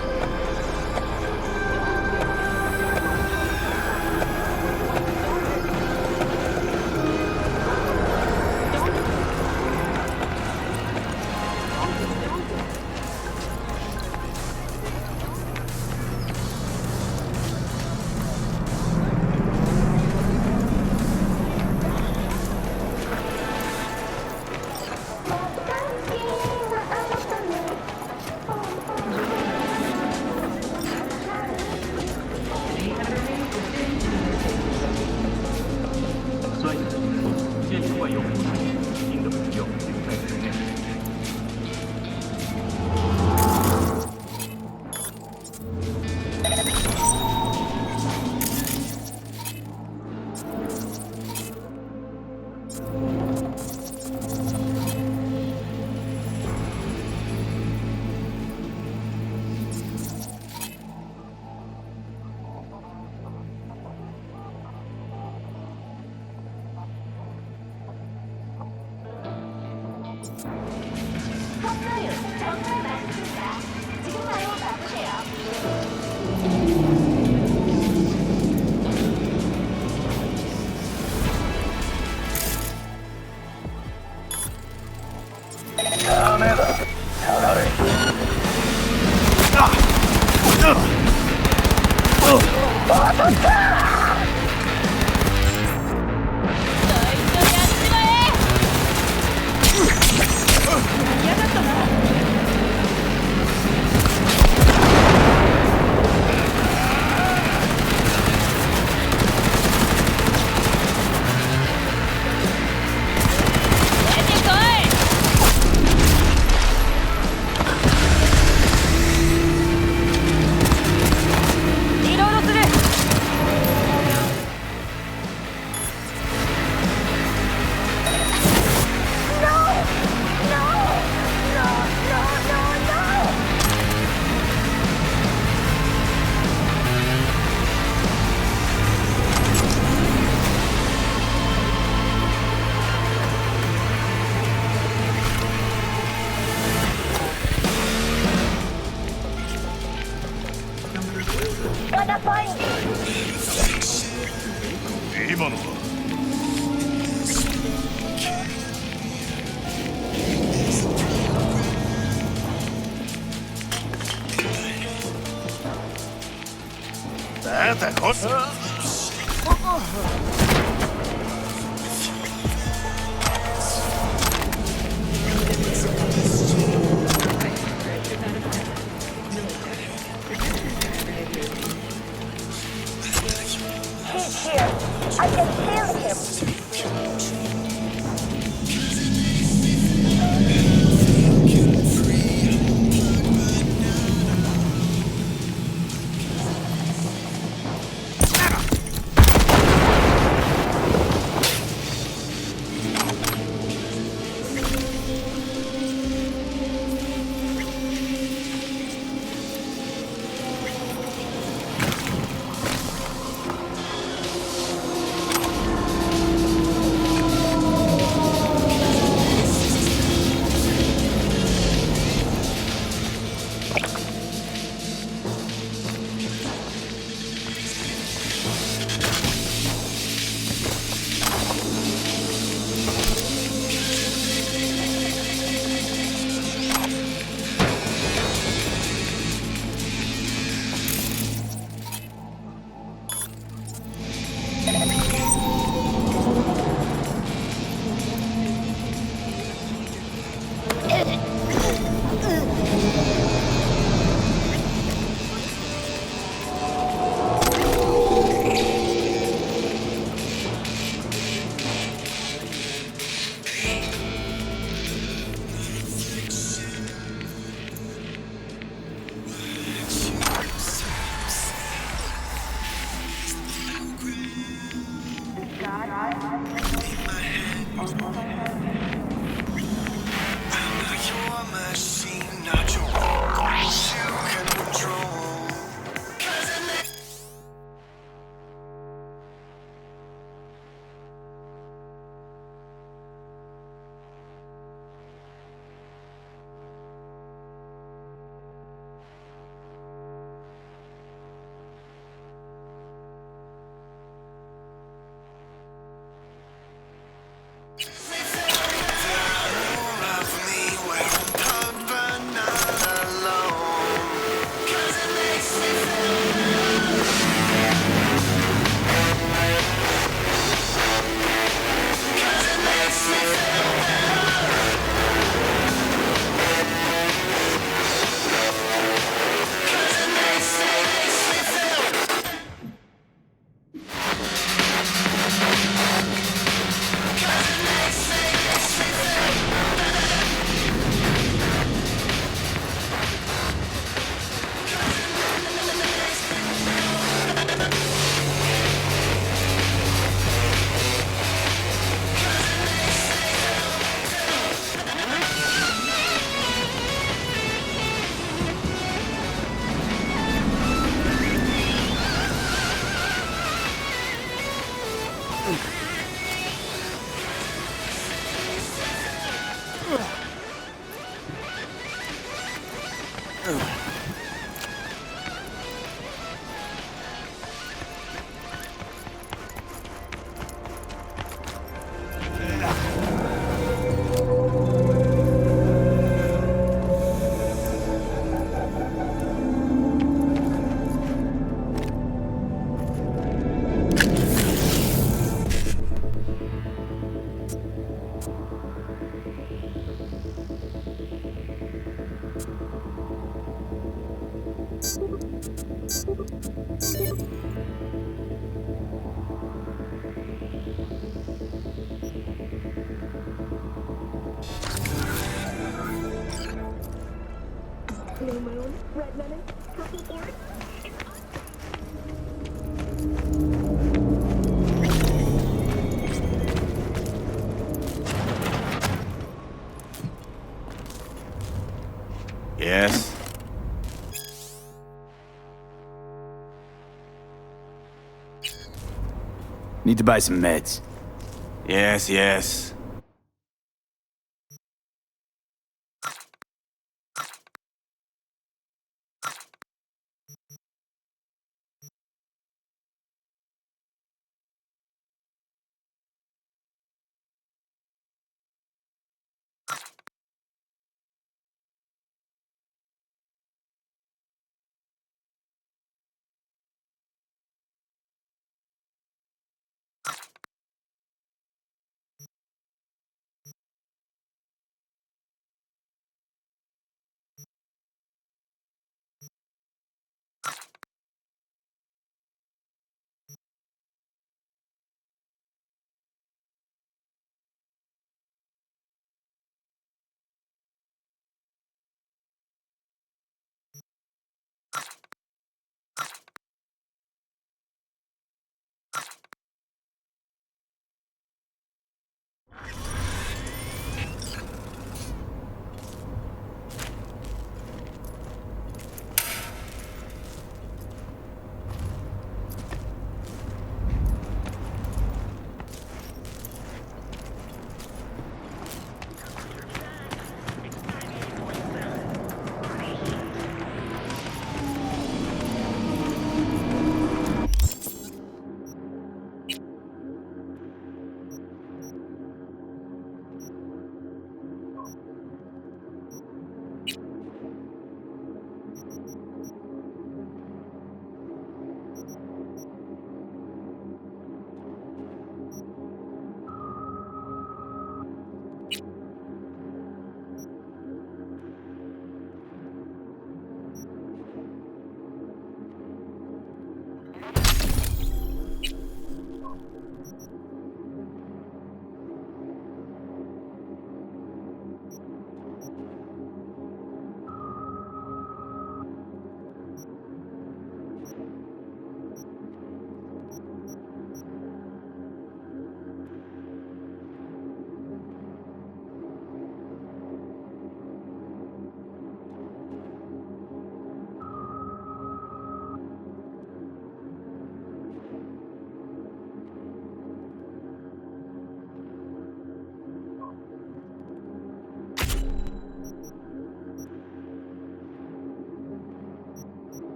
Red Menace, Purple Force. Yes? Need to buy some meds. Yes.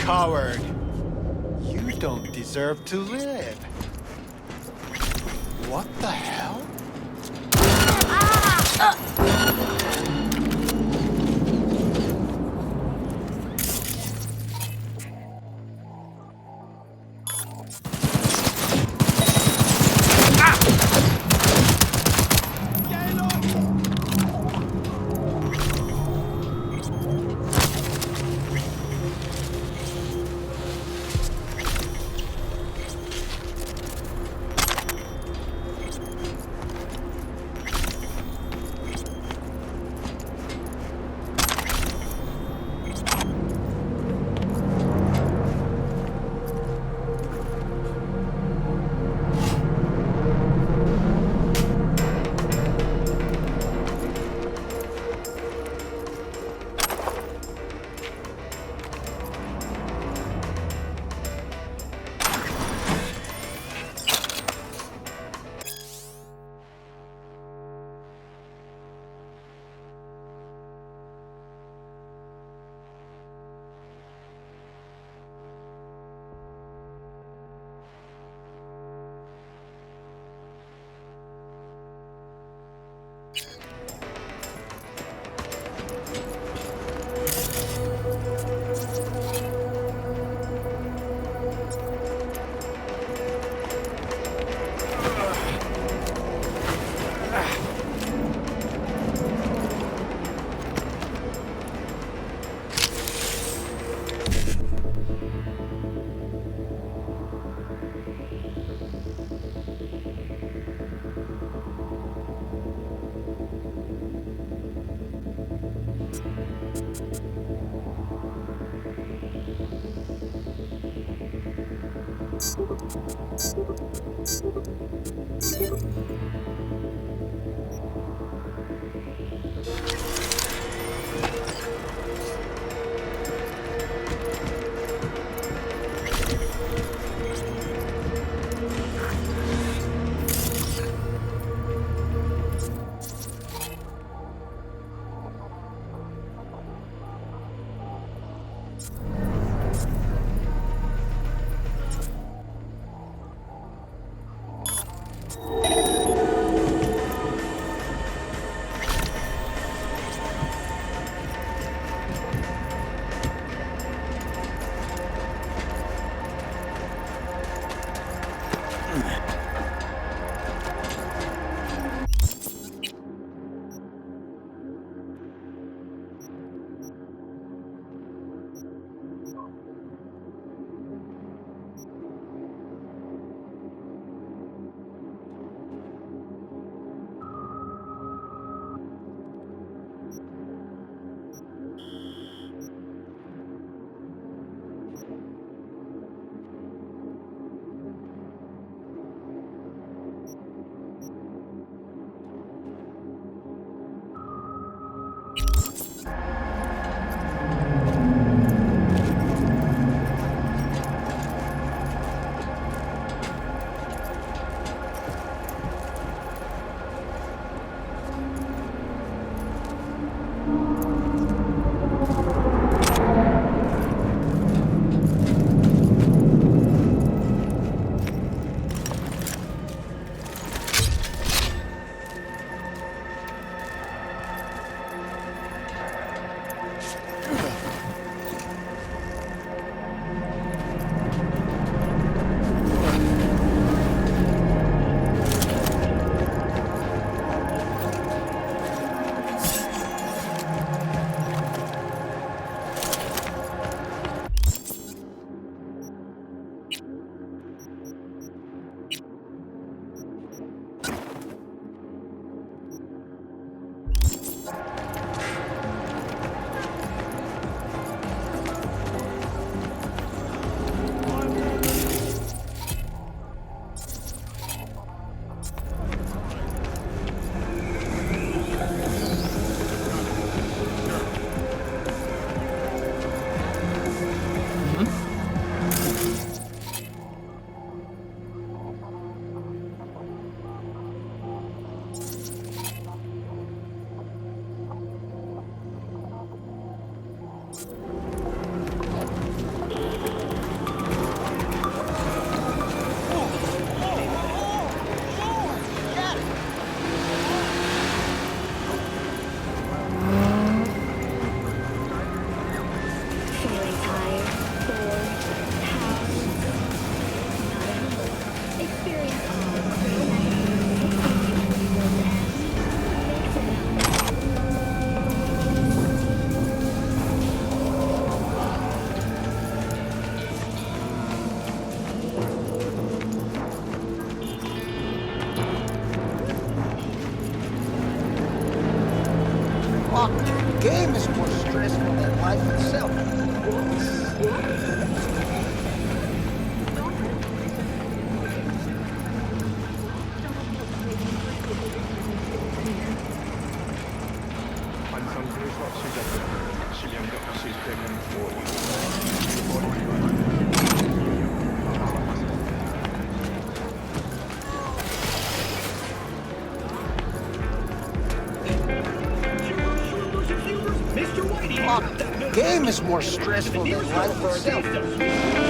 coward. You don't deserve to live. What the hell? game is more stressful than life itself.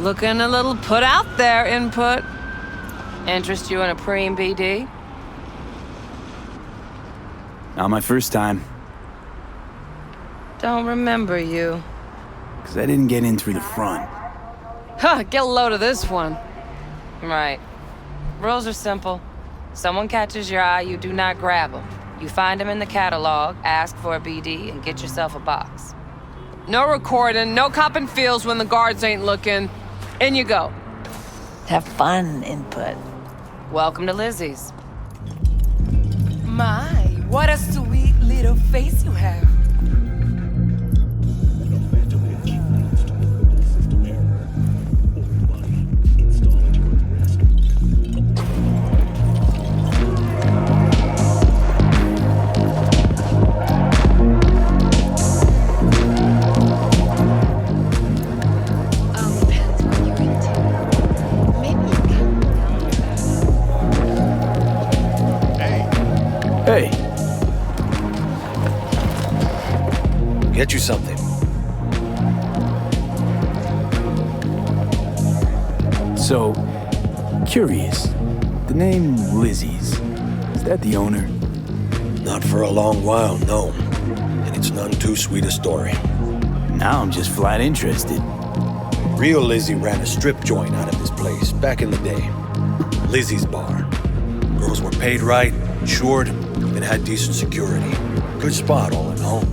Looking a little put out there, Input. Interest you in a preem BD? Not my first time. Don't remember you. Because I didn't get in through the front. Huh, get a load of this one. Right. Rules are simple. Someone catches your eye, you do not grab them. You find them in the catalog, ask for a BD, and get yourself a box. No recording, no copping feels when the guards ain't looking. In you go. Have fun, Input. Welcome to Lizzie's. My, what a sweet little face you have. Hey. Get you something. So, curious. The name Lizzie's, is that the owner? Not for a long while, no. And it's none too sweet a story. Now I'm just flat interested. Real Lizzie ran a strip joint out of this place back in the day. Lizzie's Bar. Girls were paid right, insured, and had decent security. Good spot, all in all.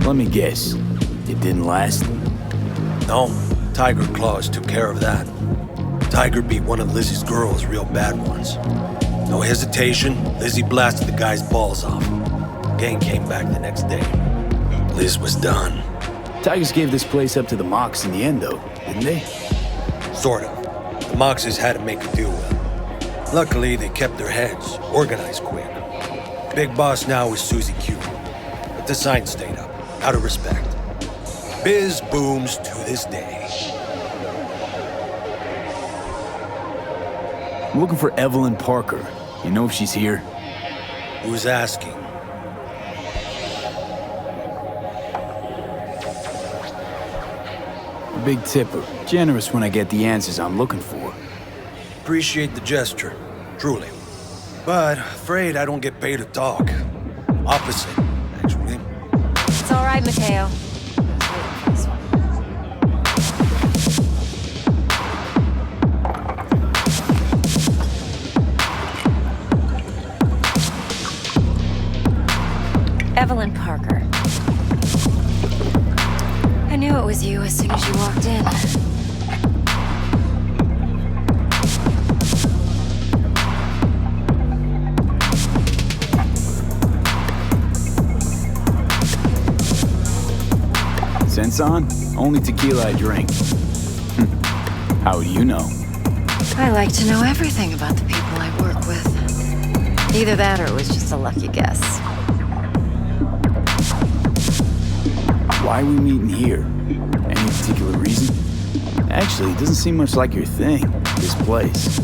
Let me guess. It didn't last? No, Tiger Claws took care of that. Tiger beat one of Lizzie's girls, real bad ones. No hesitation, Lizzie blasted the guy's balls off. Gang came back the next day. Liz was done. Tigers gave this place up to the Mox in the end, though, didn't they? Sort of. The Moxes had to make a deal with them. Luckily, they kept their heads, organized quick. Big boss now is Susie Q. But the sign stayed up, out of respect. Biz booms to this day. I'm looking for Evelyn Parker. You know if she's here? Who's asking? A big tipper. Generous when I get the answers I'm looking for. Appreciate the gesture, truly. But afraid I don't get paid to talk. Opposite, actually. It's all right, Mateo. Evelyn Parker. I knew it was you as soon as you walked in. Sense on? Only tequila I drink. How do you know? I like to know everything about the people I work with. Either that or it was just a lucky guess. Why are we meeting here? Any particular reason? Actually, it doesn't seem much like your thing, this place.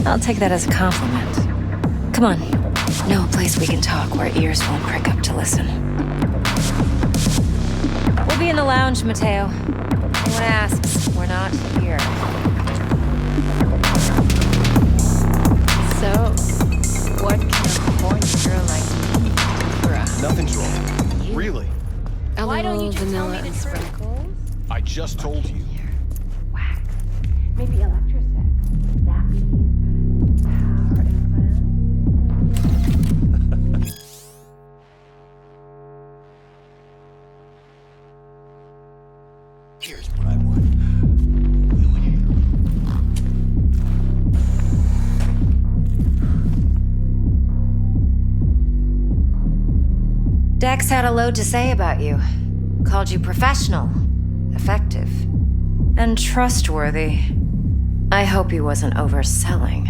I'll take that as a compliment. Come on. No place we can talk where ears won't prick up to listen. We'll be in the lounge, Mateo. Anyone asks, we're not here. So, what can a horny girl like me do for a... Nothing's wrong. Really? Why don't you just vanilla and sprinkles? I just told you. Maybe electrosex. Zappies. Power implants. Here's what I want. Dex had a load to say about you. Called you professional, effective, and trustworthy. I hope he wasn't overselling.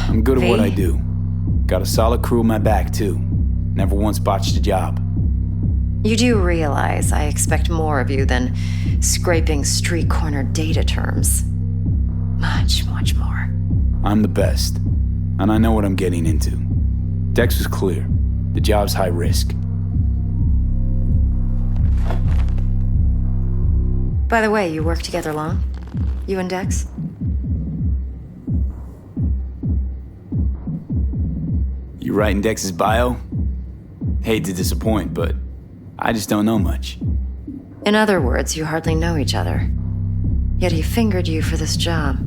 I'm good at what V? I do. Got a solid crew on my back, too. Never once botched a job. You do realize I expect more of you than scraping street corner data terms. Much, much more. I'm the best, and I know what I'm getting into. Dex was clear. The job's high risk. By the way, you work together long? You and Dex? You writing Dex's bio? Hate to disappoint, but I just don't know much. In other words, you hardly know each other. Yet he fingered you for this job.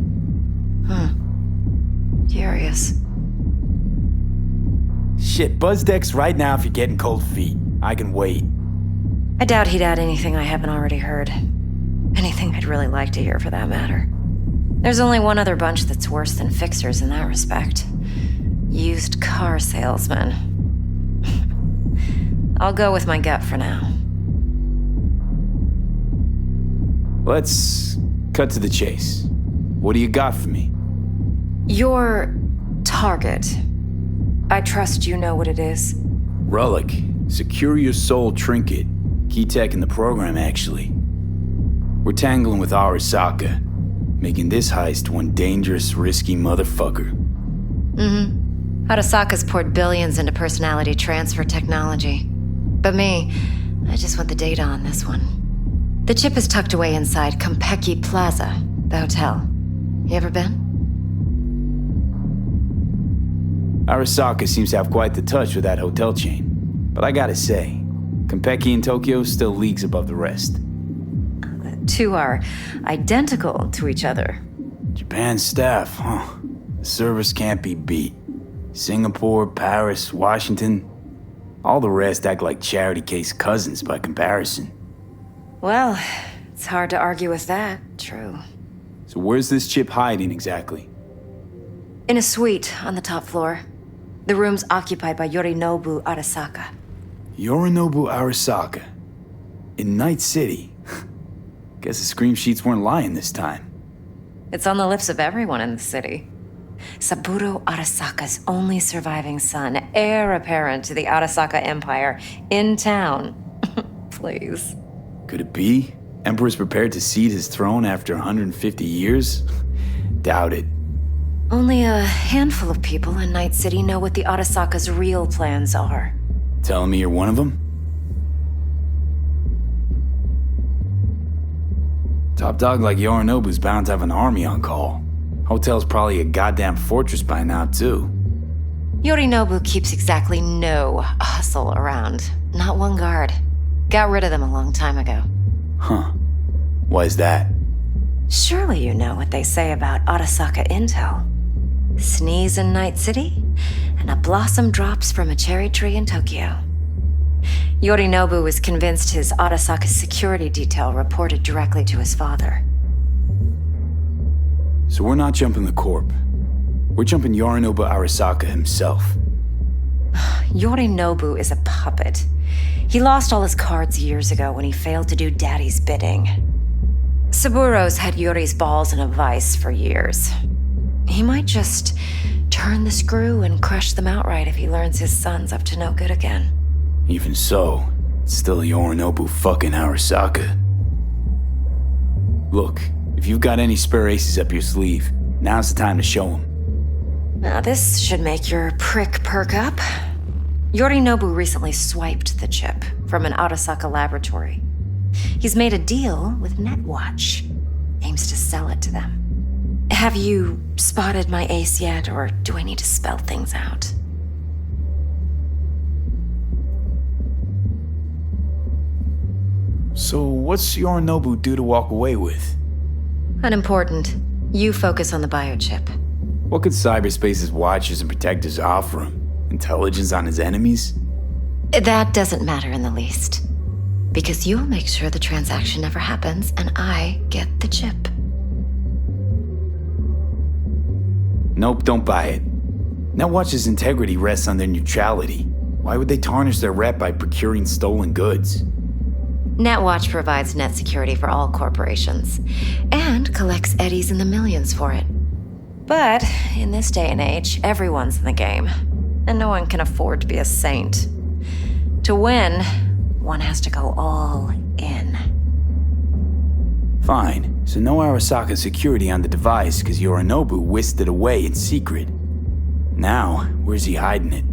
Curious. Shit, buzz Dex right now if you're getting cold feet. I can wait. I doubt he'd add anything I haven't already heard. Anything I'd really like to hear, for that matter. There's only one other bunch that's worse than fixers in that respect. Used car salesmen. I'll go with my gut for now. Let's cut to the chase. What do you got for me? Your target. I trust you know what it is. Relic. Secure your soul trinket. Key tech in the program, actually. We're tangling with Arasaka, making this heist one dangerous, risky motherfucker. Arasaka's poured billions into personality transfer technology. But me, I just want the data on this one. The chip is tucked away inside Kompeki Plaza, the hotel. You ever been? Arasaka seems to have quite the touch with that hotel chain. But I gotta say, Kompeki in Tokyo still leagues above the rest. The two are identical to each other. Japan's staff, huh? The service can't be beat. Singapore, Paris, Washington. All the rest act like charity case cousins by comparison. Well, It's hard to argue with that, true. So where's this chip hiding exactly? In a suite on the top floor. The room's occupied by Yorinobu Arasaka. Yorinobu Arasaka. In Night City. Guess the scream sheets weren't lying this time. It's on the lips of everyone in the city. Saburo Arasaka's only surviving son, heir apparent to the Arasaka Empire, in town. Please. Could it be? Emperor's prepared to cede his throne after 150 years? Doubt it. Only a handful of people in Night City know what the Arasaka's real plans are. Telling me you're one of them? Top dog like Yorinobu's bound to have an army on call. Hotel's probably a goddamn fortress by now, too. Yorinobu keeps exactly no hustle around. Not one guard. Got rid of them a long time ago. Huh. Why is that? Surely you know what they say about Arasaka intel. Sneeze in Night City, and a blossom drops from a cherry tree in Tokyo. Yorinobu was convinced his Arasaka security detail reported directly to his father. So we're not jumping the Corp. We're jumping Yorinobu Arasaka himself. Yorinobu is a puppet. He lost all his cards years ago when he failed to do Daddy's bidding. Saburo's had Yuri's balls in a vice for years. He might just turn the screw and crush them outright if he learns his son's up to no good again. Even so, it's still Yorinobu fucking Arasaka. Look, if you've got any spare aces up your sleeve, now's the time to show them. Now this should make your prick perk up. Yorinobu recently swiped the chip from an Arasaka laboratory. He's made a deal with Netwatch. Aims to sell it to them. Have you spotted my ace yet, or do I need to spell things out? So what's Yorinobu due to walk away with? Unimportant. You focus on the biochip. What could cyberspace's watchers and protectors offer him? Intelligence on his enemies? That doesn't matter in the least. Because you'll make sure the transaction never happens, and I get the chip. Nope, don't buy it. Netwatch's integrity rests on their neutrality. Why would they tarnish their rep by procuring stolen goods? Netwatch provides net security for all corporations, and collects eddies in the millions for it. But in this day and age, everyone's in the game, and no one can afford to be a saint. To win, one has to go all in. Fine, so no Arasaka security on the device because Yorinobu whisked it away in secret. Now, where's he hiding it?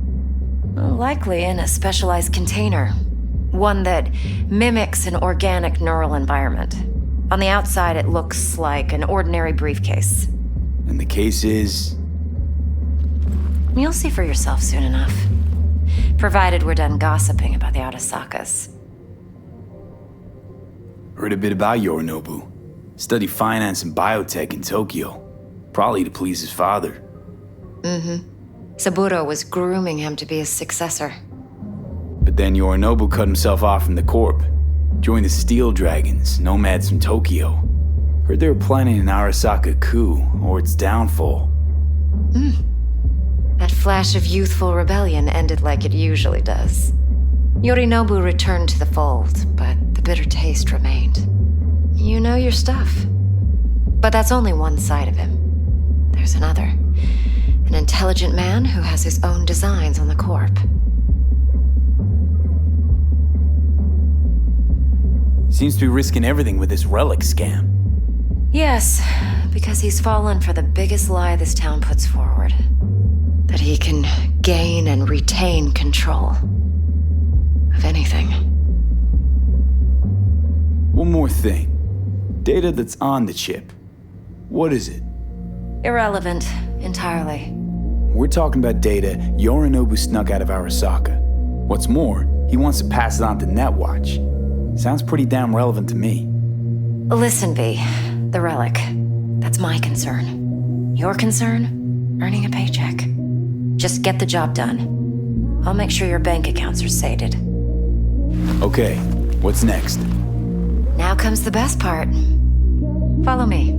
Likely in a specialized container. One that mimics an organic neural environment. On the outside, it looks like an ordinary briefcase. And the case is? You'll see for yourself soon enough. Provided we're done gossiping about the Arasakas. Heard a bit about Yorinobu. Studied finance and biotech in Tokyo. Probably to please his father. Mm-hmm. Saburo was grooming him to be his successor. But then Yorinobu cut himself off from the Corp. Joined the Steel Dragons, nomads from Tokyo. Heard they were planning an Arasaka coup, or its downfall. That flash of youthful rebellion ended like it usually does. Yorinobu returned to the fold, but the bitter taste remained. You know your stuff. But that's only one side of him. There's another. An intelligent man who has his own designs on the Corp. Seems to be risking everything with this relic scam. Yes, because he's fallen for the biggest lie this town puts forward. That he can gain and retain control of anything. One more thing. Data that's on the chip. What is it? Irrelevant, entirely. We're talking about data Yorinobu snuck out of Arasaka. What's more, he wants to pass it on to Netwatch. Sounds pretty damn relevant to me. Listen, V. The relic. That's my concern. Your concern? Earning a paycheck. Just get the job done. I'll make sure your bank accounts are sated. Okay, what's next? Now comes the best part. Follow me.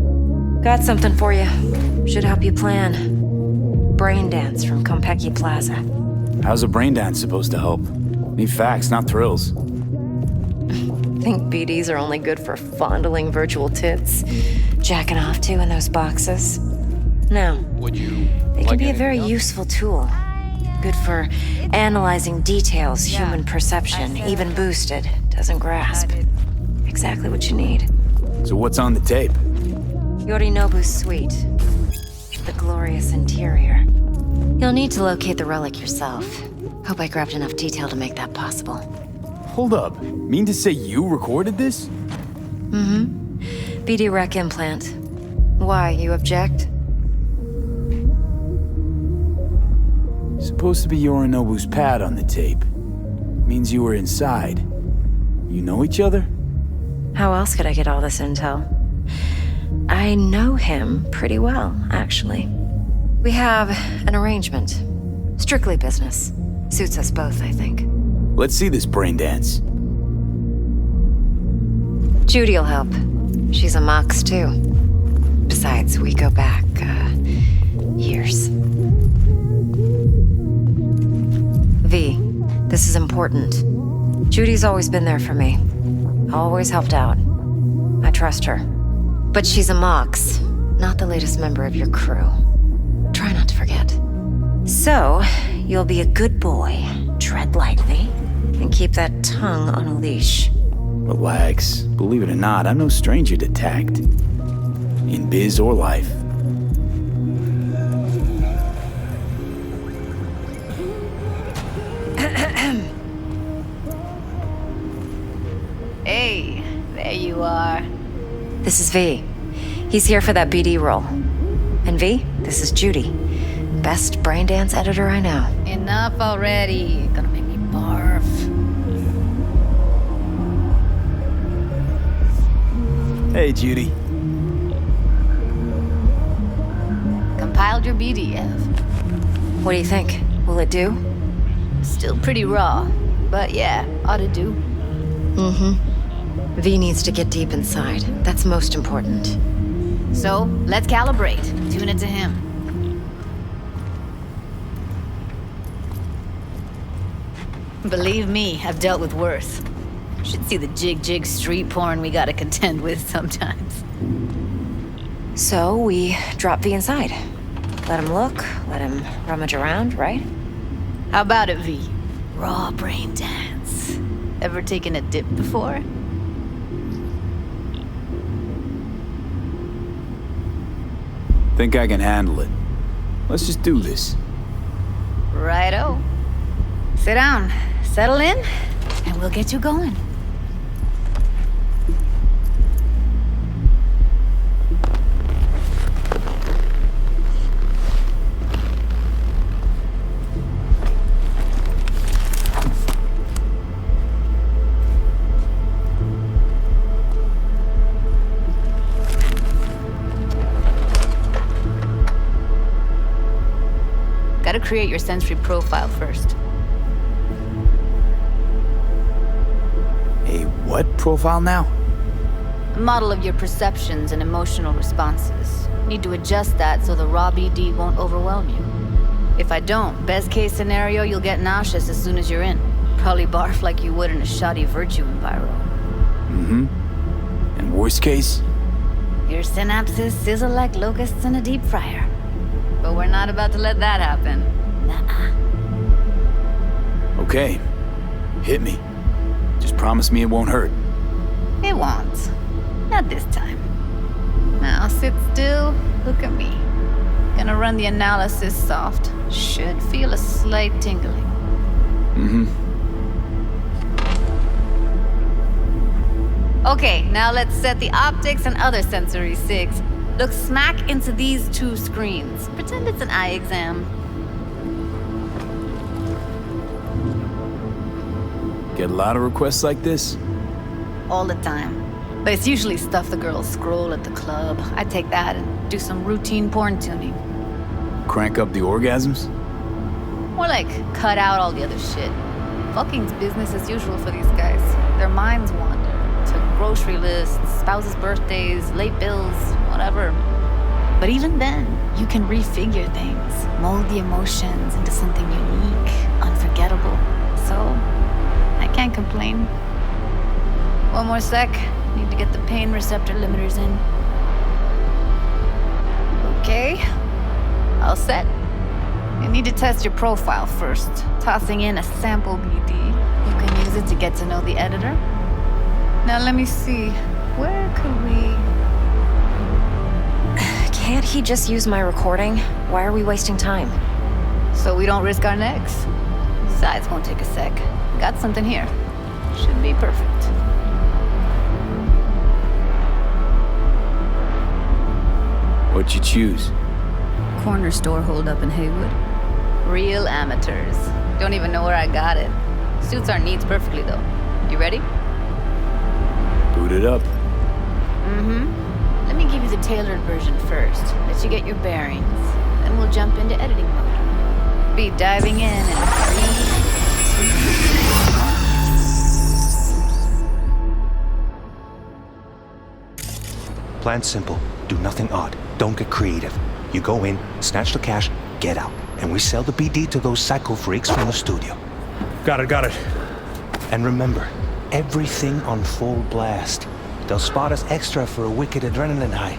Got something for you. Should help you plan. Brain dance from Konpeki Plaza. How's a brain dance supposed to help? Need facts, not thrills. Think BDs are only good for fondling virtual tits, jacking off to in those boxes? No. Would you They can be a very useful tool. Good for analyzing details human perception, even boosted, doesn't grasp. Exactly what you need. So what's on the tape? Yorinobu's suite. The glorious interior. You'll need to locate the relic yourself. Hope I grabbed enough detail to make that possible. Hold up. Mean to say you recorded this? Mm-hmm. BD Rec implant. Why, you object? Supposed to be Yorinobu's pad on the tape. Means you were inside. You know each other? How else could I get all this intel? I know him pretty well, actually. We have an arrangement. Strictly business. Suits us both, I think. Let's see this brain dance. Judy'll help. She's a Mox, too. Besides, we go back, years. V, this is important. Judy's always been there for me. Always helped out. I trust her. But she's a Mox, not the latest member of your crew. Try not to forget. So, you'll be a good boy, tread lightly, and keep that tongue on a leash. Relax. Believe it or not, I'm no stranger to tact. In biz or life. Hey, there you are. This is V. He's here for that BD role. And V, this is Judy. Best brain dance editor I know. Enough already. Gonna make me barf. Hey, Judy. Compiled your BDF. What do you think? Will it do? Still pretty raw, but yeah, ought to do. Mm-hmm. V needs to get deep inside. That's most important. So, let's calibrate. Tune it to him. Believe me, I've dealt with worse. Should see the jig street porn we gotta contend with sometimes. So, we drop V inside. Let him look, let him rummage around, right? How about it, V? Raw brain dance. Ever taken a dip before? Think I can handle it. Let's just do this. Righto. Sit down, settle in, and we'll get you going. Gotta create your sensory profile first. A what profile now? A model of your perceptions and emotional responses. Need to adjust that so the raw BD won't overwhelm you. If I don't, best case scenario, you'll get nauseous as soon as you're in. Probably barf like you would in a shoddy virtue enviro. Mm-hmm. And worst case? Your synapses sizzle like locusts in a deep fryer. But we're not about to let that happen. Nuh-uh. Okay. Hit me. Just promise me it won't hurt. It won't. Not this time. Now sit still, look at me. Gonna run the analysis soft. Should feel a slight tingling. Mm-hmm. Okay, now let's set the optics and other sensory sigs. Look smack into these two screens. Pretend it's an eye exam. Get a lot of requests like this? All the time. But it's usually stuff the girls scroll at the club. I take that and do some routine porn tuning. Crank up the orgasms? More like cut out all the other shit. Fucking's business as usual for these guys. Their minds wander to grocery lists, spouses' birthdays, late bills, whatever. But even then, you can refigure things, mold the emotions into something unique, unforgettable. So, I can't complain. One more sec. Need to get the pain receptor limiters in. Okay. All set. You need to test your profile first, tossing in a sample BD. You can use it to get to know the editor. Now let me see. Where could we... Can't he just use my recording? Why are we wasting time? So we don't risk our necks. Besides, won't take a sec. Got something here. Should be perfect. What'd you choose? Corner store holdup in Haywood. Real amateurs. Don't even know where I got it. Suits our needs perfectly, though. You ready? Boot it up. Let me give you the tailored version first. Let you get your bearings. Then we'll jump into editing mode. Be diving in 3, 2... Plan simple. Do nothing odd. Don't get creative. You go in, snatch the cash, get out. And we sell the BD to those psycho freaks from the studio. Got it. And remember, everything on full blast. They'll spot us extra for a wicked adrenaline high.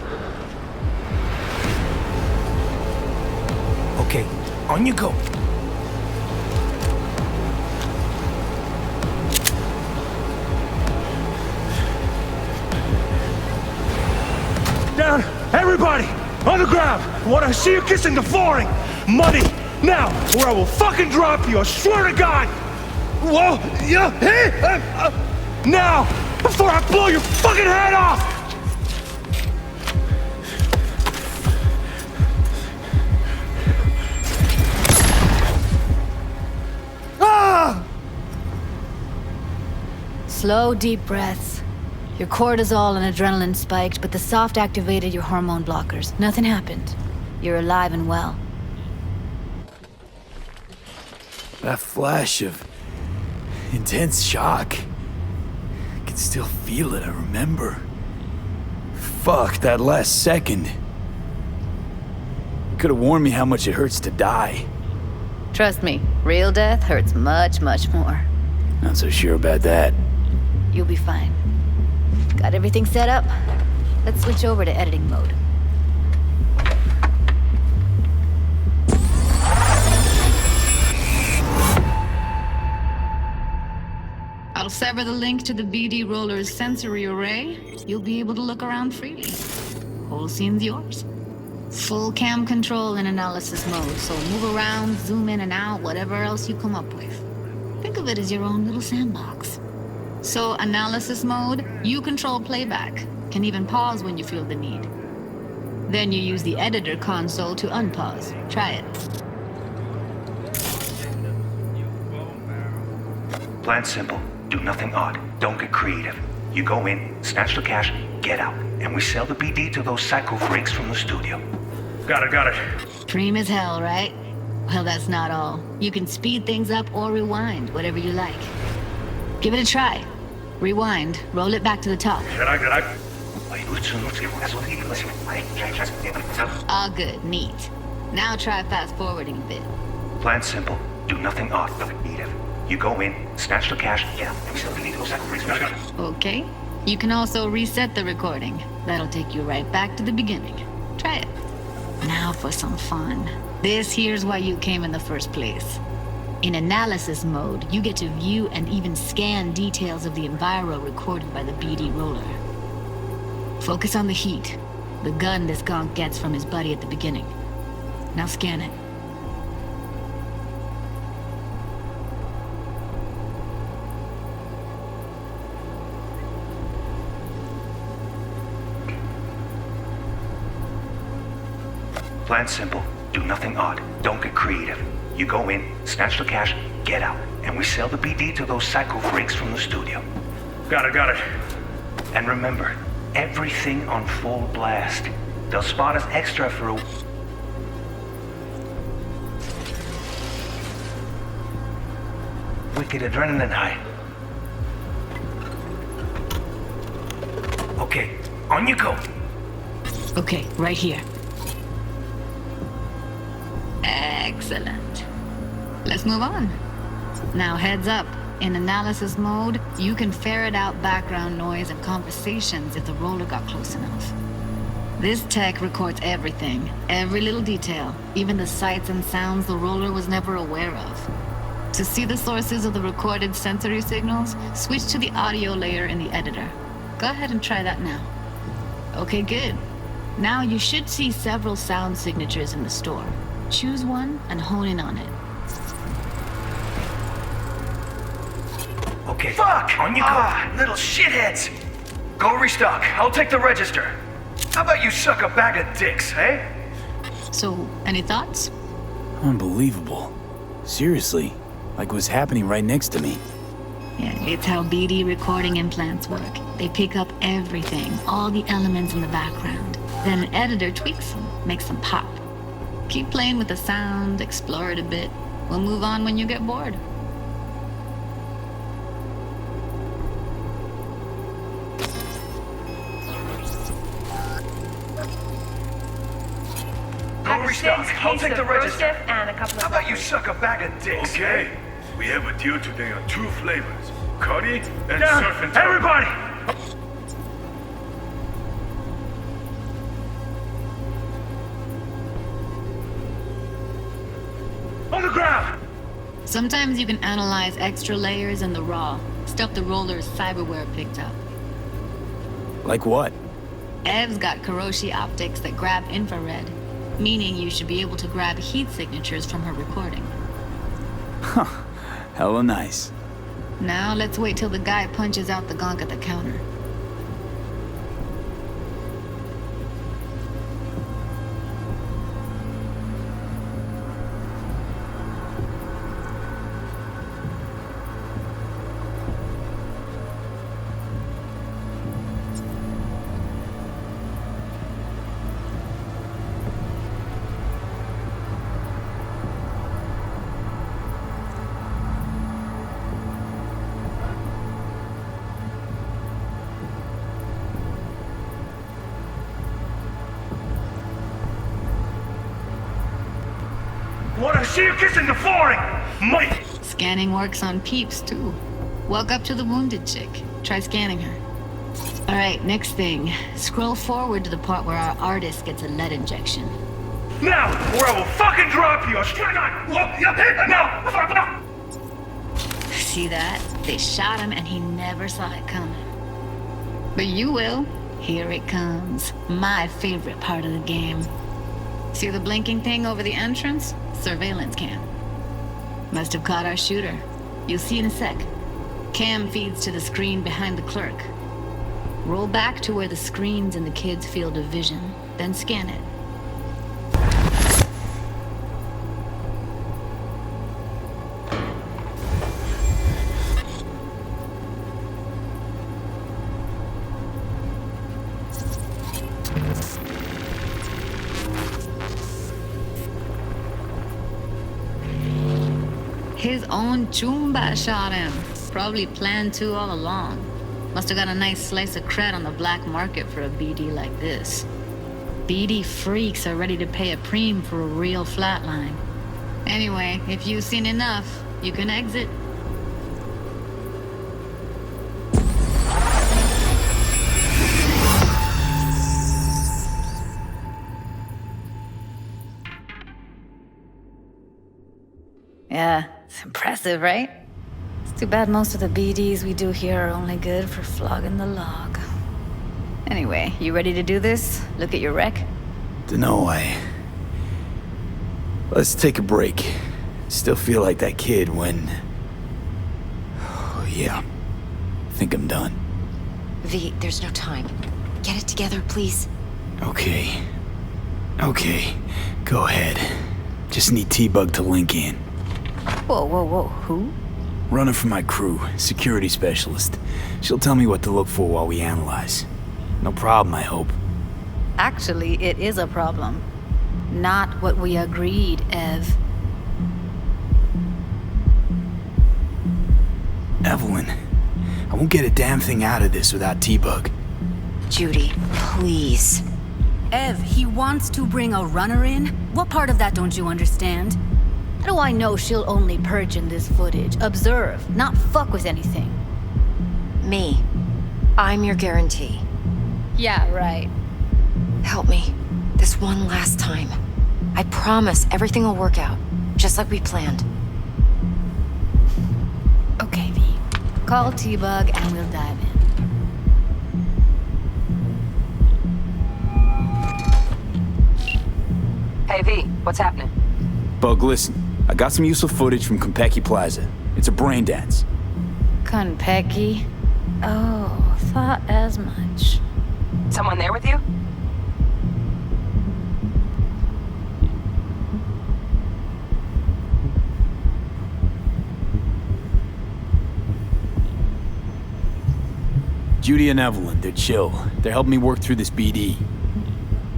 Okay, on you go. Down, everybody! On the ground! I want to see you kissing the flooring! Money! Now, or I will fucking drop you, I swear to God! Whoa! Yeah! Hey! Now! Before I blow your fucking head off! Ah! Slow, deep breaths. Your cortisol and adrenaline spiked, but the soft activated your hormone blockers. Nothing happened. You're alive and well. That flash of intense shock. I can still feel it, I remember. Fuck, that last second. You could have warned me how much it hurts to die. Trust me, real death hurts much, much more. Not so sure about that. You'll be fine. Got everything set up? Let's switch over to editing mode. I'll sever the link to the BD Roller's sensory array. You'll be able to look around freely. Whole scene's yours. Full cam control in analysis mode, so move around, zoom in and out, whatever else you come up with. Think of it as your own little sandbox. So, analysis mode, you control playback. Can even pause when you feel the need. Then you use the editor console to unpause. Try it. Plan simple. Do nothing odd. Don't get creative. You go in, snatch the cash, get out. And we sell the BD to those psycho freaks from the studio. Got it. Cream as hell, right? Well, that's not all. You can speed things up or rewind, whatever you like. Give it a try. Rewind, roll it back to the top. All good, neat. Now try fast forwarding a bit. Plan simple. Do nothing odd. Don't get creative. You go in, snatch the cash, get out. And we sell the BD to those psycho freaks. Okay. You can also reset the recording. That'll take you right back to the beginning. Try it. Now for some fun. This here's why you came in the first place. In analysis mode, you get to view and even scan details of the enviro recorded by the BD roller. Focus on the heat, the gun this gonk gets from his buddy at the beginning. Now scan it. Plan simple. Do nothing odd. Don't get creative. You go in, snatch the cash, get out. And we sell the BD to those psycho freaks from the studio. Got it. And remember, everything on full blast. They'll spot us extra for a... wicked adrenaline high. Okay, on you go. Okay, right here. Excellent. Let's move on. Now heads up. In analysis mode, you can ferret out background noise and conversations if the roller got close enough. This tech records everything, every little detail, even the sights and sounds the roller was never aware of. To see the sources of the recorded sensory signals, switch to the audio layer in the editor. Go ahead and try that now. Okay, good. Now you should see several sound signatures in the store. Choose one and hone in on it. Okay. Fuck! On you go. Little shitheads! Go restock. I'll take the register. How about you suck a bag of dicks, eh? So, any thoughts? Unbelievable. Seriously, like what's happening right next to me. Yeah, it's how BD recording implants work. They pick up everything, all the elements in the background. Then an editor tweaks them, makes them pop. Keep playing with the sound, explore it a bit. We'll move on when you get bored. I'll take the register. And a couple of How about you suck a bag of dicks? Okay. We have a deal today on 2 flavors. Curry and surf and turf. Everybody! On the ground! Sometimes you can analyze extra layers in the raw, stuff the roller's cyberware picked up. Like what? Ev's got Kiroshi optics that grab infrared, meaning you should be able to grab heat signatures from her recording. Huh. Hella nice. Now let's wait till the guy punches out the gonk at the counter. Wanna see you kissing the flooring, Mike! Scanning works on peeps, too. Walk up to the wounded chick. Try scanning her. Alright, next thing. Scroll forward to the part where our artist gets a lead injection. Now, or I will fucking drop you! No! See that? They shot him and he never saw it coming. But you will. Here it comes. My favorite part of the game. See the blinking thing over the entrance? Surveillance cam. Must have caught our shooter. You'll see in a sec. Cam feeds to the screen behind the clerk. Roll back to where the screen's in the kid's field of vision, then scan it. His own Chumba shot him. Probably planned to all along. Must have got a nice slice of cred on the black market for a BD like this. BD freaks are ready to pay a preem for a real flatline. Anyway, if you've seen enough, you can exit. Yeah, it's impressive, right? It's too bad most of the BDs we do here are only good for flogging the log. Anyway, you ready to do this? Look at your wreck? Dunno, Let's take a break. Still feel like that kid when... Oh, yeah. Think I'm done. V, there's no time. Get it together, please. Okay. Go ahead. Just need T-Bug to link in. Whoa, who? Runner for my crew, security specialist. She'll tell me what to look for while we analyze. No problem, I hope. Actually, it is a problem. Not what we agreed, Ev. Evelyn, I won't get a damn thing out of this without T-Bug. Judy, please. Ev, he wants to bring a runner in? What part of that don't you understand? How do I know she'll only purge in this footage? Observe, not fuck with anything. Me. I'm your guarantee. Yeah, right. Help me. This one last time. I promise everything will work out, just like we planned. Okay, V. Call T-Bug and we'll dive in. Hey, V, what's happening? Bug, listen. I got some useful footage from Konpeki Plaza. It's a brain dance. Konpeki? Oh, thought as much. Someone there with you? Judy and Evelyn, they're chill. They're helping me work through this BD.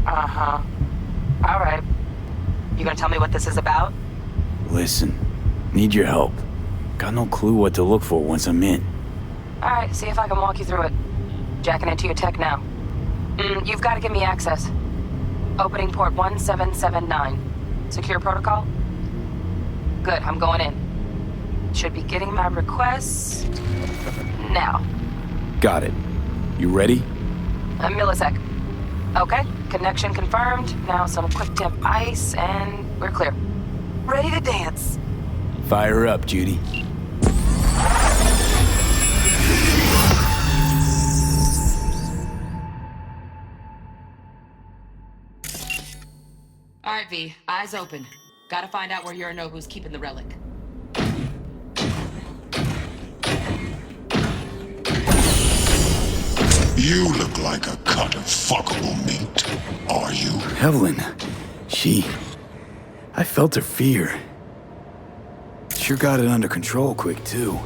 Uh-huh. All right. You gonna tell me what this is about? Listen, need your help. Got no clue what to look for once I'm in. All right, see if I can walk you through it. Jacking into your tech now. You've got to give me access. Opening port 1779. Secure protocol? Good, I'm going in. Should be getting my requests now. Got it. You ready? A millisec. Okay, connection confirmed. Now some quick temp ice, and we're clear. Ready to dance. Fire up, Judy. All right, V, eyes open. Gotta find out where Yorinobu's keeping the relic. You look like a cut of fuckable meat, are you? Evelyn, I felt her fear. Sure got it under control quick, too.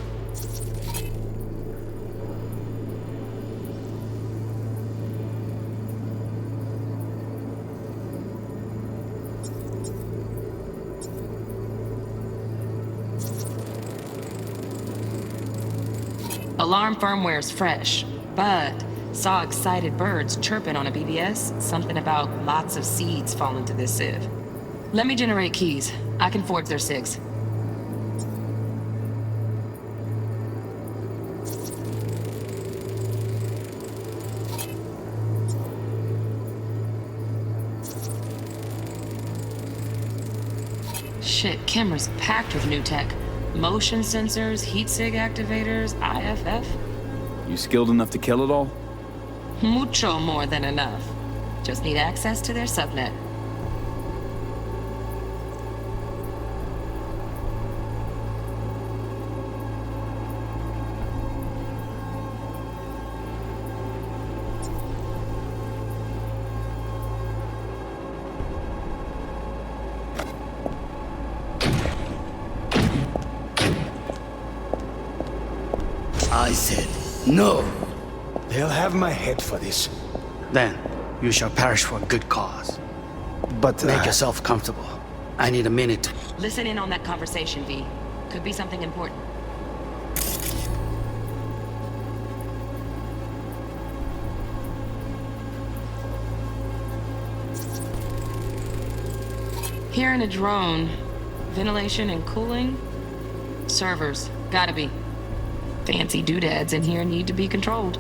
Alarm firmware's fresh, but saw excited birds chirping on a BBS. Something about lots of seeds falling to this sieve. Let me generate keys. I can forge their SIGs. Shit, camera's packed with new tech. Motion sensors, heat sig activators, IFF. You skilled enough to kill it all? Mucho more than enough. Just need access to their subnet. I said no. They'll have my head for this. Then you shall perish for a good cause. But make yourself comfortable. I need a minute. Listen in on that conversation, V. Could be something important. Hearing a drone. Ventilation and cooling? Servers. Gotta be. Fancy doodads in here need to be controlled.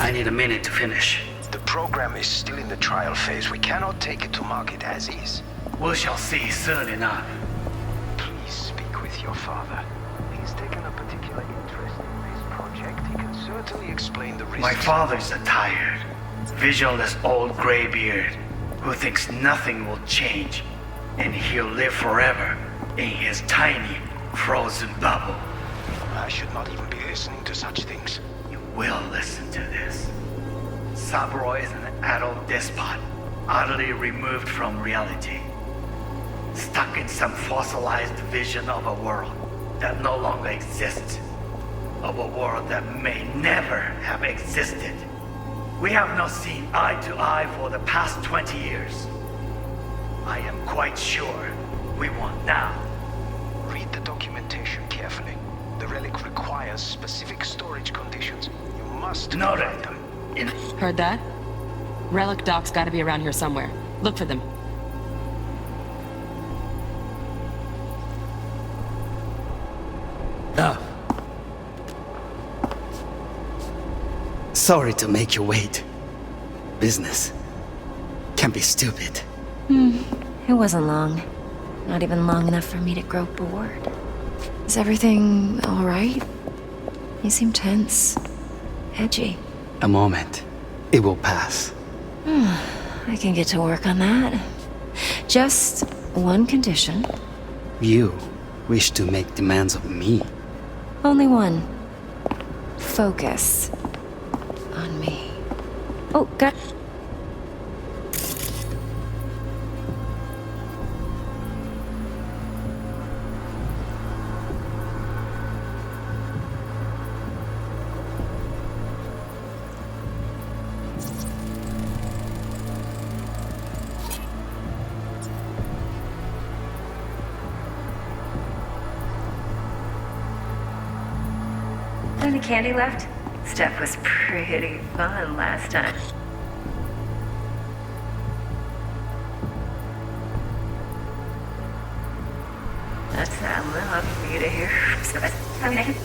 I need a minute to finish. The program is still in the trial phase. We cannot take it to market as is. We shall see soon enough. Please speak with your father. He's taken a particular interest in this project. He can certainly explain the risks. My father's a tired, visionless old graybeard who thinks nothing will change, and he'll live forever in his tiny, frozen bubble. I should not even be listening to such things. You will listen to this. Saburo is an adult despot, utterly removed from reality, stuck in some fossilized vision of a world that no longer exists, of a world that may never have existed. We have not seen eye to eye for the past 20 years. I am quite sure we won't now. Read the documentation carefully. The relic requires specific storage conditions. You must provide them. Heard that? Relic doc's gotta be around here somewhere. Look for them. Sorry to make you wait. Business can be stupid. It wasn't long. Not even long enough for me to grow bored. Is everything all right? You seem tense. Edgy. A moment. It will pass. I can get to work on that. Just one condition. You wish to make demands of me. Only one. Focus. On me. Oh, God. Any candy left? Stuff was pretty fun last time. That's that love for you to hear. Okay.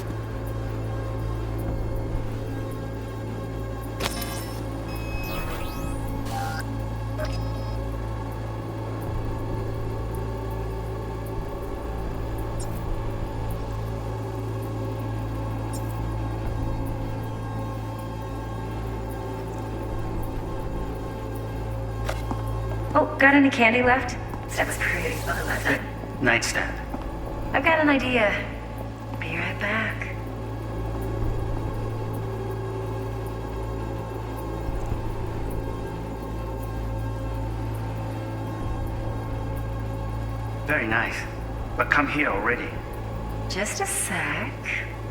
Oh, got any candy left? That was pretty fun last time. Nightstand. I've got an idea. Be right back. Very nice. But come here already. Just a sec.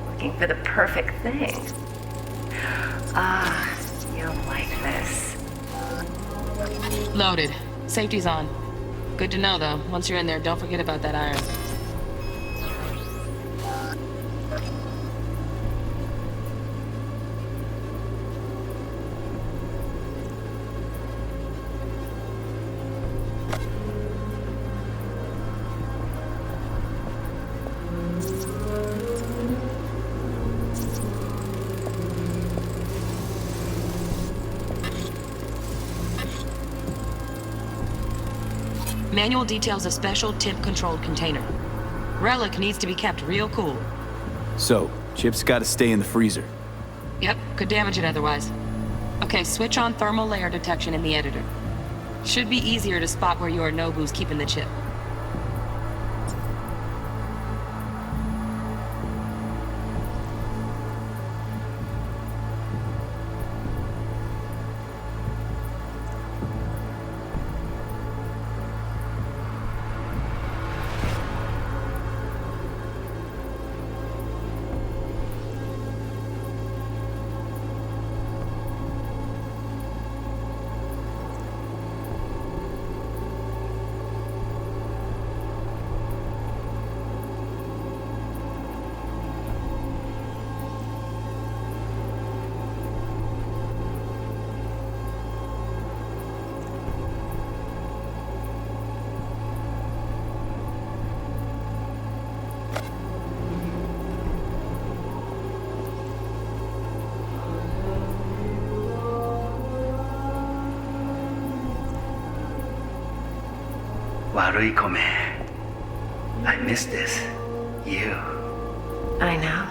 Looking for the perfect thing. Ah, you'll like this. Loaded. Safety's on. Good to know, though. Once you're in there, don't forget about that iron. Manual details a special temp-controlled container. Relic needs to be kept real cool. So, Chip's gotta stay in the freezer. Yep, could damage it otherwise. Okay, switch on thermal layer detection in the editor. Should be easier to spot where Yorinobu's keeping the chip. Waruikome. I miss this. You. I know.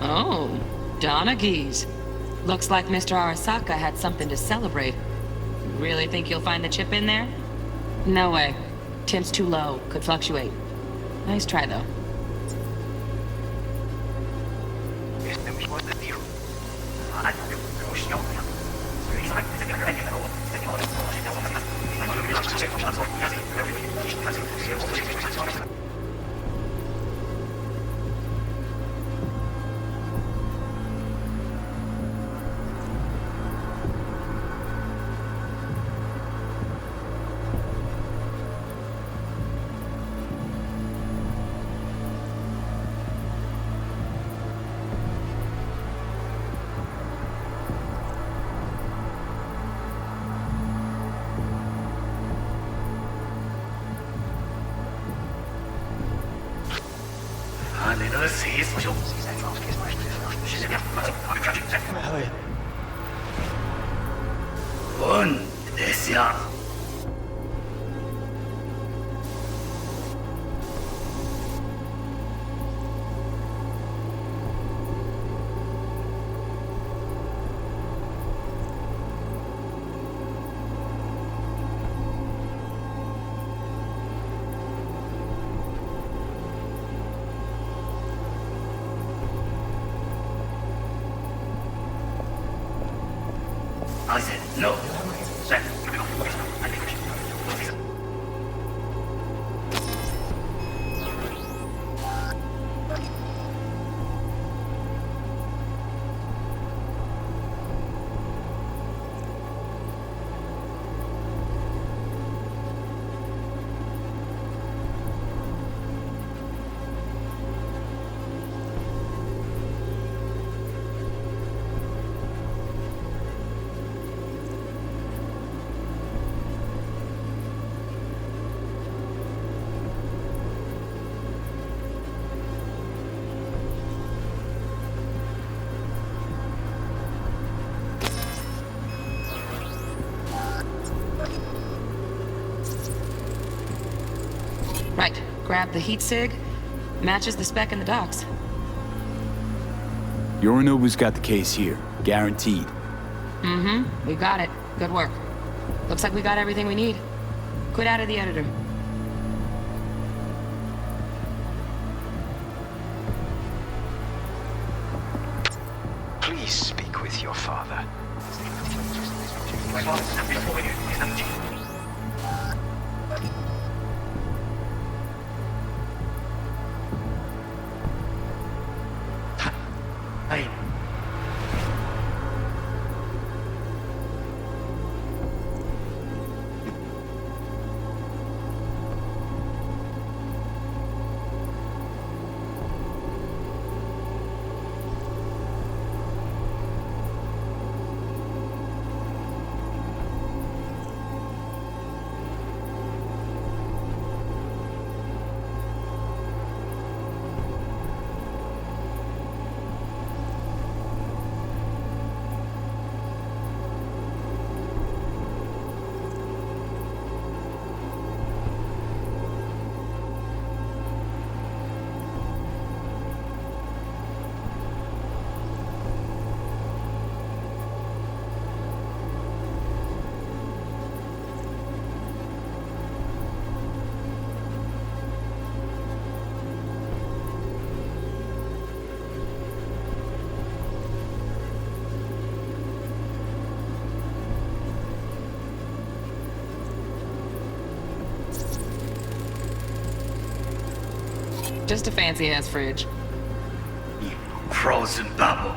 Oh, Donaghy's. Looks like Mr. Arasaka had something to celebrate. Really think you'll find the chip in there? No way. Temp's too low. Could fluctuate. Nice try, though. I said no. Right. Grab the heat sig. Matches the spec in the docks. Yorinobu's got the case here. Guaranteed. Mm-hmm. We got it. Good work. Looks like we got everything we need. Quit out of the editor. Please speak with your father. Just a fancy-ass fridge. Frozen bubble.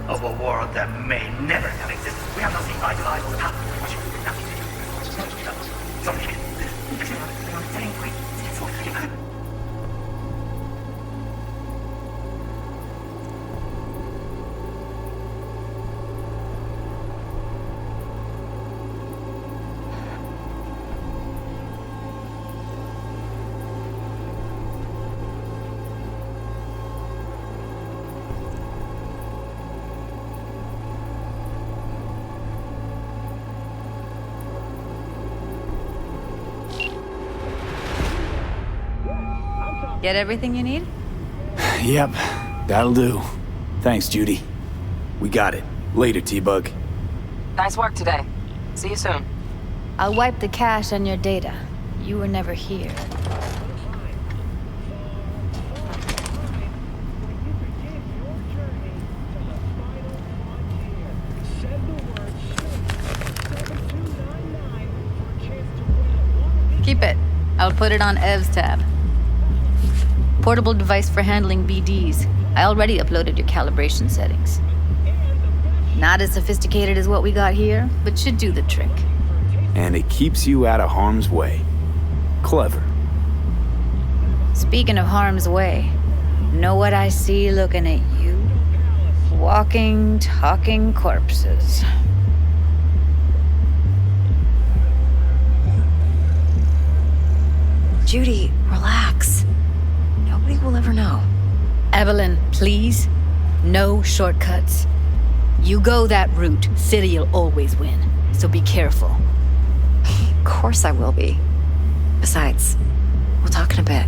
of a world that may never have existed. We have nothing eye to eye. Get everything you need? Yep, that'll do. Thanks, Judy. We got it. Later, T-Bug. Nice work today. See you soon. I'll wipe the cache on your data. You were never here. Keep it. I'll put it on Ev's tab. Portable device for handling BDs. I already uploaded your calibration settings. Not as sophisticated as what we got here, but should do the trick. And it keeps you out of harm's way. Clever. Speaking of harm's way, know what I see looking at you? Walking, talking corpses. Judy, relax. Nobody will ever know. Evelyn, please. No shortcuts. You go that route, City'll always win. So be careful. Of course I will be. Besides, we'll talk in a bit.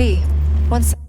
V, one sec.